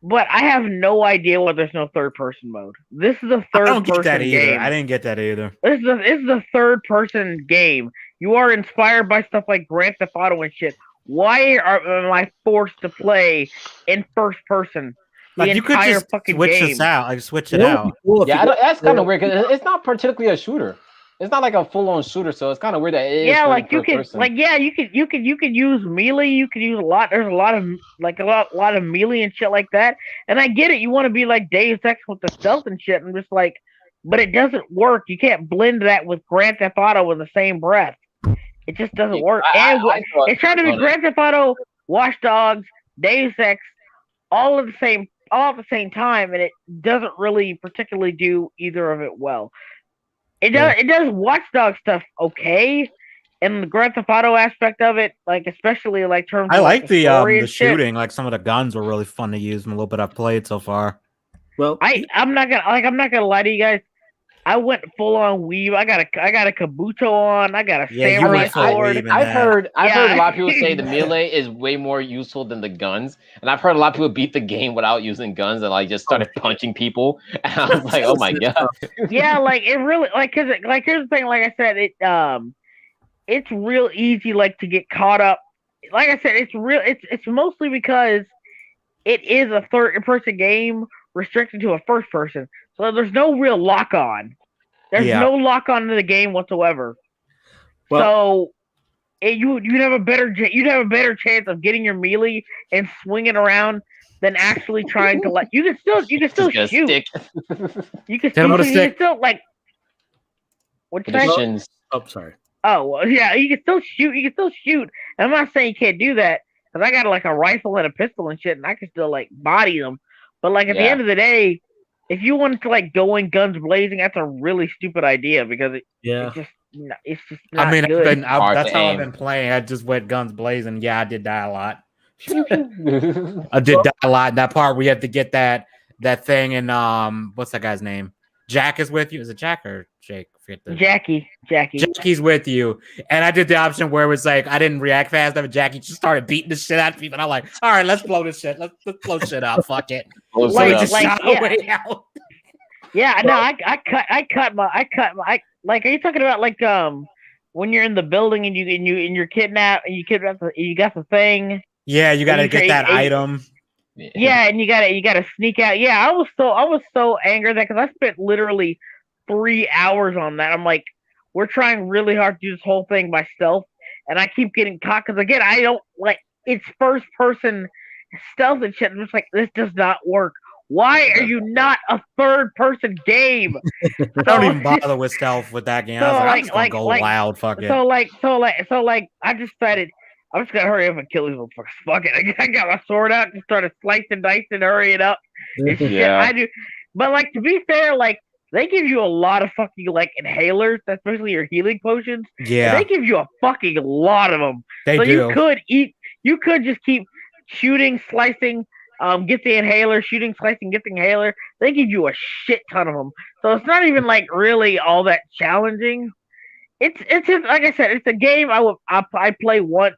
But I have no idea why there's no third-person mode. This is a third-person game. I didn't get that either. This is a third-person game. You are inspired by stuff like Grand Theft Auto and shit. Why am I forced to play in first person? Like you could just switch this out. Like switch it out. Yeah, that's kind of weird because it's not particularly a shooter. It's not like a full-on shooter, so it's kind of weird that it is. Yeah, like you can, person. Like yeah, you can use melee. You can use a lot. There's a lot of melee and shit like that. And I get it. You want to be like Deus Ex with the stealth and shit. And just like, but it doesn't work. You can't blend that with Grand Theft Auto in the same breath. It just doesn't work. It's trying to be Grand Theft Auto, Watch Dogs, Deus Ex, all at the same time, and it doesn't really particularly do either of it well. It does Watch Dogs stuff okay, and the Grand Theft Auto aspect of it, like especially like terms. I like the shooting. Shit. Like some of the guns were really fun to use. And a little bit I've played so far. Well, I'm not gonna lie to you guys. I went full on weave. I got a Kabuto on. I got a samurai sword. I've heard a lot of people say the melee is way more useful than the guns, and I've heard a lot of people beat the game without using guns and like just started punching people. And I was like, oh my god. Yeah, like it really like because like here's the thing. Like I said, it's real easy like to get caught up. Like I said, it's mostly because it is a third-person game restricted to a first person. So there's no real lock on. There's no lock on to the game whatsoever. Well, so you'd have a better chance of getting your melee and swinging around than actually trying to like. You can still shoot. You can still like. What's that? Oh, sorry. Oh well, yeah. You can still shoot. And I'm not saying you can't do that because I got like a rifle and a pistol and shit, and I can still like body them. But like at the end of the day. If you wanted to like go in guns blazing, that's a really stupid idea because it's just not I mean, good. that's how I've been playing. I just went guns blazing. Yeah, I did that a lot. I did die a lot in that part. We had to get that thing, and what's that guy's name? Jack is with you. Is it Jack or Jake? Jackie. Jackie's with you, and I did the option where it was like I didn't react fast enough. Jackie just started beating the shit out of people, and I'm like, all right, let's blow this shit. Let's blow shit up. Fuck it. So we just shot our way out. Yeah, no, I cut my like. Are you talking about like when you're in the building and you're kidnapped and you got the thing? Yeah, you got to get that item. Yeah, and you gotta sneak out. Yeah, I was so angry that because I spent literally 3 hours on that. I'm like, we're trying really hard to do this whole thing by stealth, and I keep getting caught because again, I don't like it's first person stealth and shit. I'm just like, this does not work. Why are you not a third person game? I don't even bother with stealth with that game. I was like, I'm just gonna go loud. Fuck it. So I just decided. I'm just gonna hurry up and kill these motherfuckers. Fuck it. I got my sword out and started slicing, dicing, hurrying up. It's shit I do. But like to be fair, like they give you a lot of fucking like inhalers, especially your healing potions. Yeah. And they give you a fucking lot of them. They do. You could just keep shooting, slicing, get the inhaler, shooting, slicing, get the inhaler. They give you a shit ton of them. So it's not even like really all that challenging. It's just like I said, it's a game I play once.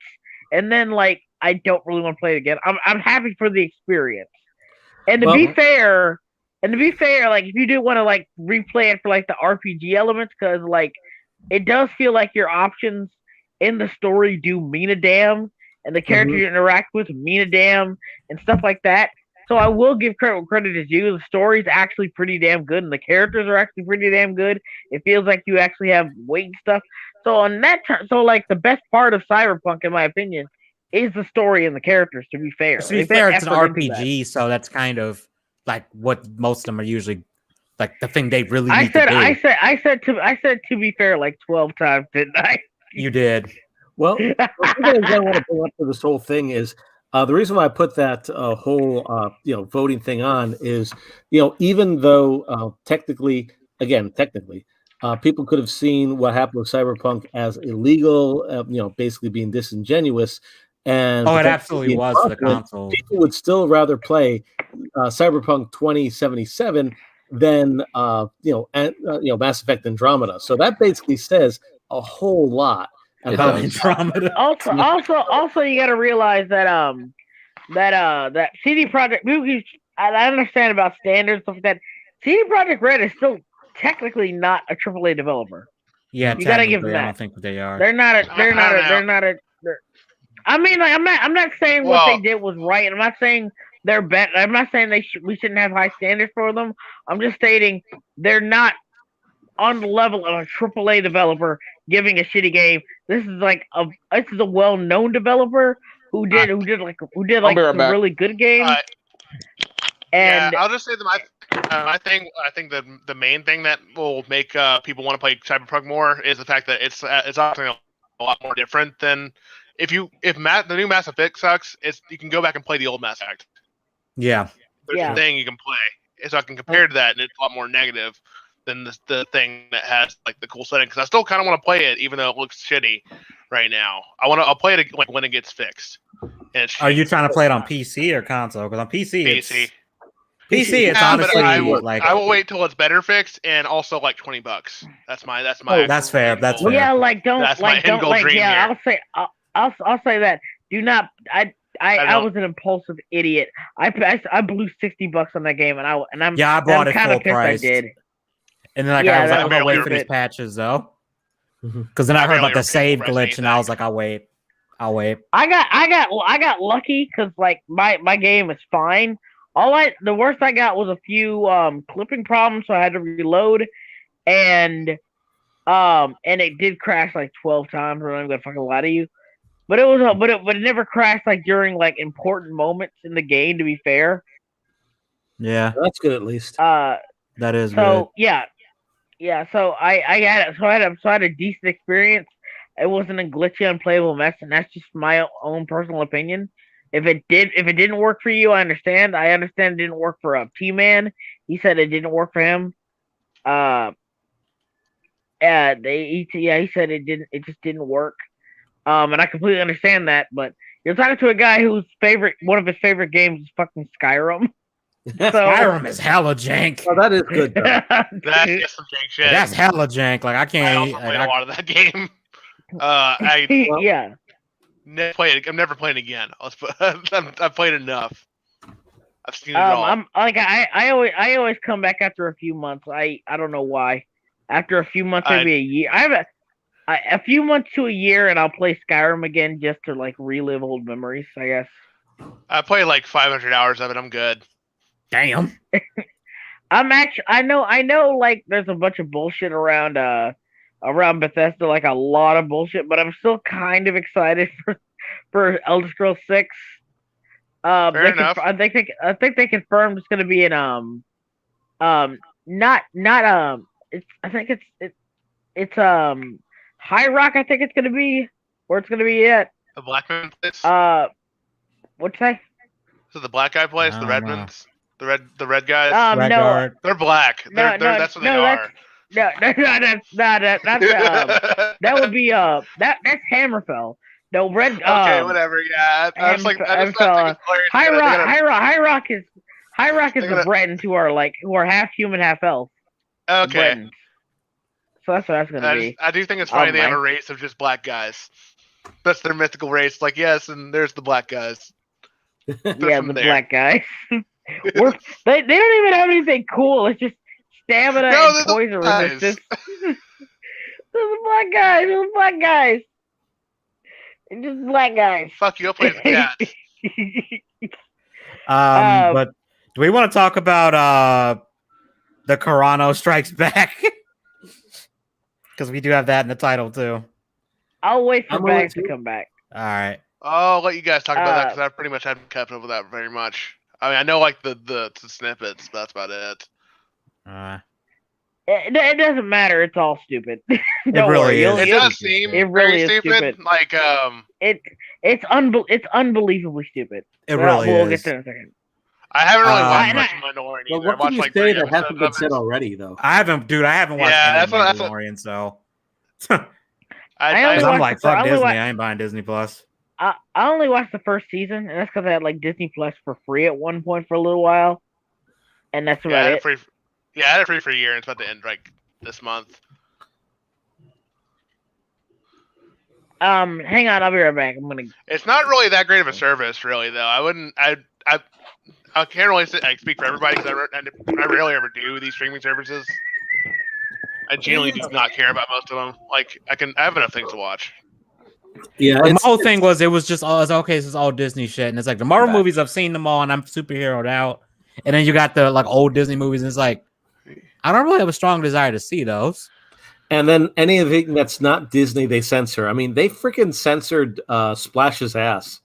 And then, like, I don't really want to play it again. I'm happy for the experience. And to be fair, like, if you do want to like replay it for like the RPG elements, because like it does feel like your options in the story do mean a damn, and the characters you interact with mean a damn, and stuff like that. So I will give credit is due. The story's actually pretty damn good, and the characters are actually pretty damn good. It feels like you actually have weight and stuff. So on that so like the best part of Cyberpunk, in my opinion, is the story and the characters. To be fair, it's an RPG, so that's kind of like what most of them are usually like the thing they really need to do. I said to be fair like 12 times, didn't I? You did. Well, the thing I want to bring up for this whole thing is the reason why I put that whole voting thing on is even though technically people could have seen what happened with Cyberpunk as illegal, basically being disingenuous. And it absolutely was for the console. People would still rather play Cyberpunk 2077 than Mass Effect Andromeda. So that basically says a whole lot about Andromeda. Also, you got to realize that that CD Projekt. I understand about standards stuff like that. CD Projekt Red is still technically not a AAA developer. Yeah, you gotta give them that. I don't think they are. They're not. I mean, like, I'm not saying what they did was right. I'm not saying they're bad. I'm not saying we shouldn't have high standards for them. I'm just stating they're not on the level of a AAA developer giving a shitty game. This is like a well-known developer who did a really good game. And I'll just say that I think the main thing that will make people want to play Cyberpunk more is the fact that it's often a lot more different than if the new Mass Effect sucks. You can go back and play the old Mass Effect. Yeah, there's a thing you can play, so I can compare to that, and it's a lot more negative than the thing that has like the cool setting. Because I still kind of want to play it, even though it looks shitty right now. I'll play it like when it gets fixed. Are you trying to play it on PC or console? Because on PC, PC, it's honestly I will wait till it's better fixed, and also like $20. That's my. That's fair. That's fair. Yeah, like that's my end goal dream here. I'll say that. Do not. I was an impulsive idiot. I blew $60 on that game, and I bought it full price. I did. And then I was like, I'm gonna wait for these patches though, because then I heard about the save glitch, and I was like, I'll wait. I got lucky because like my game is fine. The worst I got was a few clipping problems, so I had to reload, and it did crash like 12 times. I'm not gonna fucking lie to you, but it never crashed like during like important moments in the game. To be fair, yeah, that's good at least. That is so good. yeah. So I had a decent experience. It wasn't a glitchy, unplayable mess, and that's just my own personal opinion. If it didn't work for you, I understand. I understand it didn't work for T-Man. He said it didn't work for him. He said it just didn't work. And I completely understand that. But You're talking to a guy whose one of his favorite games is fucking Skyrim. Skyrim is hella jank. Oh, that is good. That's just some jank shit. That's hella jank. Like I can't. I also played a lot of that game. Yeah. I'm never playing again. I've played enough. I've seen it all. I always come back after a few months. I don't know why. After a few months, maybe a year. I have a few months to a year, and I'll play Skyrim again just to like relive old memories. I guess. I played like 500 hours of it. I'm good. Damn. I know. Like, there's a bunch of bullshit around Bethesda, like a lot of bullshit, but I'm still kind of excited for Elder Scrolls 6. Fair enough. I think they confirmed it's going to be in it's High Rock. I think it's going to be where it's going to be at. The Black Man place. What's that? So the black guy place, the Redmonds, the red guys. No, they're black. That's what they are. That's that would be that's Hammerfell. No, red. Okay, whatever. Yeah, I was like, High Rock is the Bretons who are half human, half elf. Okay. So that's what that's gonna be. I do think it's funny they have a race of just black guys. That's their mythical race. Like, yes, and there's the black guys. Yeah, the black guys. They don't even have anything cool. It's just stamina and poison resistance. Those are black guys. It's just black guys. Fuck you, I'll play the cat. But do we want to talk about the Carano Strikes Back? Because we do have that in the title too. I'll wait for Bags to come back. All right. I'll let you guys talk about that because I pretty much haven't kept up with that very much. I mean, I know like the snippets, but that's about it. It doesn't matter. It's all stupid. It really is. It does seem very stupid. Like it's unbelievably stupid. It really we'll is. Get to it in a second. I haven't really watched much of Minority. Well, what can you say that hasn't been said already, though? I haven't watched Mandalorian, so I'm like, fuck Disney. I ain't buying Disney Plus. I only watched the first season, and that's because I had like Disney Plus for free at one point for a little while, and that's about it. I had it free for a year, and it's about to end like this month. Hang on, I'll be right back. It's not really that great of a service, really, though. I can't really speak for everybody because I rarely ever do these streaming services. I genuinely do not care about most of them. Like I have enough things to watch. Yeah, my whole thing was it was just okay. This is all Disney shit, and it's like the Marvel movies. I've seen them all, and I'm superheroed out. And then you got the like old Disney movies, and it's like I don't really have a strong desire to see those. And then anything that's not Disney, they censor. I mean, they freaking censored Splash's ass.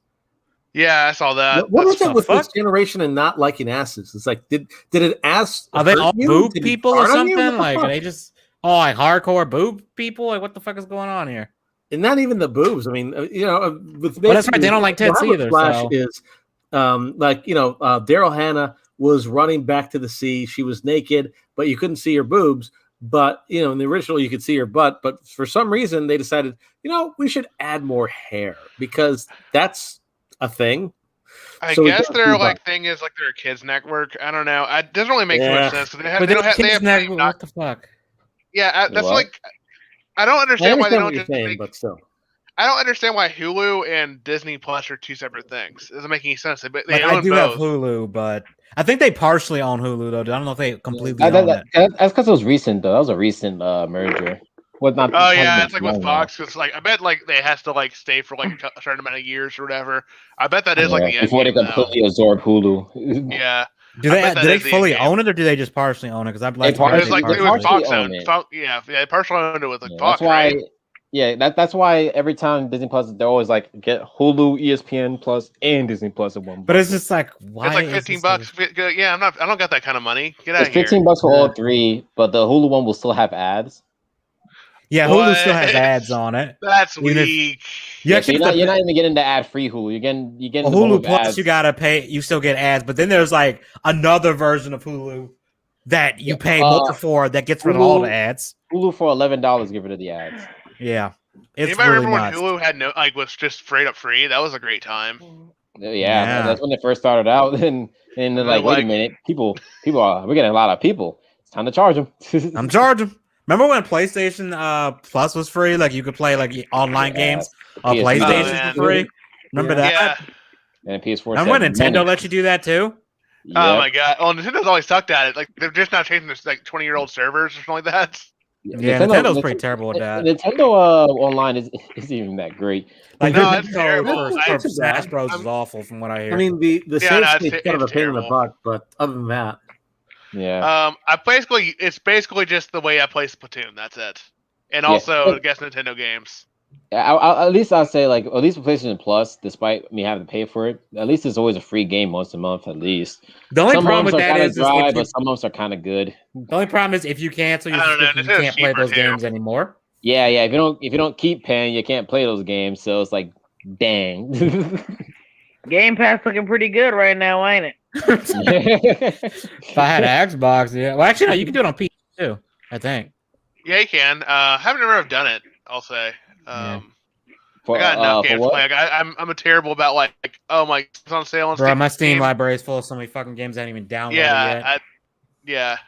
Yeah, I saw that. What is it with this generation and not liking asses? It's like, did it ass? Are they all boob people or something? Like, are they just like hardcore boob people? Like, what the fuck is going on here? And not even the boobs. I mean, with that's right. They don't like tits either. Splash is Daryl Hannah was running back to the sea. She was naked, but you couldn't see her boobs. But in the original, you could see her butt. But for some reason, they decided, we should add more hair because that's a thing. I guess their thing is like they're a kids network. I don't know. It doesn't really make too much sense because they have what the fuck? Yeah, that's like I don't understand why they don't just saying, but still. I don't understand why Hulu and Disney Plus are two separate things. It doesn't make any sense. But I do have Hulu, but I think they partially own Hulu though. I don't know if they completely own it. That's because it was recent though. That was a recent merger. It's like with Fox. Because I bet they has to stay for a certain amount of years or whatever. I bet that is the end before they completely absorb Hulu. Yeah. Do they fully own it or do they just partially own it? Because I'd like it's like Fox owned it. Yeah, they partially owned it with Fox. That's why. Yeah, that's why every time Disney Plus, they're always like get Hulu, ESPN Plus, and Disney Plus in one. But it's just like why? It's like $15. Yeah, I don't got that kind of money. Get out of here. It's $15 for all three, but the Hulu one will still have ads. Yeah, Hulu still has ads on it. That's weak. You're not even getting the ad-free Hulu. You're getting Hulu Plus. Ads. You gotta pay. You still get ads, but then there's another version of Hulu that you pay more for that gets rid of all the ads. Hulu for $11 get rid of the ads. Yeah. It's Anybody really remember nuts. when Hulu had was just straight up free? That was a great time. Yeah, that's when they first started out. And they're like, wait a minute, we're getting a lot of people. It's time to charge them. I'm charging. Remember when PlayStation Plus was free? Like you could play like online games on PlayStation for free. Remember that? Yeah. And PS4. Remember when Nintendo let you do that too? Yep. Oh my god! Well, Nintendo's always sucked at it. Like they're just not changing this 20-year-old servers or something like that. Yeah, Nintendo's pretty terrible with that. Nintendo online isn't even that great. Like no, it's terrible. For Smash Bros is awful from what I hear. I mean, the save state's kind of a pain in the butt, but other than that, it's basically just the way I play Splatoon. That's it, and also I guess Nintendo games. At least I'll say at least with PlayStation Plus, despite me having to pay for it, at least it's always a free game once a month at least. The only problem with that is dry, but some months are kind of good. The only problem is if you cancel your subscription, you can't play those games anymore. Yeah. If you don't keep paying, you can't play those games. So it's like, dang. Game Pass looking pretty good right now, ain't it? If I had an Xbox, yeah. Well, actually, no, you can do it on PC too. I think. Yeah, you can. Haven't ever done it. I'll say. I got enough games to play. I'm a terrible about it's on sale on Steam. Bro, my Steam library is full of so many fucking games I haven't even downloaded yet.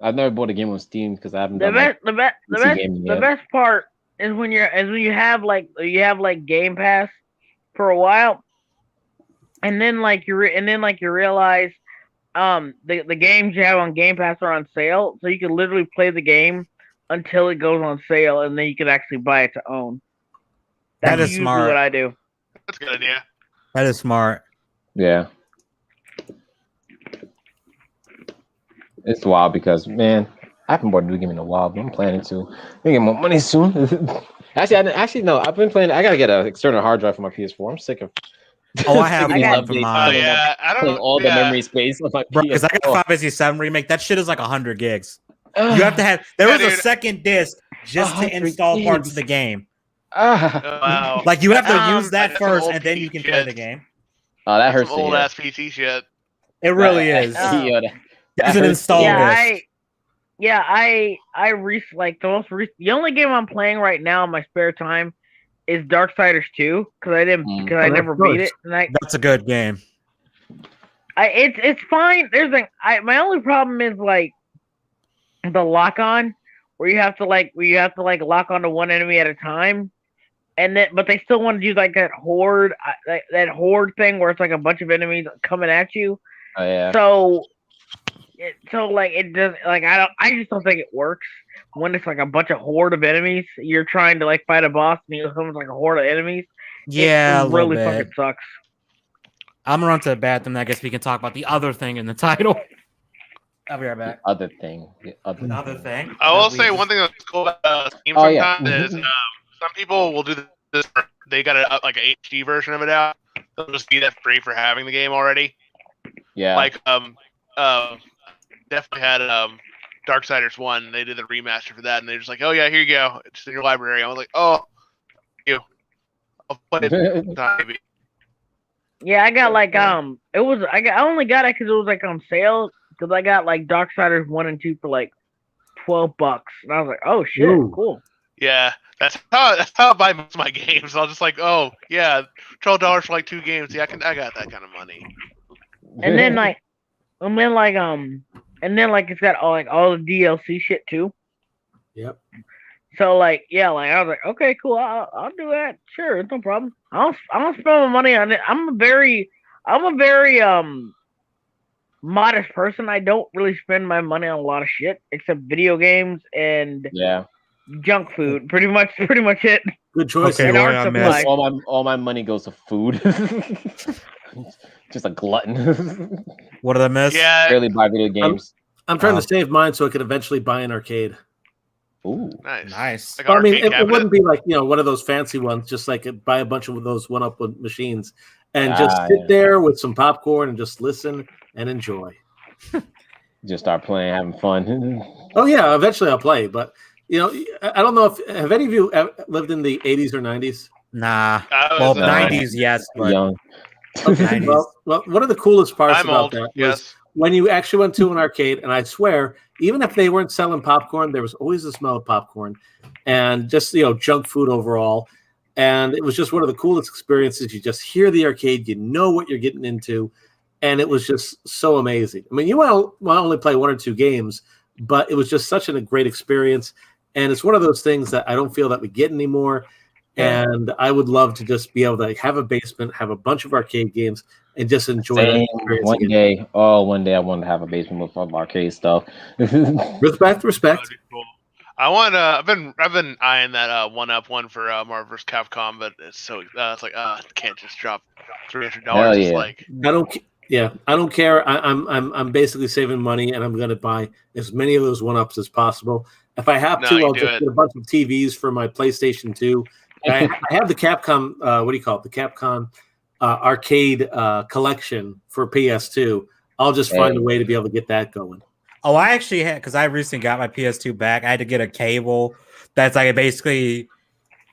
I've never bought a game on Steam because I haven't done the best part is when you have Game Pass for a while, and then you realize the games you have on Game Pass are on sale, so you can literally play the game until it goes on sale, and then you can actually buy it to own. That's usually smart. What I do. That's a good idea. That is smart. Yeah. It's wild because, man, I haven't bought a new game in a while, but I'm planning to. I'm gonna get more money soon. No. I've been playing. I gotta get an external hard drive for my PS4. I'm sick of. Oh, I have one for mine. I don't know. All the memory space on my PS4. Because I got Final Fantasy 7 remake. That shit is like 100 gigs. You have to have. There was a second disc just to install parts of the game. Wow. Like you have to use that first, and then you can play the game. Oh, that hurts. Old ass PC shit. It really is. There's an install disc. The only game I'm playing right now in my spare time is Darksiders 2 because I never beat it. And that's a good game. It's fine. My only problem is the lock on where you have to lock onto one enemy at a time, but they still want to do that horde thing where it's like a bunch of enemies coming at you. Oh yeah. It does I just don't think it works when it's like a bunch of horde of enemies. You're trying to fight a boss and you comes like a horde of enemies. Yeah, it really fucking sucks. I'm gonna run to the bathroom. I guess we can talk about the other thing in the title. I'll be right back. Other thing. Another thing. I will say one thing that's cool about Steam sometimes is some people will do this. They got an HD version of it out. They'll just be that free for having the game already. Yeah. Definitely had Darksiders 1. They did the remaster for that, and they're just like, oh yeah, here you go. It's in your library. I was like, oh, thank you. I'll play it maybe. Yeah, I got I only got it because it was on sale. Because I got Darksiders 1 and 2 for $12, and I was like, "Oh shit, cool." Yeah, that's how I buy most of my games. I'll just oh yeah, $12 for 2 games. Yeah, I got that kind of money. And then it's got all the DLC shit too. Yep. So I was like, okay, cool, I'll do that. Sure, it's no problem. I'll spend my money on it. I'm a very modest person. I don't really spend my money on a lot of shit except video games and junk food. Pretty much it. Good choice. Okay, all my money goes to food. Just a glutton. What did I miss? Yeah, barely buy video games. I'm trying to save mine so I could eventually buy an arcade. Ooh, nice. I mean, it wouldn't be one of those fancy ones. Just buy a bunch of those one-up machines and just sit there with some popcorn and just listen and enjoy. Just start playing, having fun. Oh yeah, eventually I'll play. But I don't know have any of you lived in the 80s or 90s? Nah. Well, 90s, yes, but young. Okay, well, one of the coolest parts I'm about old, that yes. when you actually went to an arcade, and I swear, even if they weren't selling popcorn, there was always the smell of popcorn, and just junk food overall. And it was just one of the coolest experiences. You just hear the arcade, you know what you're getting into, and it was just so amazing. I mean, you might only play 1 or 2 games, but it was just such a great experience. And it's one of those things that I don't feel that we get anymore. Yeah. And I would love to just be able to have a basement, have a bunch of arcade games, and just enjoy that experience. One day I want to have a basement with some arcade stuff. Respect. Cool. I want. I've been eyeing that 1-up for Marvel vs. Capcom, but it's so it's like can't just drop $300. Yeah. Like I don't care. I'm basically saving money, and I'm going to buy as many of those 1-ups as possible. If I have to, I'll just get a bunch of TVs for my PlayStation 2. I have the Capcom. What do you call it? The Capcom arcade collection for PS2. I'll just find a way to be able to get that going. Oh, I actually had, because I recently got my PS2 back. I had to get a cable that's like basically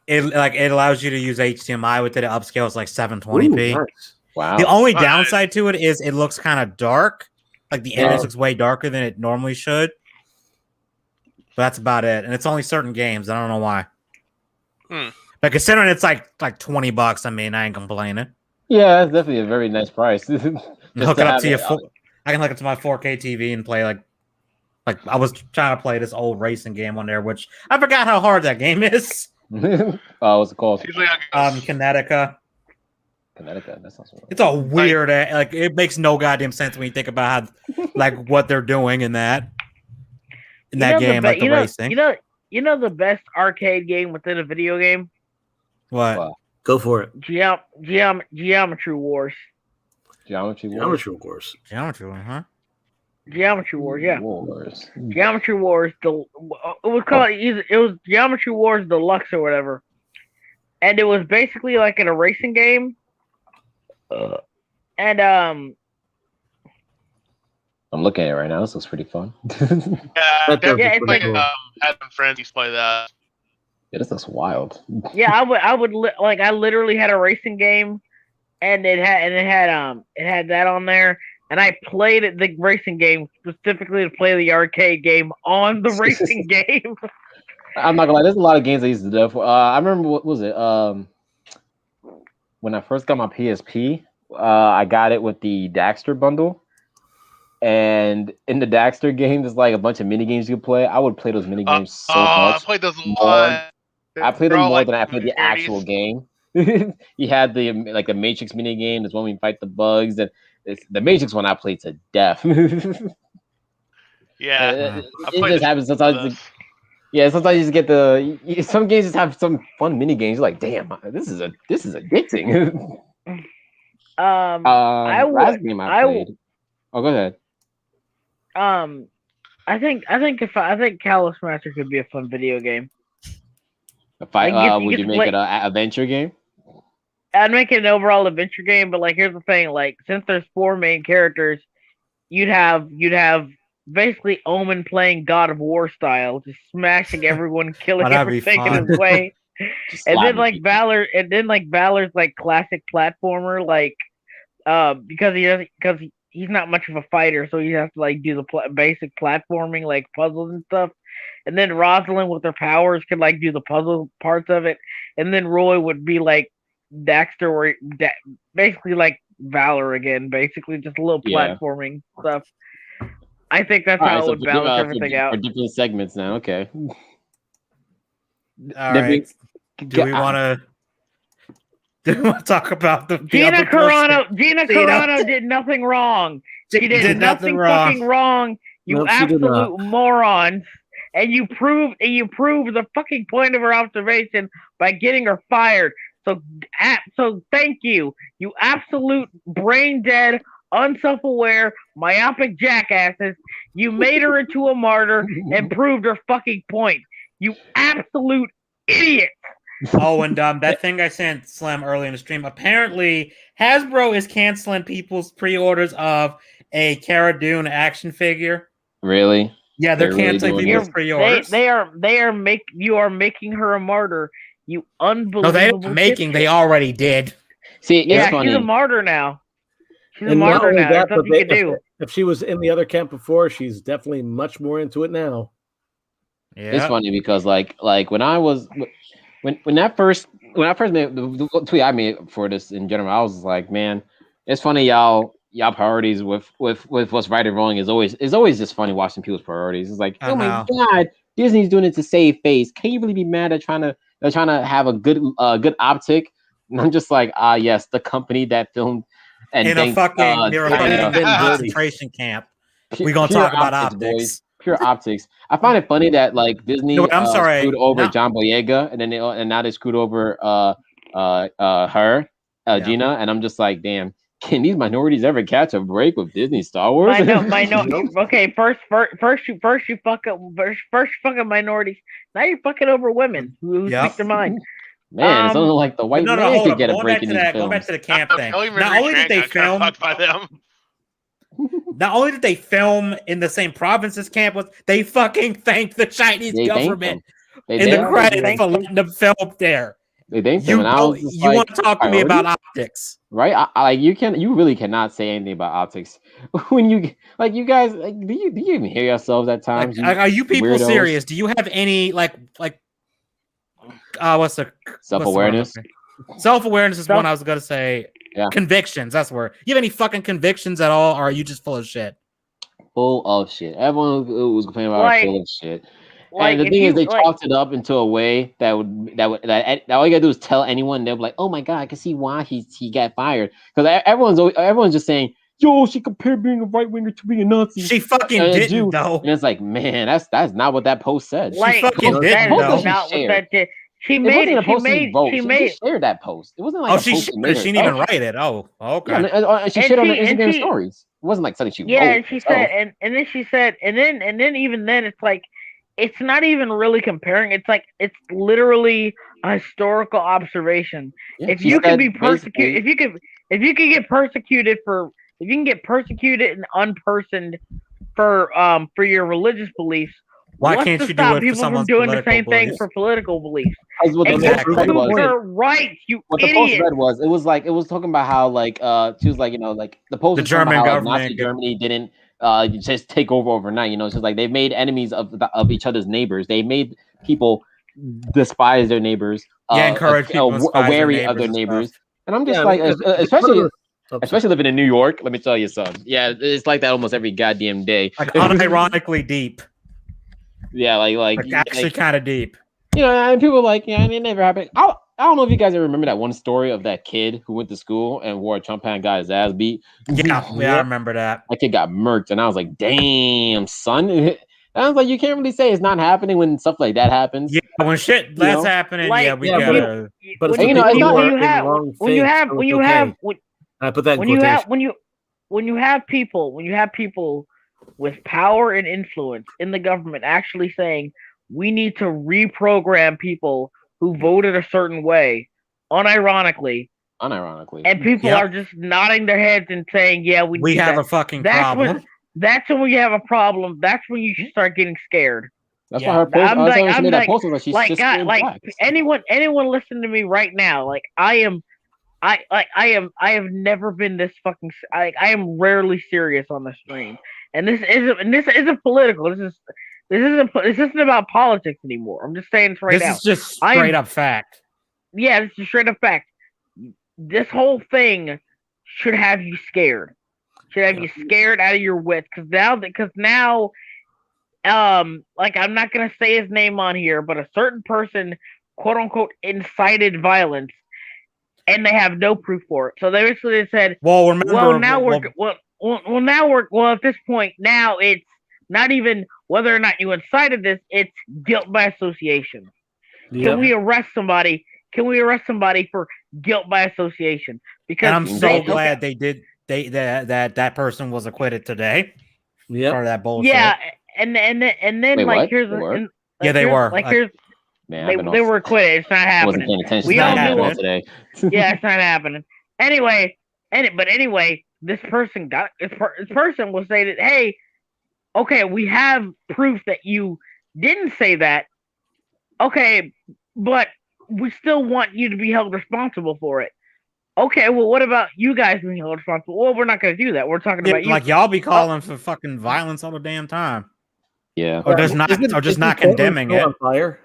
it allows you to use HDMI with it. It upscales like 720p. Ooh, nice. Wow. The only downside to it is it looks kind of dark. Like the image looks way darker than it normally should. But that's about it. And it's only certain games. I don't know why. But considering it's like $20, I mean, I ain't complaining. Yeah, that's definitely a very nice price. Hook it up to I can hook it to my 4K TV and play like I was trying to play this old racing game on there, which I forgot how hard that game is. What's it called? Kinetica. Kinetica. That sounds weird. It's a weird, it makes no goddamn sense when you think about how, what they're doing in that game, the racing. You know the best arcade game within a video game? What? Wow. Go for it. Geometry Wars. Geometry Wars, yeah. Geometry Wars. Geometry Wars. It was Geometry Wars Deluxe or whatever, and it was basically like in a racing game. And I'm looking at it right now. This looks pretty fun. Had some friends used to play that. Yeah, this looks wild. Yeah, I literally had a racing game, and it had that on there, and I played the racing game specifically to play the arcade game on the racing game. I'm not gonna lie, there's a lot of games I used to do. I remember what was it? When I first got my PSP, I got it with the Daxter bundle. And in the Daxter game, there's like a bunch of mini games you could play. I would play those mini games so much. I played those a lot. I played them more than I played the actual game. You had the Matrix mini game. There's one where you fight the bugs, and the Matrix one I played to death. Yeah, it just happens sometimes. Sometimes you just get some games just have some fun mini games. You're like, damn, this is addicting. Last game I played. Oh, go ahead. I think Kalos Master could be a fun video game. Would you make it an adventure game? I'd make it an overall adventure game, but here's the thing: since there's 4 main characters, you'd have basically Omen playing God of War style, just smashing everyone, killing everything in his way. And then Valor's classic platformer, because he's not much of a fighter, so he has to do the basic platforming, puzzles and stuff. And then Rosalind with her powers could do the puzzle parts of it. And then Roy would be Daxter, or basically Valor again, basically just a little platforming stuff. I think that's how it would balance everything out. For different segments now, okay. All right. Do we want to talk about the Gina Carano did nothing wrong. She did nothing fucking wrong. You absolute morons. And you proved the fucking point of her observation by getting her fired. So thank you. You absolute brain dead, unself-aware, myopic jackasses. You made her into a martyr and proved her fucking point. You absolute idiot. Oh, and that thing I sent Slim early in the stream. Apparently, Hasbro is canceling people's pre-orders of a Cara Dune action figure. Really? Yeah, they're canceling people's pre-orders. You are making her a martyr. You unbelievable. No, they're making. They already did. See, it's funny. She's a martyr now. She's a martyr now. There's nothing you can do. If she was in the other camp before, she's definitely much more into it now. Yeah. It's funny because like when I first made the tweet I made for this in general, I was like, man, it's funny y'all priorities with what's right and wrong is always just funny watching people's priorities. It's like, oh my god, Disney's doing it to save face. Can you really be mad at they're trying to have a good optic? And I'm just like, yes, the company that filmed and in a fucking concentration camp. We're gonna talk about optics. Boys. Pure optics. I find it funny that like Disney screwed over John Boyega, and then now they screwed over Gina, and I'm just like, damn, can these minorities ever catch a break with Disney Star Wars? Okay, first you fuck minorities. Now you're fucking over women who speak their mind. Man, it's only like the white man could get a break in these films. Going back to the camp thing. Not only did they film by them. Not only did they film in the same province as camp was, they fucking thanked the Chinese government in the credits for letting them film there. They thanked them. You want to talk to me about optics, right? You really cannot say anything about optics when you guys do you even hear yourselves at times? Are you people weirdos? Serious? Do you have any what's the self-awareness? Self-awareness is one I was gonna say. Yeah. Convictions, that's where you have any fucking convictions at all, or are you just full of shit? Full of shit. Everyone who was complaining about full of shit. And the thing is, they chalked it up into a way that all you gotta do is tell anyone. They'll be like, "Oh my god, I can see why he got fired." Because everyone's just saying, "Yo, she compared being a right winger to being a Nazi." She fucking didn't though. And it's like, man, that's not what that post said. She fucking didn't though. She shared that post. It wasn't like she didn't even write it. Oh, okay. Yeah, she shared on the Instagram stories. It wasn't like something she wrote. Yeah, she said, and then she said, and then even then, it's like, it's not even really comparing. It's like it's literally a historical observation. Yeah, if you can be persecuted, if you can get persecuted and unpersoned for your religious beliefs. Why can't you do it for someone's doing the same thing for political beliefs? Exactly. Right, you what idiot. The post read it was talking about how she was like, the post the German government, Nazi Germany didn't just take over overnight. It's just like they made enemies of each other's neighbors. They made people despise their neighbors. Encourage people wary of their neighbors. And I'm just especially living in New York. Let me tell you something. Yeah, it's like that almost every goddamn day. Like unironically deep. Yeah, like actually kind of deep. And people are like, it never happened. I don't know if you guys ever remember that one story of that kid who went to school and wore a Trump hat and got his ass beat. Yeah, I remember that. That kid got murked, and I was like, damn, son. And I was like, you can't really say it's not happening when stuff like that happens. Yeah, when shit that's happening, we gotta. But when you have people with power and influence in the government actually saying we need to reprogram people who voted a certain way, unironically, and people are just nodding their heads and saying, "Yeah, we have a fucking problem." That's when we have a problem. That's when you should start getting scared. That's why her post. Anyone listening to me right now, I have never been this fucking. I am rarely serious on the stream, and this isn't political. This isn't about politics anymore. I'm just saying this now. This is just straight up fact. Yeah, this is straight up fact. This whole thing should have you scared. Should have you scared out of your wits. Because now, I'm not gonna say his name on here, but a certain person, quote unquote, incited violence, and they have no proof for it. So they basically said, at this point, now it's not even whether or not you incited this, it's guilt by association. Yep. Can we arrest somebody? For guilt by association? Because and I'm so glad they did. That person was acquitted today. Yeah, for that bullshit. Yeah, and then here's they were. They were acquitted. It's not happening. We all knew today. Yeah, it's not happening. Anyway, this person will say that, hey, okay, we have proof that you didn't say that. Okay, but we still want you to be held responsible for it. Okay, well, what about you guys being held responsible? Well, we're not going to do that. We're talking about you. Like y'all be calling for fucking violence all the damn time. Yeah. Or just not condemning it. On fire?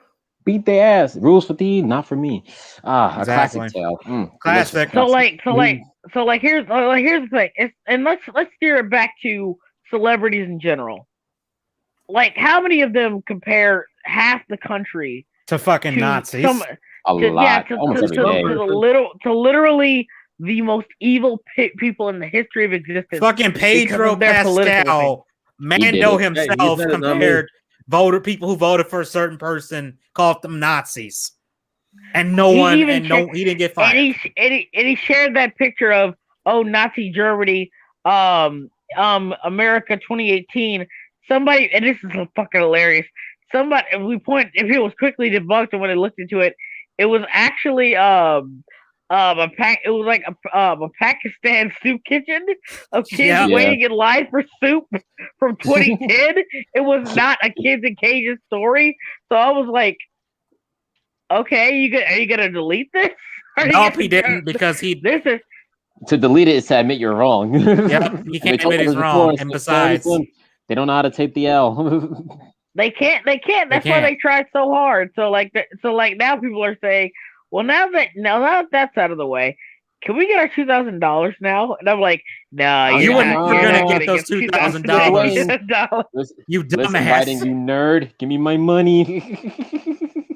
Beat their ass. Rules for thieves, not for me. A classic tale. Classic. So here's the thing. And let's steer it back to celebrities in general. Like, how many of them compare half the country to fucking Nazis? A lot. To literally the most evil people in the history of existence. Fucking Pedro Pascal, Mando himself compared people who voted for a certain person, called them Nazis, and he didn't get fired. And he shared that picture of Nazi Germany, America 2018. Somebody, and this is fucking hilarious. If it was quickly debunked, and when I looked into it, it was actually a Pakistan soup kitchen of kids waiting in line for soup from 2010. It was not a Kids in Cages story. So I was like, okay, are you gonna delete this? Nope, he didn't, because to delete it is to admit you're wrong. Yep, he can't admit he's wrong. And besides, they don't know how to take the L. They can't. That's why they tried so hard. So now people are saying, well, now that that's out of the way, can we get our $2,000 now? And I'm like, no, you're gonna get those $2,000. You dumbass! You nerd, give me my money.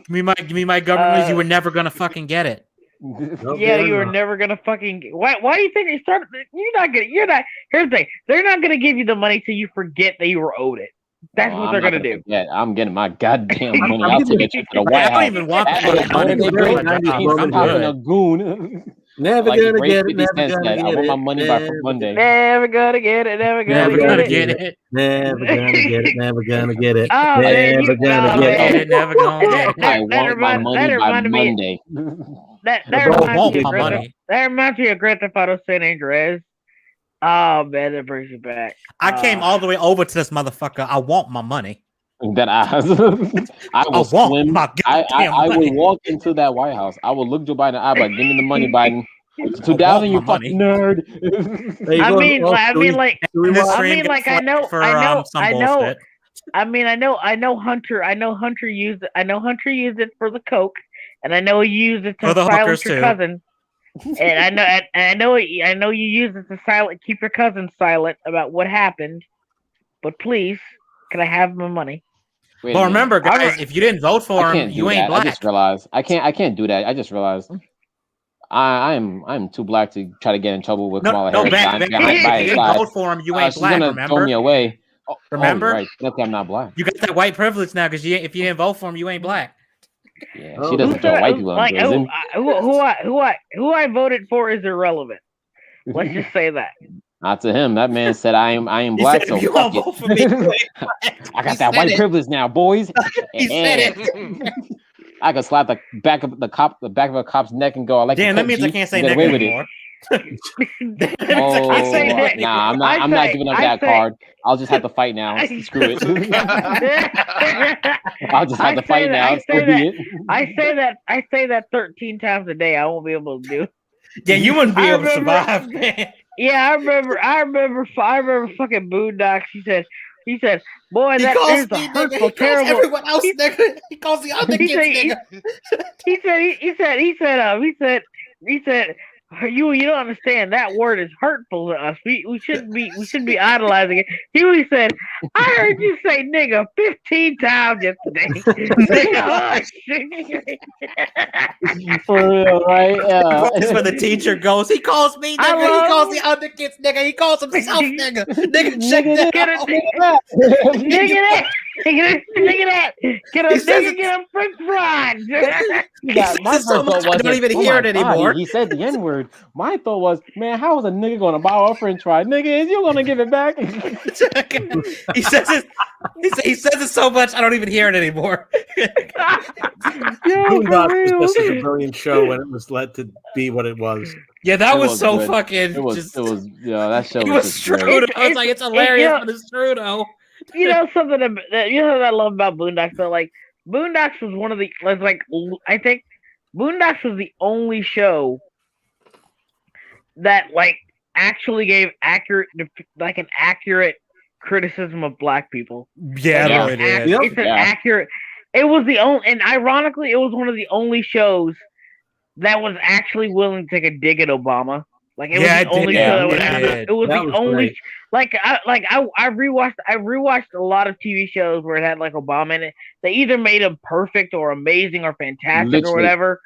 give me my government. You were never gonna fucking get it. You were never gonna fucking. Why do you think they started? You're not. Here's the thing: they're not gonna give you the money till you forget that you were owed it. That's what they're gonna do. Yeah, I'm getting my goddamn money. I'll take a trip to the White House. I don't even want money. I'm popping a goon. Never gonna get it. I want my money by Monday. Never gonna get it. Never gonna get it. Never gonna get it. Never gonna get it. Never gonna get it. Never gonna get it. I want my money by Monday. That reminds me of Grand Theft Auto San Andreas. Oh man, that brings you back. I came all the way over to this motherfucker. I want my money. That I would walk into that White House. I would look Joe Biden in the eye, like, give me the money, Biden. 2000, you fucking nerd. I know Hunter used it for the coke, and I know he used it to silence your cousin. And I know you use it to keep your cousin silent about what happened. But please, can I have my money? Well, remember, guys, if you didn't vote for him, you ain't black. I just realized I can't do that. I just realized I'm too black to try to get in trouble with Kamala Harris. If you didn't vote for him, you ain't black. She's gonna throw me away. Remember? Right. I'm not black. You got that white privilege now because if you didn't vote for him, you ain't black. Yeah, she doesn't throw white people in prison. Who I voted for is irrelevant. Let's just say that. Not to him. That man said I am black, so you won't vote for me. I got that white privilege now, boys. He said it. I could slap the back of a cop's neck and go, I like. Damn, that means I can't say nigga anymore. I'm not giving up that card. I'll just have to fight now. Screw it. I'll just have to fight now. I say that 13 times a day. I won't be able to do it. Yeah, you wouldn't be able to survive, man. Yeah, I remember fucking Boondocks. He said, boy, that is a hurtful, terrible. Everyone else nigga. He calls the other kids nigga. He said, you don't understand. That word is hurtful to us. We shouldn't be idolizing it. He said, I heard you say nigga 15 times yesterday. Nigga, for real, right? Yeah. That's where the teacher goes. He calls me nigga. He calls the other kids nigga. He calls himself nigga. Nigga, check that. Nigga that. Get him French fries. I don't even hear it anymore. He said the N-word. My thought was, man, how is a nigga gonna buy a French fry? Nigga, is you gonna give it back? He says it so much I don't even hear it anymore. Boondocks was just a brilliant show when it was let to be what it was. Yeah, that was so good. Fucking. It was. That show was true. I was like, it's hilarious, but it's true though. You know something that I love about Boondocks, though. Like Boondocks was one of the I think Boondocks was the only show that like actually gave accurate criticism of black people. Yeah, like, really did. It's an accurate. It was the only, and ironically, it was one of the only shows that was actually willing to take a dig at Obama. Like it was the only show that would have. It was the only. I rewatched a lot of TV shows where it had like Obama in it. They either made him perfect or amazing or fantastic or whatever.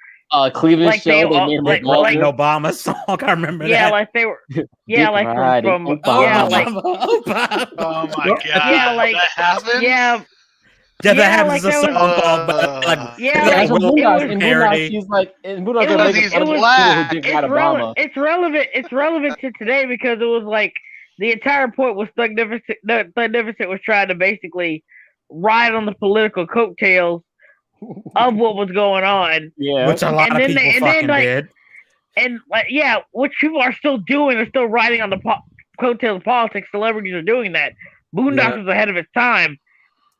Cleveland like show. They made like an Obama song. I remember that. Yeah, like they were. Yeah, like from Obama. like. Oh my god! Yeah, like that happened. Yeah. Yeah, that happens a song called like he's like it's relevant to today because it was like the entire point was Thugnificent was trying to basically ride on the political coattails of what was going on. Yeah, which a lot of people fucking did. And like which people are still doing. They're still riding on the coattails of politics. Celebrities are doing that. Boondocks was ahead of its time.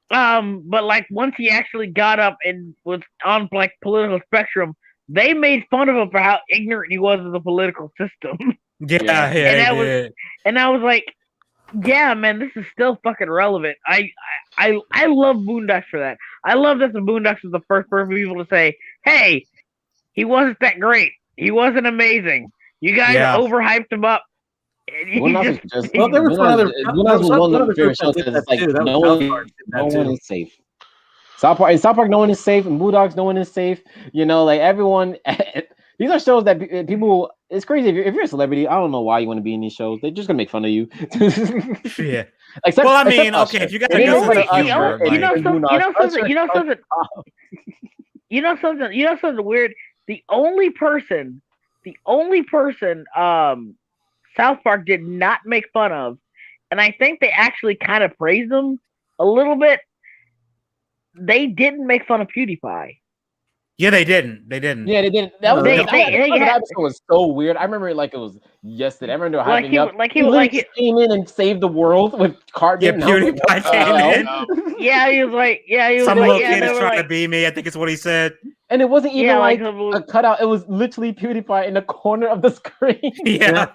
But like once he actually got up and was on like political spectrum, they made fun of him for how ignorant he was of the political system. And I was like, yeah, man, this is still fucking relevant. I love Boondocks for that. I love that the Boondocks was the first person people to say, hey, he wasn't that great. He wasn't amazing. You guys overhyped him up. There was one other show that's like no one is safe. South Park, no one is safe, and Boondocks, no one is safe. You know, like everyone. These are shows that people. It's crazy if you're a celebrity. I don't know why you want to be in these shows. They're just gonna make fun of you. Yeah. If you got something weird. The only person South Park did not make fun of, and I think they actually kind of praised them a little bit. They didn't make fun of PewDiePie. Yeah, they didn't. Yeah, they didn't. That episode was so weird. I remember it like it was yesterday. I remember hyping up. He came in and saved the world with Cartman. Yeah, PewDiePie came in. He was some little kid is trying to be me. I think it's what he said. And it wasn't even a cutout. It was literally PewDiePie in the corner of the screen. Yeah,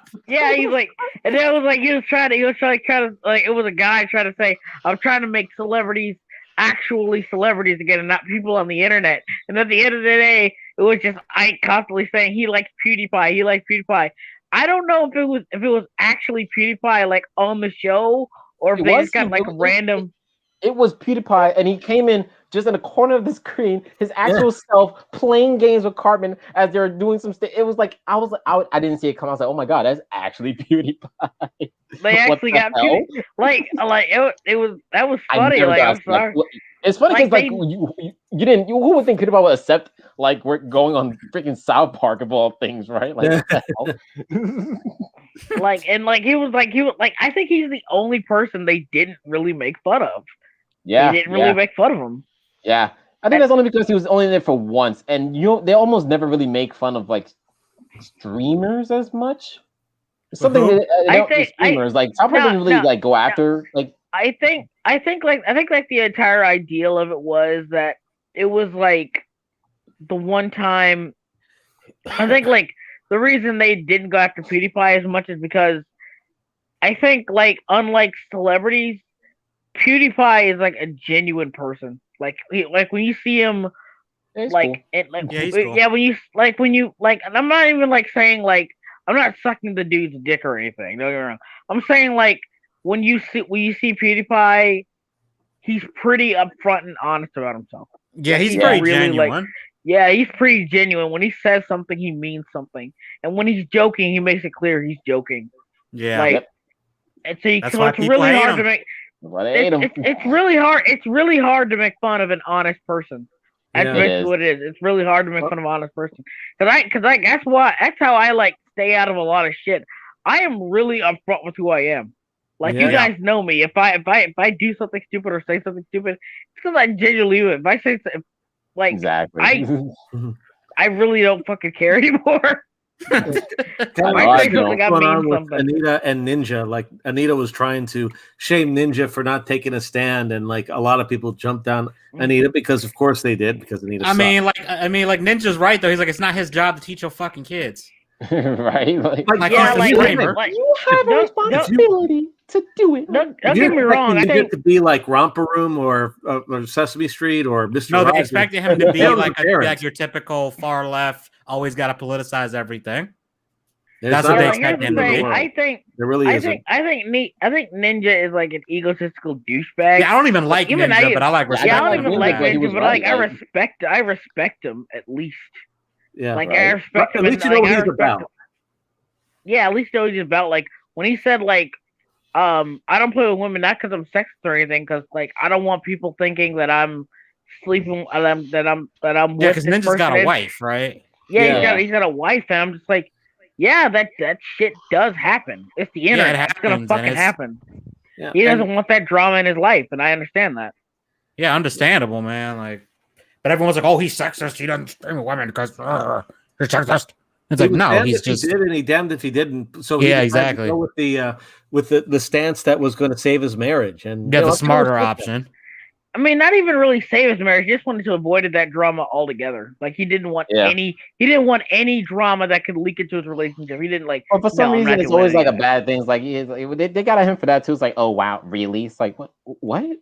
he's like, and then it was like he was trying to like it was a guy trying to say, I'm trying to make celebrities actually celebrities again and not people on the internet. And at the end of the day, it was just Ike constantly saying he likes PewDiePie. I don't know if it was actually PewDiePie like on the show or if they just got like random. It was PewDiePie, and he came in just in the corner of the screen, his actual self playing games with Cartman as they're doing some stuff. It was like I didn't see it come. I was like, oh my god, that's actually PewDiePie. They actually got PewDiePie. It was funny. Like I'm sorry. It's funny because like you didn't. Who would think PewDiePie would accept like we're going on freaking South Park of all things, right? Like, he was I think he's the only person they didn't really make fun of. Yeah, they didn't really make fun of him. Yeah, I think that's only because he was only there for once, and they almost never really make fun of like streamers as much. It's something that streamers like South Park didn't really go after like. I think the entire ideal of it was that it was like the one time. I think like the reason they didn't go after PewDiePie as much is because I think like unlike celebrities, PewDiePie is like a genuine person. Like when you see him, he's cool. And I'm not even like saying like I'm not sucking the dude's dick or anything. Don't get me wrong. I'm saying like when you see PewDiePie, he's pretty upfront and honest about himself. Yeah, he's pretty really genuine. He's pretty genuine. When he says something, he means something, and when he's joking, he makes it clear he's joking. Yeah, and so it's really hard to make. It's really hard. It's really hard to make fun of an honest person. That's basically what it is. It's really hard to make fun of an honest person. Because that's how I like stay out of a lot of shit. I am really upfront with who I am. Like you guys know me. If I do something stupid or say something stupid, it's because I genuinely do it. If I say exactly, I really don't fucking care anymore. Anita and Ninja. Like Anita was trying to shame Ninja for not taking a stand, and like a lot of people jumped down Anita because, of course, they did because Anita. I mean, like Ninja's right though. He's like, it's not his job to teach your fucking kids. Right? Like, yeah, he's a streamer. You have a responsibility to do it. Don't get me wrong. I think to be like Romper Room or Sesame Street or Mr. No, they Rogers. expected him to be They're like the parents. like your typical far left, always got to politicize everything. There's That's not what they a expect here's him the to be. thing. I think There really isn't. I think Ninja is like an egotistical douchebag. Yeah, I don't even like even Ninja, but I like respect. Yeah, I don't him even for like that. Ninja, but like I respect him at least. Yeah, Like right. I respect him. At least you and, know like, what I he's respect about. him. Yeah, at least you know what he's about. Like when he said like, I don't play with women not because I'm sexist or anything, because like I don't want people thinking that I'm sleeping, that I'm Yeah, with because this Ninja's person. got a wife, right? Yeah, he's got a wife, and I'm just like, yeah, that shit does happen. It's the internet. it It's gonna happens, fucking and happen. Yeah, He doesn't want that drama in his life, and I understand that. Yeah, understandable, man. Like, but everyone's like, "Oh, he's sexist. He doesn't stream with women because he's sexist." It's like, no, he's just. He did and he damned if he didn't. So Yeah, he decided exactly. to go with the stance that was going to save his marriage, and Yeah, the smarter option. I mean, not even really save his marriage. He just wanted to avoid that drama altogether. Like he didn't want any drama that could leak into his relationship. He didn't like. Well, for some reason, it's always like a bad thing. It's like they got at him for that too. It's like, oh wow, really? It's like what?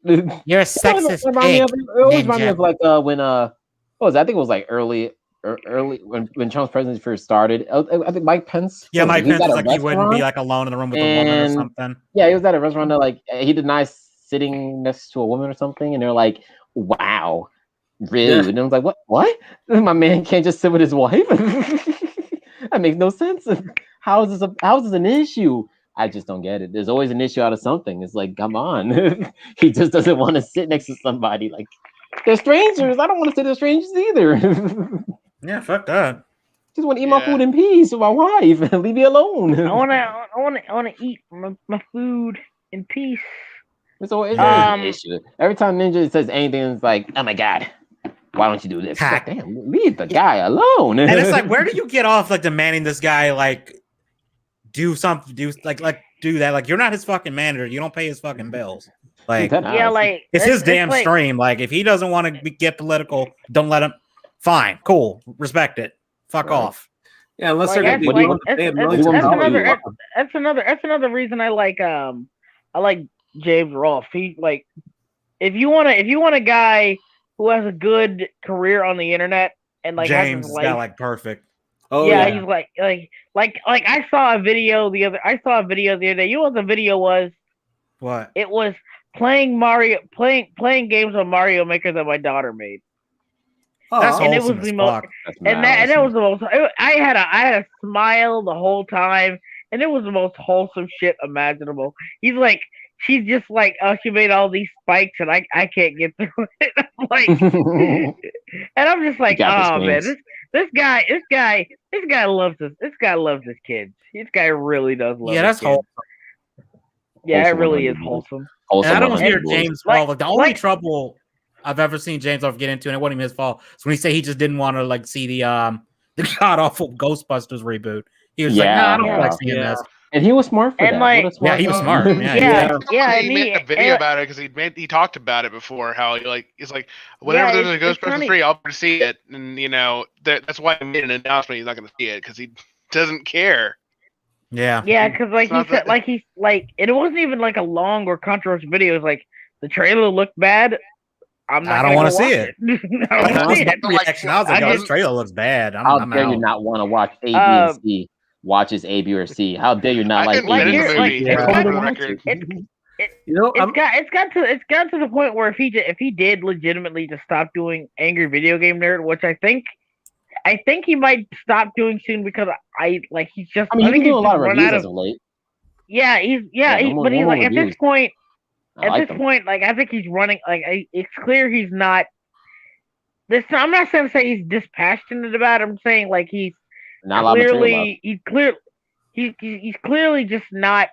You're a sexist pig. It always reminds me of like when what was it? I think it was like early when Trump's presidency first started. I think Mike Pence. Yeah, Mike Pence was like he wouldn't be like alone in the room with a woman or something. Yeah, he was at a restaurant that like he denies sitting next to a woman or something, and they're like, "Wow, rude." Yeah. And I was like, "What? My man can't just sit with his wife? That makes no sense. How is this an issue? I just don't get it. There's always an issue out of something. It's like, come on, he just doesn't want to sit next to somebody. Like they're strangers. I don't want to sit with strangers either. Yeah, fuck that. Just want to eat my food in peace with my wife. Leave me alone. I want to eat my food in peace. So it's an issue. Every time Ninja says anything, it's like, oh my god, why don't you do this? Like, damn, leave the guy alone. And it's like, where do you get off like demanding this guy like do something, do that? Like, you're not his fucking manager. You don't pay his fucking bills. Like, yeah, like it's his damn stream. Like, if he doesn't want to get political, don't let him. Fine, cool, respect it. Fuck off. Yeah, unless like, they're gonna be that's another reason I like James Rolfe. He like if you want a guy who has a good career on the internet and like James has his life, got like perfect. Oh yeah, he's like I saw a video the other day. You know what the video was? What? It was playing games on Mario Maker that my daughter made. That's and it was the most, and that was the most. I had a smile the whole time, and it was the most wholesome shit imaginable. He's like, she's just like, oh, she made all these spikes, and I can't get through it. I'm like, and I'm just like, oh man, this guy loves this. This guy loves his kids. This guy really does love. Yeah, that's wholesome. Yeah, it really is wholesome. And I don't hear James Rolfe. The only trouble I've ever seen James Rolfe get into, and it wasn't even his fault, so when he said he just didn't want to like see the god awful Ghostbusters reboot. He was like, nah, I don't like seeing this. And he was smart for that. Like, he was smart. He made a video about it because he talked about it before. How he's like, whenever there's a Ghostbusters 3, I'll see it, and that's why he made an announcement. He's not going to see it because he doesn't care. Yeah, because like he said, and it wasn't even like a long or controversial video. It was like the trailer looked bad. I don't want to see it. I don't want to see it. Reaction. I was like, this trailer looks bad. How dare you not want to watch A, B, and C? Watches A, B, or C. How dare you not it's got to the point where if he did legitimately just stop doing Angry Video Game Nerd, which I think he might stop doing soon because he's just. I mean, he's doing a lot of reviews as of late. Yeah, he's like at this point. Like I think he's running. Like it's clear he's not. I'm not saying he's dispassionate about it. I'm saying like he's clearly he's clearly just not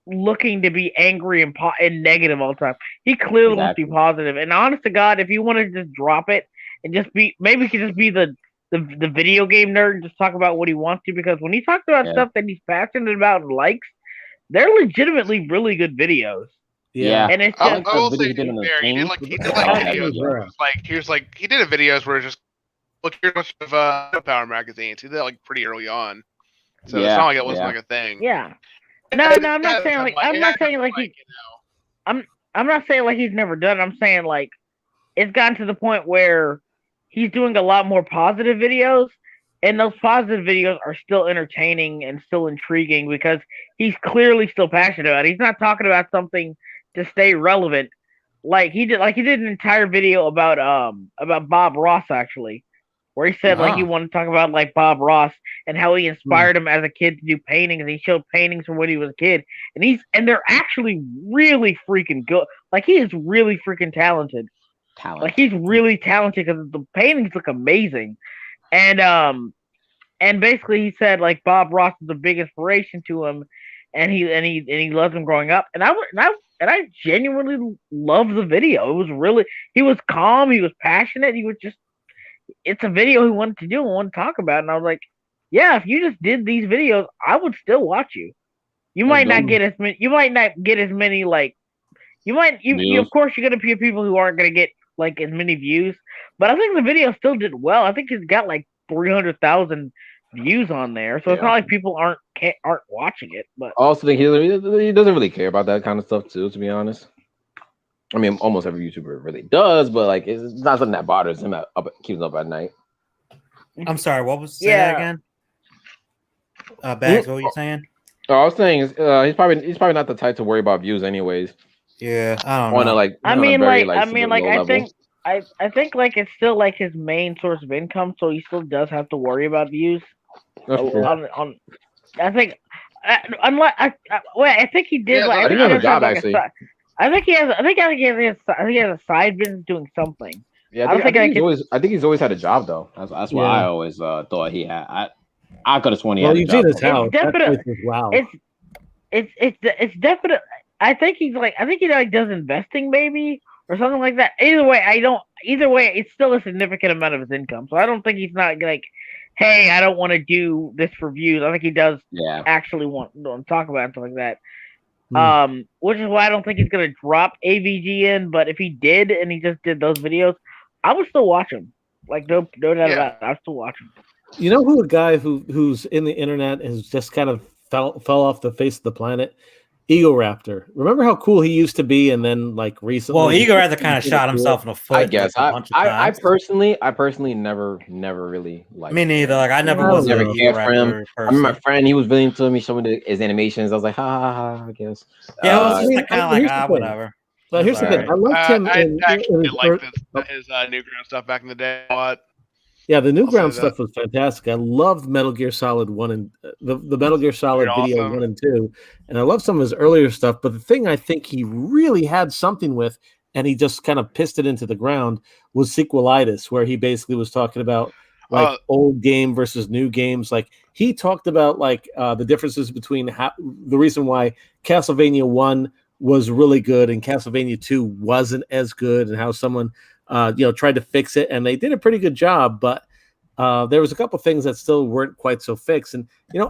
looking to be angry and negative all the time. He clearly wants to be positive. And honest to God, if you want to just drop it and just be, maybe he could just be the video game nerd and just talk about what he wants to. Because when he talks about stuff that he's passionate about and likes, they're legitimately really good videos. Yeah, and it's just, I will say he did videos. He did a videos where it's just look here's a bunch of Power magazines. He did that like pretty early on. So it's not like it wasn't like a thing. Yeah. No, I'm not saying like I'm not saying like he. I'm not saying like he's never done it. I'm saying like it's gotten to the point where he's doing a lot more positive videos, and those positive videos are still entertaining and still intriguing because he's clearly still passionate about it. He's not talking about something to stay relevant. Like he did an entire video about Bob Ross actually, where he said like he wanted to talk about like Bob Ross and how he inspired him as a kid to do paintings. And he showed paintings from when he was a kid, and they're actually really freaking good. Like he is really freaking talented. Like he's really talented because the paintings look amazing. And basically he said like Bob Ross is the big inspiration to him, and he loves him growing up. And I genuinely love the video. It was really, he was calm, he was passionate, it's a video he wanted to do and wanted to talk about. And I was like, yeah, if you just did these videos, I would still watch you. You might not get as many like you of course you're gonna be people who aren't gonna get like as many views, but I think the video still did well. I think it's got like 300,000 views on there, so it's not like people aren't watching it. But I also think he doesn't really care about that kind of stuff too, to be honest. I mean, almost every YouTuber really does, but like it's not something that bothers him keeps him up at night. I'm sorry, what was that again? Bags, what were you saying? I was saying he's probably not the type to worry about views anyways. Yeah, I don't know. I think like it's still like his main source of income, so he still does have to worry about views. I think I think he did. Yeah, I think he has a job actually. I think he has a side business doing something. Yeah, I think he's always had a job though. That's why I always thought he had. I could have sworn he had a job. You've seen his house. Wow. It's definite. I think he does investing maybe or something like that. Either way, it's still a significant amount of his income. So I don't think he's not like, hey, I don't want to do this for views. I think he does actually want to talk about it and stuff like that. Which is why I don't think he's gonna drop AVG in. But if he did and he just did those videos, I would still watch him. Like no doubt about it. I'd still watch him. You know who a guy who's in the internet has just kind of fell off the face of the planet? Ego Raptor. Remember how cool he used to be, and then like recently. Well, Ego Raptor kind of shot himself in the foot. I guess I personally never really liked. Me neither. Like I never was never cared for him. I remember my friend, he was willing to me showing his animations. I was like, ha ha ha. I guess. Yeah, it was just kind of like whatever. But here's the thing. I liked him. I actually liked his Newground stuff back in the day a lot. Yeah, the Newground stuff was fantastic. I loved Metal Gear Solid 1 and the Metal Gear Solid video 1 and 2. And I love some of his earlier stuff. But the thing I think he really had something with, and he just kind of pissed it into the ground, was Sequelitis, where he basically was talking about like old game versus new games. Like he talked about like the differences between the reason why Castlevania 1 was really good and Castlevania 2 wasn't as good, and how someone tried to fix it, and they did a pretty good job, but there was a couple things that still weren't quite so fixed. And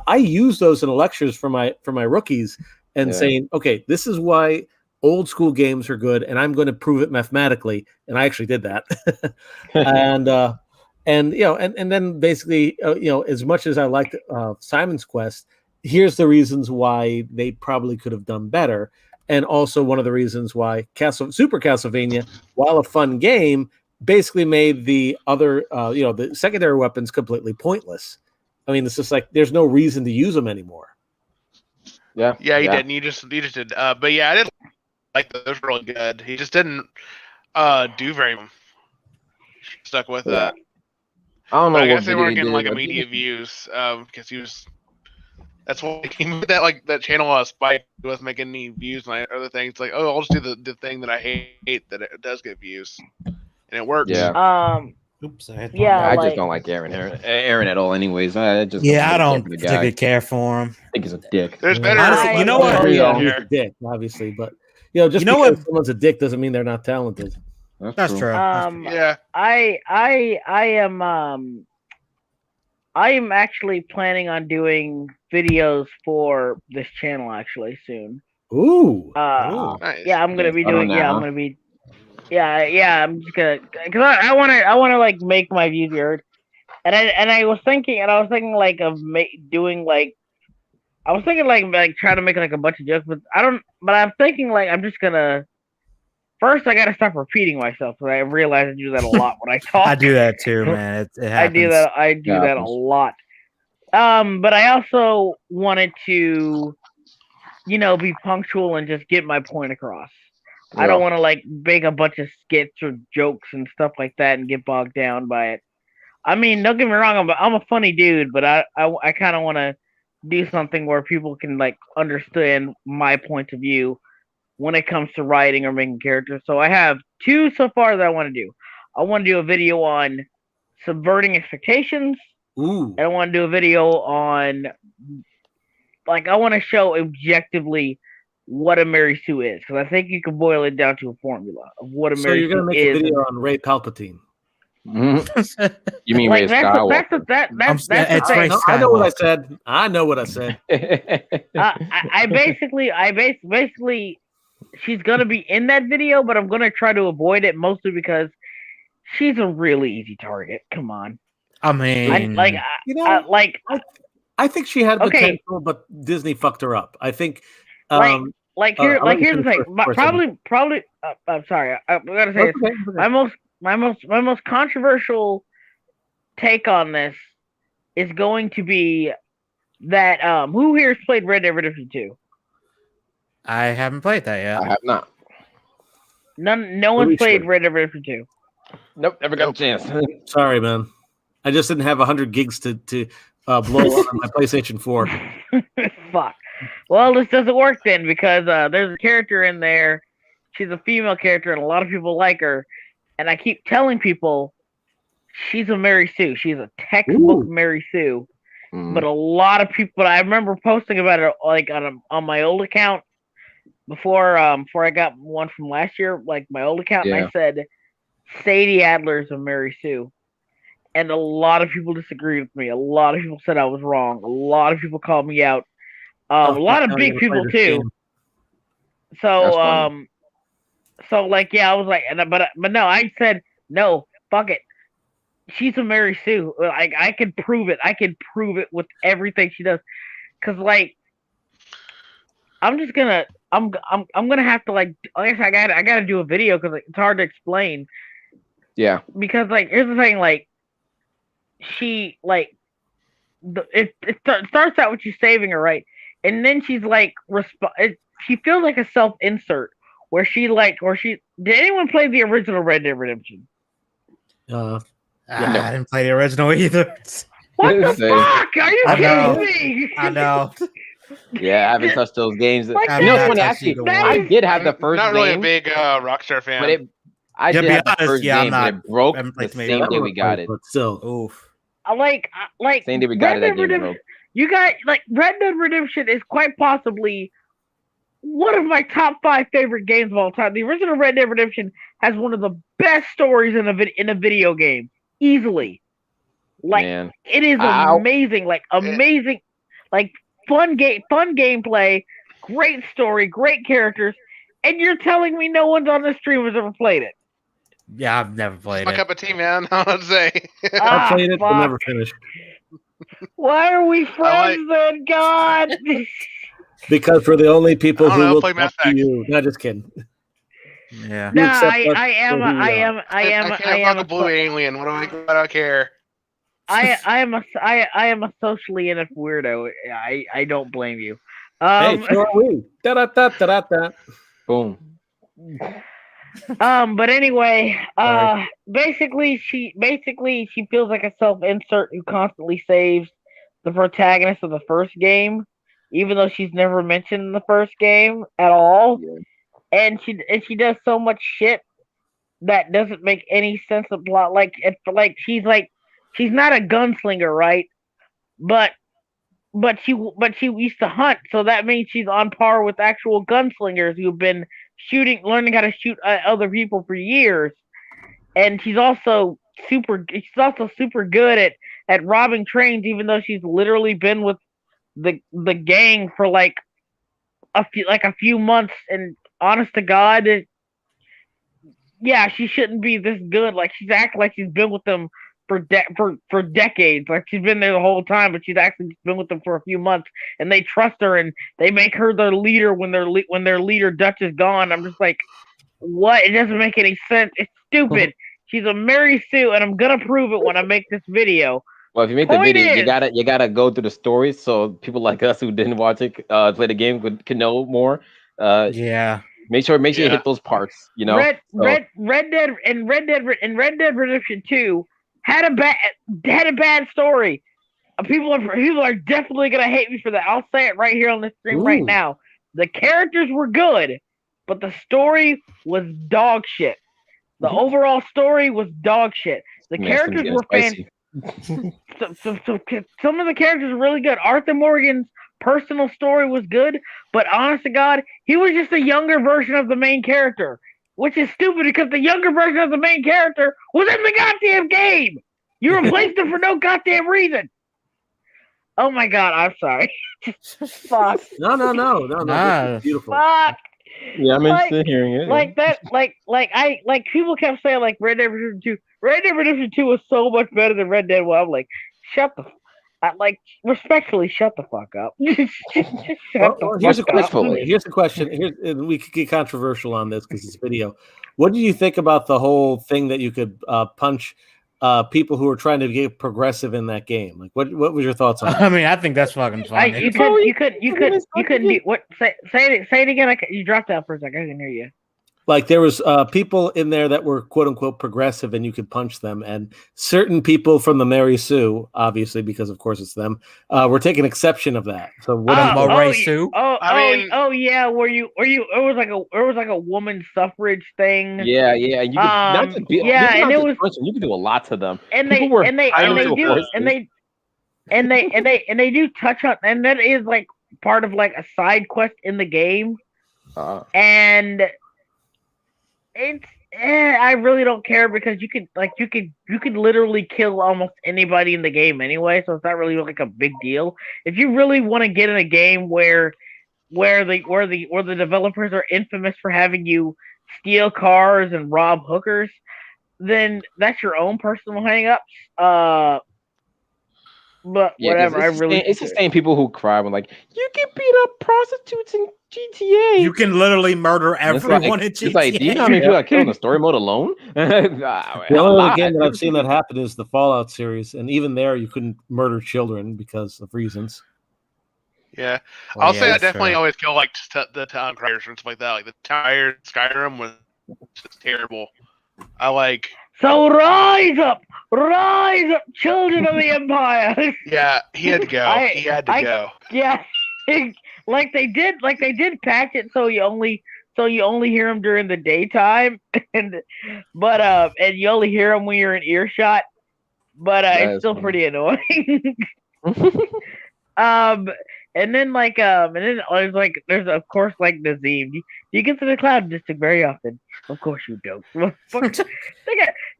I use those in the lectures for my rookies, and saying, okay, this is why old school games are good, and I'm going to prove it mathematically. And I actually did that. and then basically, as much as I liked Simon's Quest, here's the reasons why they probably could have done better. And also one of the reasons why Super Castlevania, while a fun game, basically made the other, the secondary weapons completely pointless. I mean, it's just like there's no reason to use them anymore. Yeah, he didn't. You just did. But yeah, I did like those. Were really good. He just didn't do very much. Stuck with that. I don't know. But I guess they weren't getting like immediate views because he was. That's why he moved that channel Spike with making any views and other things. Like, oh, I'll just do the thing that I hate that it does get views, and it works. Yeah. Oops. I just don't like Aaron at all. Anyways, I don't particularly care for him. I think he's a dick. There's better. Honestly, you know what? He's a dick, obviously, but just because someone's a dick doesn't mean they're not talented. That's true. Yeah. I am actually planning on doing videos for this channel actually soon. Ooh. Nice. Yeah, I'm gonna be doing. I'm gonna be. Yeah. I'm just gonna, cause I wanna like make my views heard, and I was thinking like of doing like I was thinking like trying to make like a bunch of jokes, but I don't. But I'm thinking like I'm just gonna. First, I gotta stop repeating myself because I realize I do that a lot when I talk. I do that too, man. It happens. I do that a lot. But I also wanted to, be punctual and just get my point across. I don't want to like make a bunch of skits or jokes and stuff like that and get bogged down by it. I mean, don't get me wrong, I'm a funny dude, but I kind of want to do something where people can like understand my point of view when it comes to writing or making characters. So I have 2 so far that I want to do. I want to do a video on subverting expectations. Ooh. And I want to do a video on, like, I want to show objectively what a Mary Sue is, because I think you can boil it down to a formula of what a Mary Sue is. So you're going to make a video on Ray Palpatine. You mean Ray Skywalker? I know what I said. I know what I said. I basically, she's gonna be in that video, but I'm gonna try to avoid it mostly because she's a really easy target. Come on. I mean, I think she had potential, but Disney fucked her up. I think. Here's the thing. Probably. I'm sorry. I'm gonna say this. My most controversial take on this is going to be that who here has played Red Dead Redemption 2? I haven't played that yet. I have not. No one's played Red Dead Redemption 2. Nope, never got a chance. Sorry, man. I just didn't have 100 gigs to blow on my PlayStation 4. Fuck. Well, this doesn't work then because there's a character in there. She's a female character, and a lot of people like her. And I keep telling people she's a Mary Sue. She's a textbook Mary Sue. But a lot of people, I remember posting about it like on my old account before I got one from last year, like my old account, and I said Sadie Adler's a Mary Sue. And a lot of people disagreed with me. A lot of people said I was wrong. A lot of people called me out. A lot of big people too. So so like I was like, but no, I said no, fuck it. She's a Mary Sue. I can prove it. I can prove it with everything she does. Cause like, I'm gonna have to like I guess I gotta do a video because it's hard to explain. Yeah. Because like, here's the thing, like, she like, it starts out with you saving her, right? And then she's like, she feels like a self-insert where did anyone play the original Red Dead Redemption? I didn't play the original either. What the fuck? Are you kidding me? I know. Yeah, I haven't touched those games. Like actually, I did have the first game. Not really a big Rockstar fan. But I did have the first game, but it broke the same day we got it. But still. Oof. Like same day we got it, that game broke. You got, like, Red Dead Redemption is quite possibly one of my top 5 favorite games of all time. The original Red Dead Redemption has one of the best stories in a video game. Easily. Like, man. It is amazing. Like, amazing. Like, fun gameplay, great story, great characters, and you're telling me no one's on the stream has ever played it. Yeah, I've never played it. My cup of tea, man. I would say. I played it, but never finished. Why are we friends then, God? Because we're the only people who will talk to you. No, just kidding. Yeah. No, I am a blue alien. What do I don't care? I am a socially inept weirdo. I don't blame you. Hey, so are we. Da-da-da-da-da-da. Boom. But anyway, basically she feels like a self-insert who constantly saves the protagonist of the first game, even though she's never mentioned in the first game at all. Yeah. And she does so much shit that doesn't make any sense of plot. Like she's not a gunslinger, right? But she used to hunt, so that means she's on par with actual gunslingers who've been learning how to shoot other people for years. And she's also super good at robbing trains, even though she's literally been with the gang for like a few months. And honest to God, yeah, she shouldn't be this good. Like, she's acting like she's been with them for decades. Like she's been there the whole time, but she's actually been with them for a few months, and they trust her and they make her their leader when their leader Dutch is gone. I'm just like, what? It doesn't make any sense. It's stupid. She's a Mary Sue, and I'm gonna prove it when I make this video. Well, if you make the video, you gotta go through the story so people like us who didn't watch it, play the game, can know more. Yeah. Make sure you hit those parts. You know, Red Dead Redemption 2 had a bad story. People are definitely gonna hate me for that. I'll say it right here on this stream right now. The characters were good, but the story was dog shit. The overall story was dog shit. The characters were fantastic. So some of the characters are really good. Arthur Morgan's personal story was good, but honest to God, he was just a younger version of the main character, which is stupid because the younger version of the main character was in the goddamn game. You replaced him for no goddamn reason. Oh my God, I'm sorry. Fuck. No. Beautiful. Fuck. Yeah, I'm interested in hearing it. Like that, like people kept saying like Red Dead Redemption 2. Red Dead Redemption 2 was so much better than Red Dead 1. I'm like, respectfully, shut the fuck up. Here's a question. Here's the question. And we could get controversial on this because it's video. What do you think about the whole thing that you could punch people who are trying to get progressive in that game? Like, what was your thoughts on that? I mean, I think that's fucking fun. You couldn't do what? Say it again. You dropped out for a second. I didn't hear you. Like there was people in there that were quote unquote progressive, and you could punch them. And certain people from the Mary Sue, obviously because of course it's them, were taking exception of that. So what? Mary Sue? Yeah. Were you? It was like a woman suffrage thing. Yeah. You could, and it was. You could do a lot to them. And they do touch on, and that is like part of like a side quest in the game. And it's I really don't care because you could literally kill almost anybody in the game anyway, so it's not really like a big deal. If you really want to get in a game where the developers are infamous for having you steal cars and rob hookers, then that's your own personal hang-ups. But whatever, it's the same people who cry when like you can beat up prostitutes in GTA. You can literally murder everyone in GTA. It's like, do you know how many people got killed in the story mode alone? The only other game that I've seen that happen is the Fallout series, and even there you couldn't murder children because of reasons. Yeah, I'll say I definitely always kill like the town criers and stuff like that. Like the town Skyrim was just terrible. I like. So rise up, children of the Empire. Yeah, he had to go. He had to go. Yeah, like they did patch it so you only hear him during the daytime, and you only hear him when you're in earshot. But it's still pretty annoying. And then there's of course like Nazim. Do you get to the Cloud District very often? Of course you don't. nigga,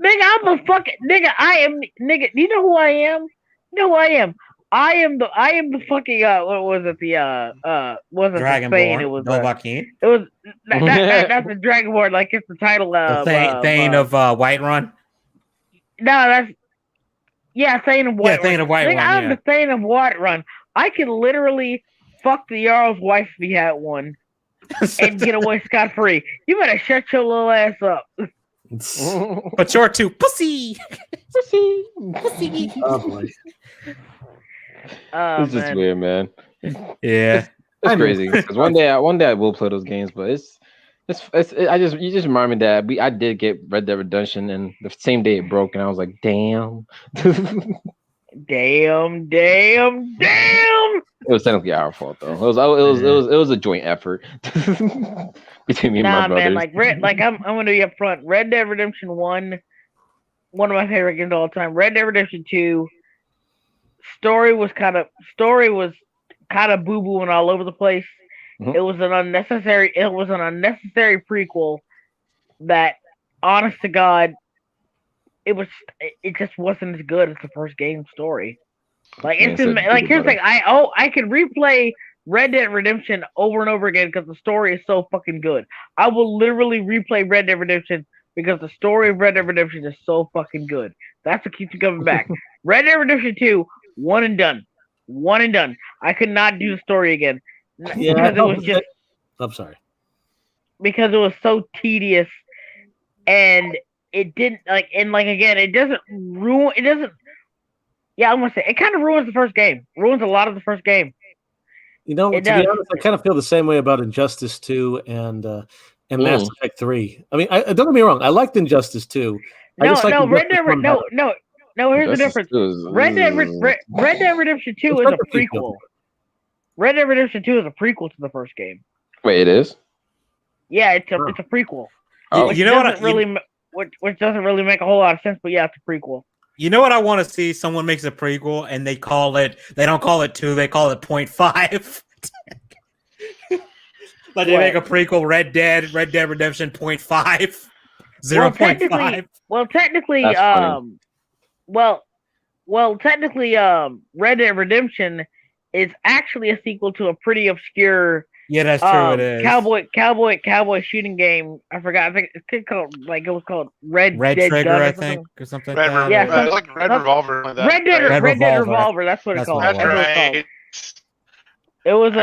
I'm a fucking nigga. I am nigga. Do you know who I am? You know who I am? I am the fucking what was it? Wasn't Dragonborn? It was Dovahkiin. It was that's the Dragonborn. Like it's the title of Thane of Whiterun. No, that's Thane of Whiterun. Yeah, Thane of Whiterun. I'm the Thane of Whiterun. I can literally fuck the Jarl's wife if he had one and get away scot-free. You better shut your little ass up. But you're too pussy. Pussy. Oh boy. It's just weird, man. Yeah. It's crazy. Because one day I will play those games, but you just remind me that I did get Red Dead Redemption and the same day it broke and I was like, damn. Damn. It was technically our fault though. It was a joint effort between me and my brothers. Man, I'm gonna be upfront. Red Dead Redemption 1, one of my favorite games of all time. Red Dead Redemption 2, story was kind of boo boo and all over the place. Mm-hmm. It was an unnecessary prequel that, honest to God, it just wasn't as good as the first game story. Like it's just like here's the thing. I can replay Red Dead Redemption over and over again because the story is so fucking good. I will literally replay Red Dead Redemption because the story of Red Dead Redemption is so fucking good. That's what keeps you coming back. Red Dead Redemption 2, one and done. One and done. I could not do the story again. Yeah, because it was just. I'm sorry. Because it was so tedious, and it didn't again. It doesn't ruin. It doesn't. Yeah, I'm gonna say it kind of ruins the first game. Ruins a lot of the first game. You know, to be honest, I kind of feel the same way about Injustice 2 and Mass Effect 3. I mean, I don't get me wrong. I liked Injustice 2. No, Red Dead. No. Here's the difference. Red Dead Redemption 2 is a prequel. Red Dead Redemption 2 is a prequel to the first game. Wait, it is? Yeah, it's a prequel. Oh, which doesn't really make a whole lot of sense, but yeah, it's a prequel. You know what I want to see? Someone makes a prequel and they don't call it 2, they call it 0.5. Like they make a prequel, Red Dead Redemption 0.5. 0.5. Well, technically, Red Dead Redemption is actually a sequel to a pretty obscure that's true. It is cowboy shooting game. I forgot. I think it was called Red Dead Trigger, Gun I think, or something. Red like that. like Red Revolver. Like that, Red Dead Revolver. That's what it's called. That's right. It was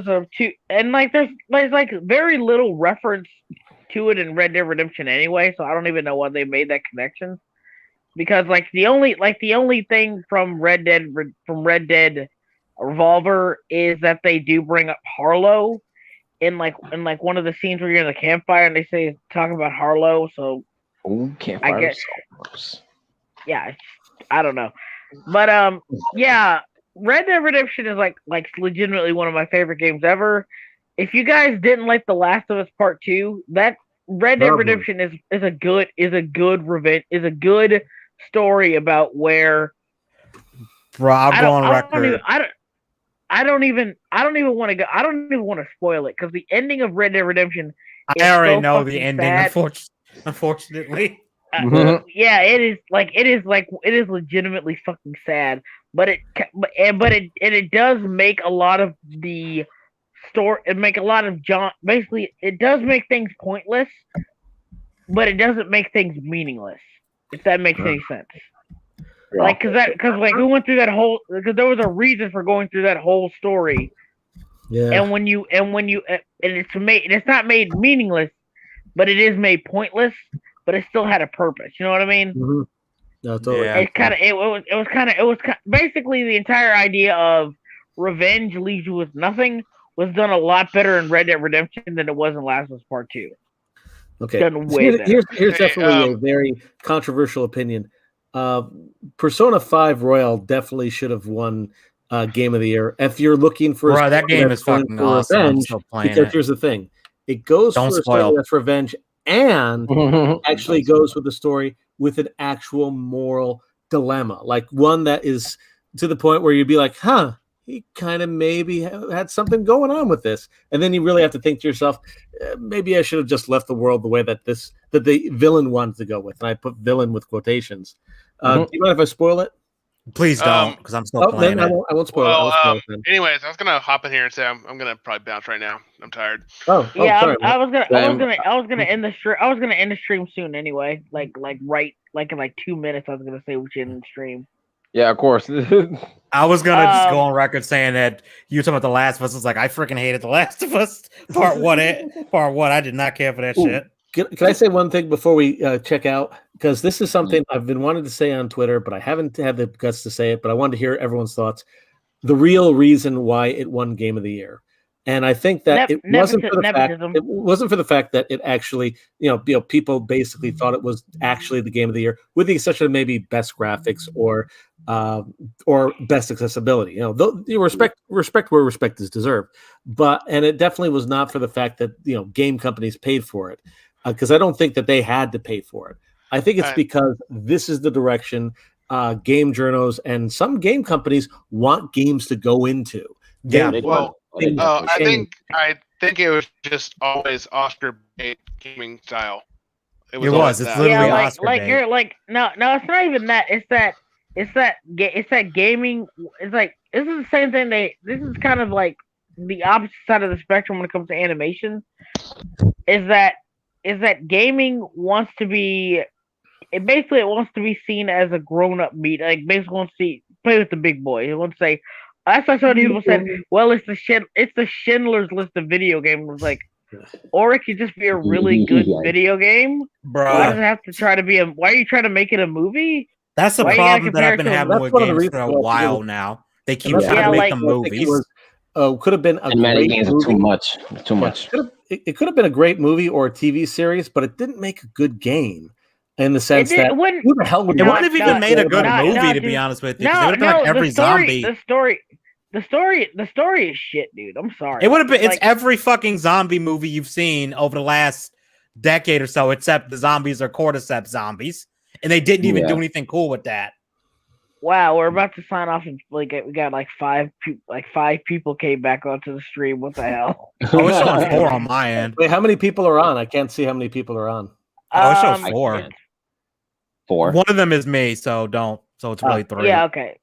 a two, and like there's like very little reference to it in Red Dead Redemption anyway, so I don't even know why they made that connection. Because like the only thing from Red Dead Revolver is that they do bring up Harlow in one of the scenes where you're in the campfire and they talk about Harlow. So campfire. I guess, yeah, I don't know, but yeah, Red Dead Redemption is like legitimately one of my favorite games ever. If you guys didn't like The Last of Us Part 2, that Red Dead Redemption is a good story about where. Bro, I'll go on record. I don't even want to go. I don't even want to spoil it because the ending of Red Dead Redemption. I already know the ending. Unfortunately. Yeah, it is legitimately fucking sad, but it does make a lot of the story. It make a lot of basically, it does make things pointless, but it doesn't make things meaningless. If that makes any sense. Like, because we went through that whole, because there was a reason for going through that whole story. Yeah. And it's not made meaningless, but it is made pointless, but it still had a purpose. You know what I mean? Mm-hmm. No, totally. Yeah. It was basically the entire idea of revenge leaves you with nothing was done a lot better in Red Dead Redemption than it was in Last of Us Part 2. Okay. Here's definitely a very controversial opinion. Persona 5 Royal definitely should have won Game of the Year. If you're looking for that game is fucking awesome. Revenge, because here's the thing. It goes for a story that's revenge and actually goes with the story with an actual moral dilemma. Like one that is to the point where you'd be like, he kind of maybe had something going on with this. And then you really have to think to yourself, maybe I should have just left the world the way that the villain wanted to go with. And I put villain with quotations. Do you mind if I spoil it? Please don't, because I'm still playing it. I won't spoil it. Anyways, I was gonna hop in here and say I'm gonna probably bounce right now. I'm tired. Sorry. I was gonna end the stream. I was gonna end the stream soon anyway. Like in 2 minutes, I was gonna say we should end the stream. Yeah, of course. I was gonna just go on record saying that you talking about The Last of Us. It's like I freaking hated The Last of Us Part 1. I did not care for that shit. Can I say one thing before we check out? Because this is something I've been wanting to say on Twitter, but I haven't had the guts to say it. But I wanted to hear everyone's thoughts. The real reason why it won Game of the Year, and I think that it wasn't for the fact that it actually, people basically thought it was actually the Game of the Year, with the exception of maybe best graphics or best accessibility. Respect where respect is deserved. And it definitely was not for the fact that game companies paid for it. Because I don't think that they had to pay for it. I think it's because this is the direction game journals and some game companies want games to go into. I think it was just always Oscar bait gaming style. It was. It's literally Oscar bait. You're like no, it's not even that. It's that gaming. It's like this is the same thing. This is kind of like the opposite side of the spectrum when it comes to animation. Is that is that gaming wants to be. It wants to be seen as a grown-up meet. Like basically wants to play with the big boy. It wants to say. That's why so many people said, "Well, it's the Schindler's List of video games." It was like, or it could just be a really good video game. Bro, why does it have to try to be a? Why are you trying to make it a movie? That's the problem that I've been having with games for a while now. They keep trying to make them movies. Could have been a great games movie. Too much. It could have been a great movie or a TV series, but it didn't make a good game. In the sense that who the hell would it wouldn't have even made a good movie, to be honest with you. It would have been like every zombie. The story is shit, dude. I'm sorry. It would have been. It's every fucking zombie movie you've seen over the last decade or so, except the zombies are cordyceps zombies, and they didn't even do anything cool with that. Wow, we're about to sign off, and we got five people came back onto the stream. What the hell? Oh, it's showing 4 on my end. Wait, how many people are on? I can't see how many people are on. Oh, it shows 4. 4. One of them is me, so don't. So it's really 3. Yeah, okay.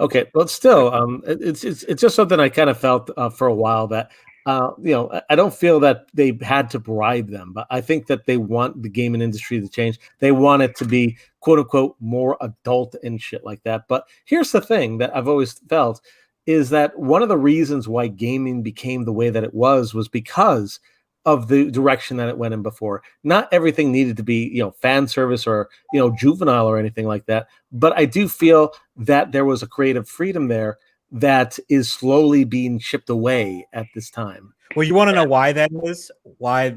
Okay, but still, it's just something I kind of felt for a while that I don't feel that they had to bribe them, but I think that they want the gaming industry to change. They want it to be quote unquote more adult and shit like that. But here's the thing that I've always felt is that one of the reasons why gaming became the way that it was because of the direction that it went in before. Not everything needed to be, fan service or, juvenile or anything like that. But I do feel that there was a creative freedom there that is slowly being chipped away at this time. Well, you want to know why that is? Why?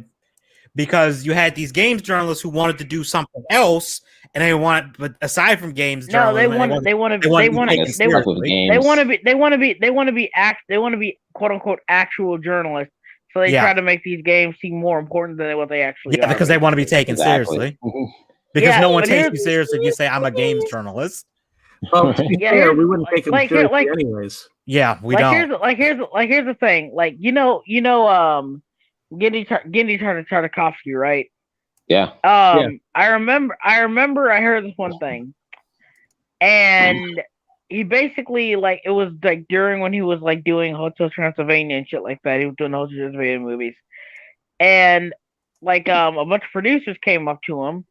Because you had these games journalists who wanted to do something else, and but aside from games, no, they want to be quote unquote actual journalists. So they try to make these games seem more important than what they actually are. Yeah, because they want to be taken seriously. Because no one takes you seriously if you say I'm a games journalist. Well, to be fair, we wouldn't take them seriously anyways. Yeah, we don't. Here's the thing. Gendy Tartakovsky, right? Yeah. I remember I heard this one thing. And he basically it was during when he was doing Hotel Transylvania and shit like that. He was doing Hotel Transylvania movies, and a bunch of producers came up to him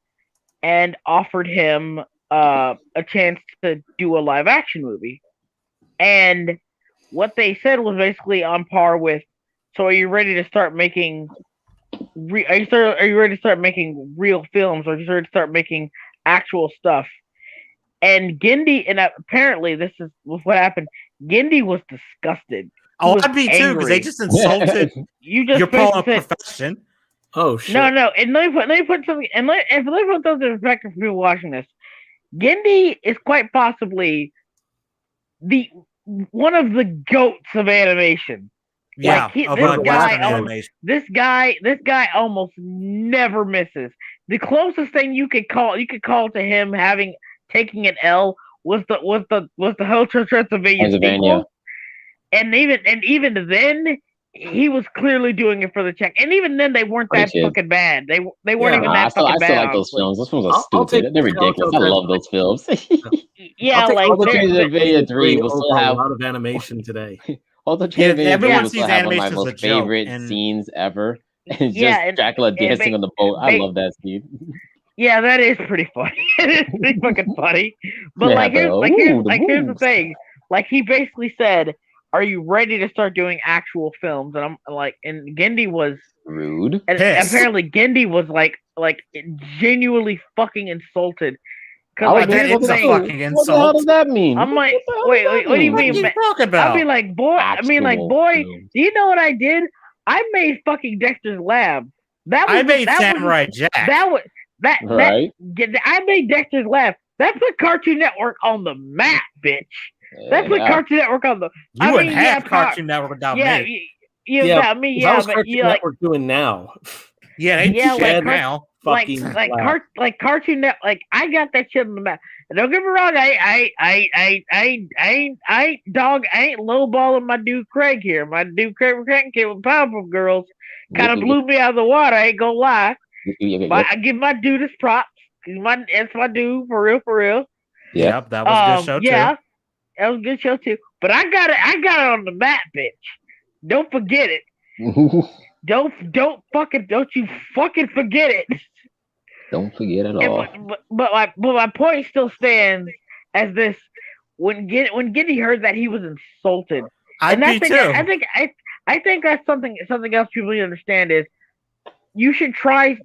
and offered him a chance to do a live action movie. And what they said was basically on par with, so are you ready to start making? Are you ready to start making real films, or are you ready to start making actual stuff? And Gendy, and apparently this is what happened. Gendy was disgusted. I'd be too, because they just insulted your profession. Oh shit! No, and let me put something, and let me put those in perspective for people watching this. Gendy is quite possibly one of the goats of animation. Yeah, this guy almost never misses. The closest thing you could call to him taking an L was the Hotel Transylvania sequel. And even then he was clearly doing it for the check. And even then they weren't that fucking bad. They weren't even that fucking bad. I still like those films. Those films are stupid. They're ridiculous. I love those films. Yeah, Hotel Transylvania 3 will still have a lot of animation today. Hotel Transylvania 3 will still have one of my most favorite and scenes ever. It's just Dracula dancing on the boat. I love that scene. Yeah, that is pretty funny. It is pretty fucking funny. But here's the thing. He basically said, "Are you ready to start doing actual films?" And I'm and Gendy was rude. And apparently Gendy was genuinely fucking insulted. Because it's a fucking insult. What the hell does that mean? I'm like, wait, what do you mean? What are you talking about? I'll be like, boy, do you know what I did? I made fucking Dexter's Lab. I made Samurai Jack. I made Dexter's Lab. That put Cartoon Network on the map, bitch. That put Cartoon Network on the. You wouldn't have Cartoon Network without me. Without me, how's Cartoon Network doing now? Now. Cartoon Net, I got that shit on the map. And don't get me wrong, I ain't lowballing my dude Craig here. My dude Craig came with Powerpuff Girls, kind of blew me out of the water. I ain't gonna lie. But I give my dude his props. It's my dude for real. Yeah, that was a good show too. Yeah, that was a good show too. But I got it on the map, bitch. Don't forget it. Don't you fucking forget it. Don't forget it all. But my point still stands as this. When Giddy heard that, he was insulted. I think that's something else people need to understand is you shouldn't try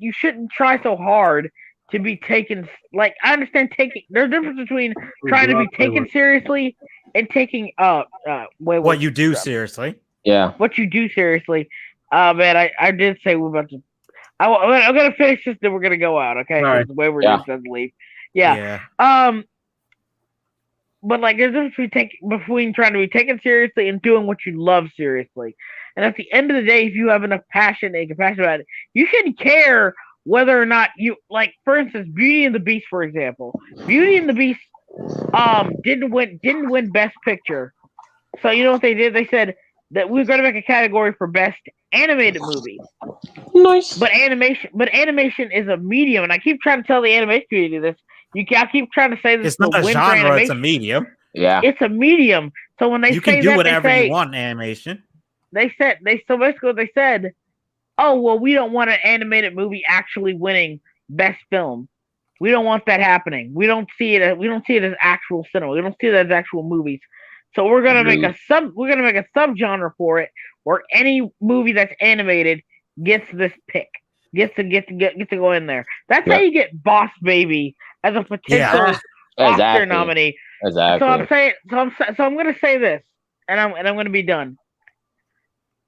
so hard to be taken. Like, I understand there's a difference between trying to be taken seriously and taking what you do seriously. Yeah. What you do seriously. Man, I did say we're about to. I'm gonna finish this, then we're gonna go out. Okay, right. the Wayward doesn't leave. Yeah. But like, there's a difference between trying to be taken seriously and doing what you love seriously. And at the end of the day, if you have enough passion and compassion about it, you shouldn't care whether or not you like. For instance, Beauty and the Beast, for example. Beauty and the Beast didn't win Best Picture. So you know what they did? They said that we're going to make a category for Best Animated Movie. Nice. But animation is a medium, and I keep trying to tell the animation community this. I keep trying to say this. It's not a genre; it's a medium. Yeah, it's a medium. So when you can do whatever you want in animation. They said, oh well, we don't want an animated movie actually winning Best Film. We don't want that happening. We don't see it as actual cinema. We don't see it as actual movies. So we're gonna make a subgenre for it, where any movie that's animated gets this pick, gets to go in there. That's how you get Boss Baby as a potential Oscar nominee. Exactly. So I'm gonna say this, and I'm gonna be done.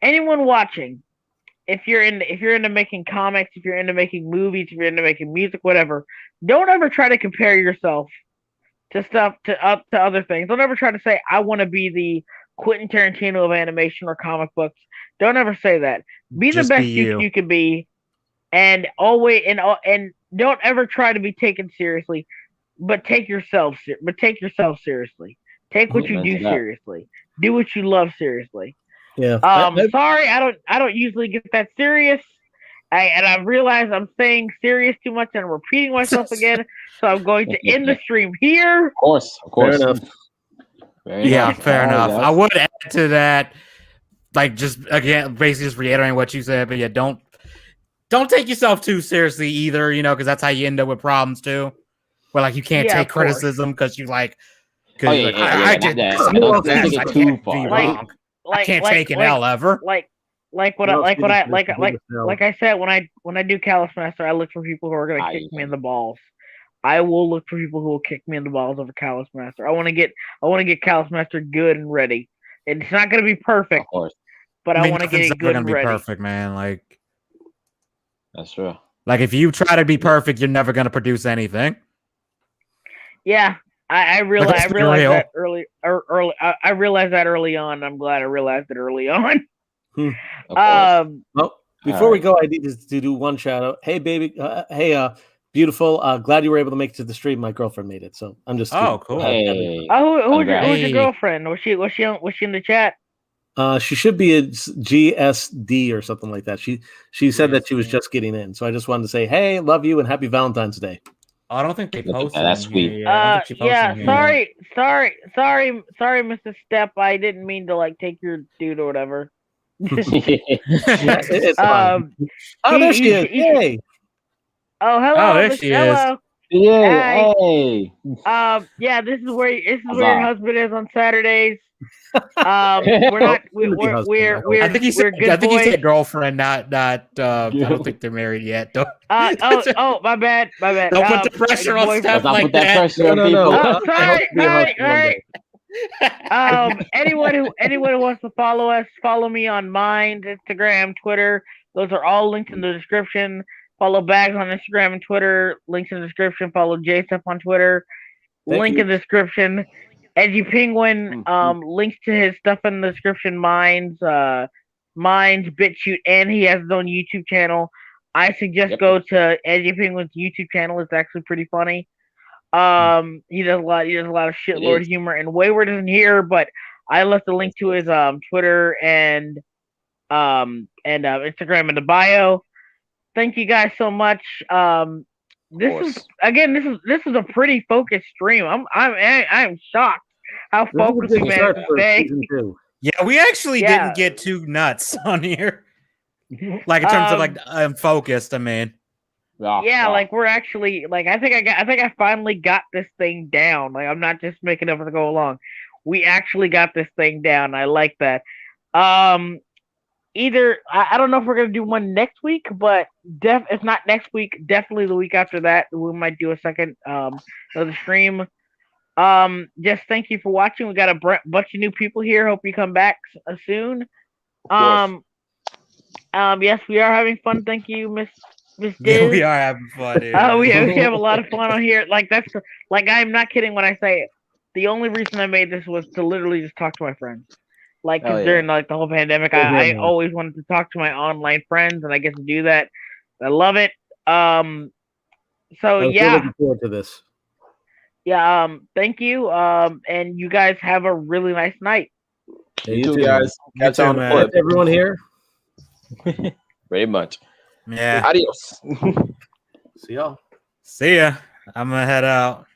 Anyone watching, if you're into making comics, if you're into making movies, if you're into making music, whatever, don't ever try to compare yourself to other things. Don't ever try to say, I want to be the Quentin Tarantino of animation or comic books. Don't ever say that. Be the best you can be, and always and don't ever try to be taken seriously, but take yourself seriously. Take what you do seriously. Do what you love seriously. Yeah. Sorry, I don't usually get that serious. I realize I'm saying serious too much and I'm repeating myself again, so I'm going to end the stream here. Of course. Fair enough. Fair enough. I would add to that, like, just again, basically just reiterating what you said, but yeah, don't take yourself too seriously either, because that's how you end up with problems too. Where like you can't take criticism because you like, I did this. I can't be wrong. I can't take an L ever. Like I said, when I do Callus Master, I look for people who are gonna kick me in the balls. I will look for people who will kick me in the balls over Callus Master. I want to get Callus Master good and ready. It's not gonna be perfect, of course, but I want to get it good and ready. Perfect, man. Like that's true. Like if you try to be perfect, you're never gonna produce anything. Yeah, I realized that early. I realized that early on. I'm glad I realized it early on. Well, before we go, I need to do one shout out. Hey, baby. Hey, beautiful. Glad you were able to make it to the stream. My girlfriend made it, so I'm just. Cool. Hey. Who's your girlfriend? Was she in the chat? She should be a GSD or something like that. She said that she was just getting in, so I just wanted to say, hey, love you and happy Valentine's Day. I don't think they posted. That's sweet. Sorry, Mr. Step. I didn't mean to like take your dude or whatever. It's fine. There she is. Yay. Oh, hello. There she is. Yeah. Hey. Yeah. This is where your husband is on Saturdays. We're not. I think he said girlfriend, not. I don't think they're married yet. Oh, my bad. Don't put the pressure on stuff like that. No. Sorry. Anyone who wants to follow us, follow me on Mind, Instagram, Twitter. Those are all linked in the description. Follow Bags on Instagram and Twitter. Links in the description. Follow JSF on Twitter. Link in the description. Edgy Penguin, links to his stuff in the description. Minds, Bitchute, and he has his own YouTube channel. I suggest go to Edgy Penguin's YouTube channel. It's actually pretty funny. He does a lot of shitlord humor, and Wayward isn't here, but I left a link to his Twitter and Instagram in the bio. Thank you guys so much. This is a pretty focused stream. I'm shocked how focused we managed to stay. Yeah, we actually didn't get too nuts on here. Like in terms of like focused, I mean. Yeah, like we're actually like I think I finally got this thing down. Like I'm not just making up as I go along. We actually got this thing down. I like that. Either I don't know if we're gonna do one next week, but if not next week, definitely the week after that, we might do a second another stream. Just thank you for watching. We got a bunch of new people here. Hope you come back soon. Yes, we are having fun. Thank you, Miss Diz. Yeah, we are having fun. We have a lot of fun on here. Like that's like I'm not kidding when I say it. The only reason I made this was to literally just talk to my friends. Like, cause during like the whole pandemic, I always wanted to talk to my online friends, and I get to do that. I love it. So yeah, looking forward to this. Yeah. Thank you. And you guys have a really nice night. Yeah, you too, guys. Catch on, man. Everyone here. Very much. Yeah. Adios. See y'all. See ya. I'm gonna head out.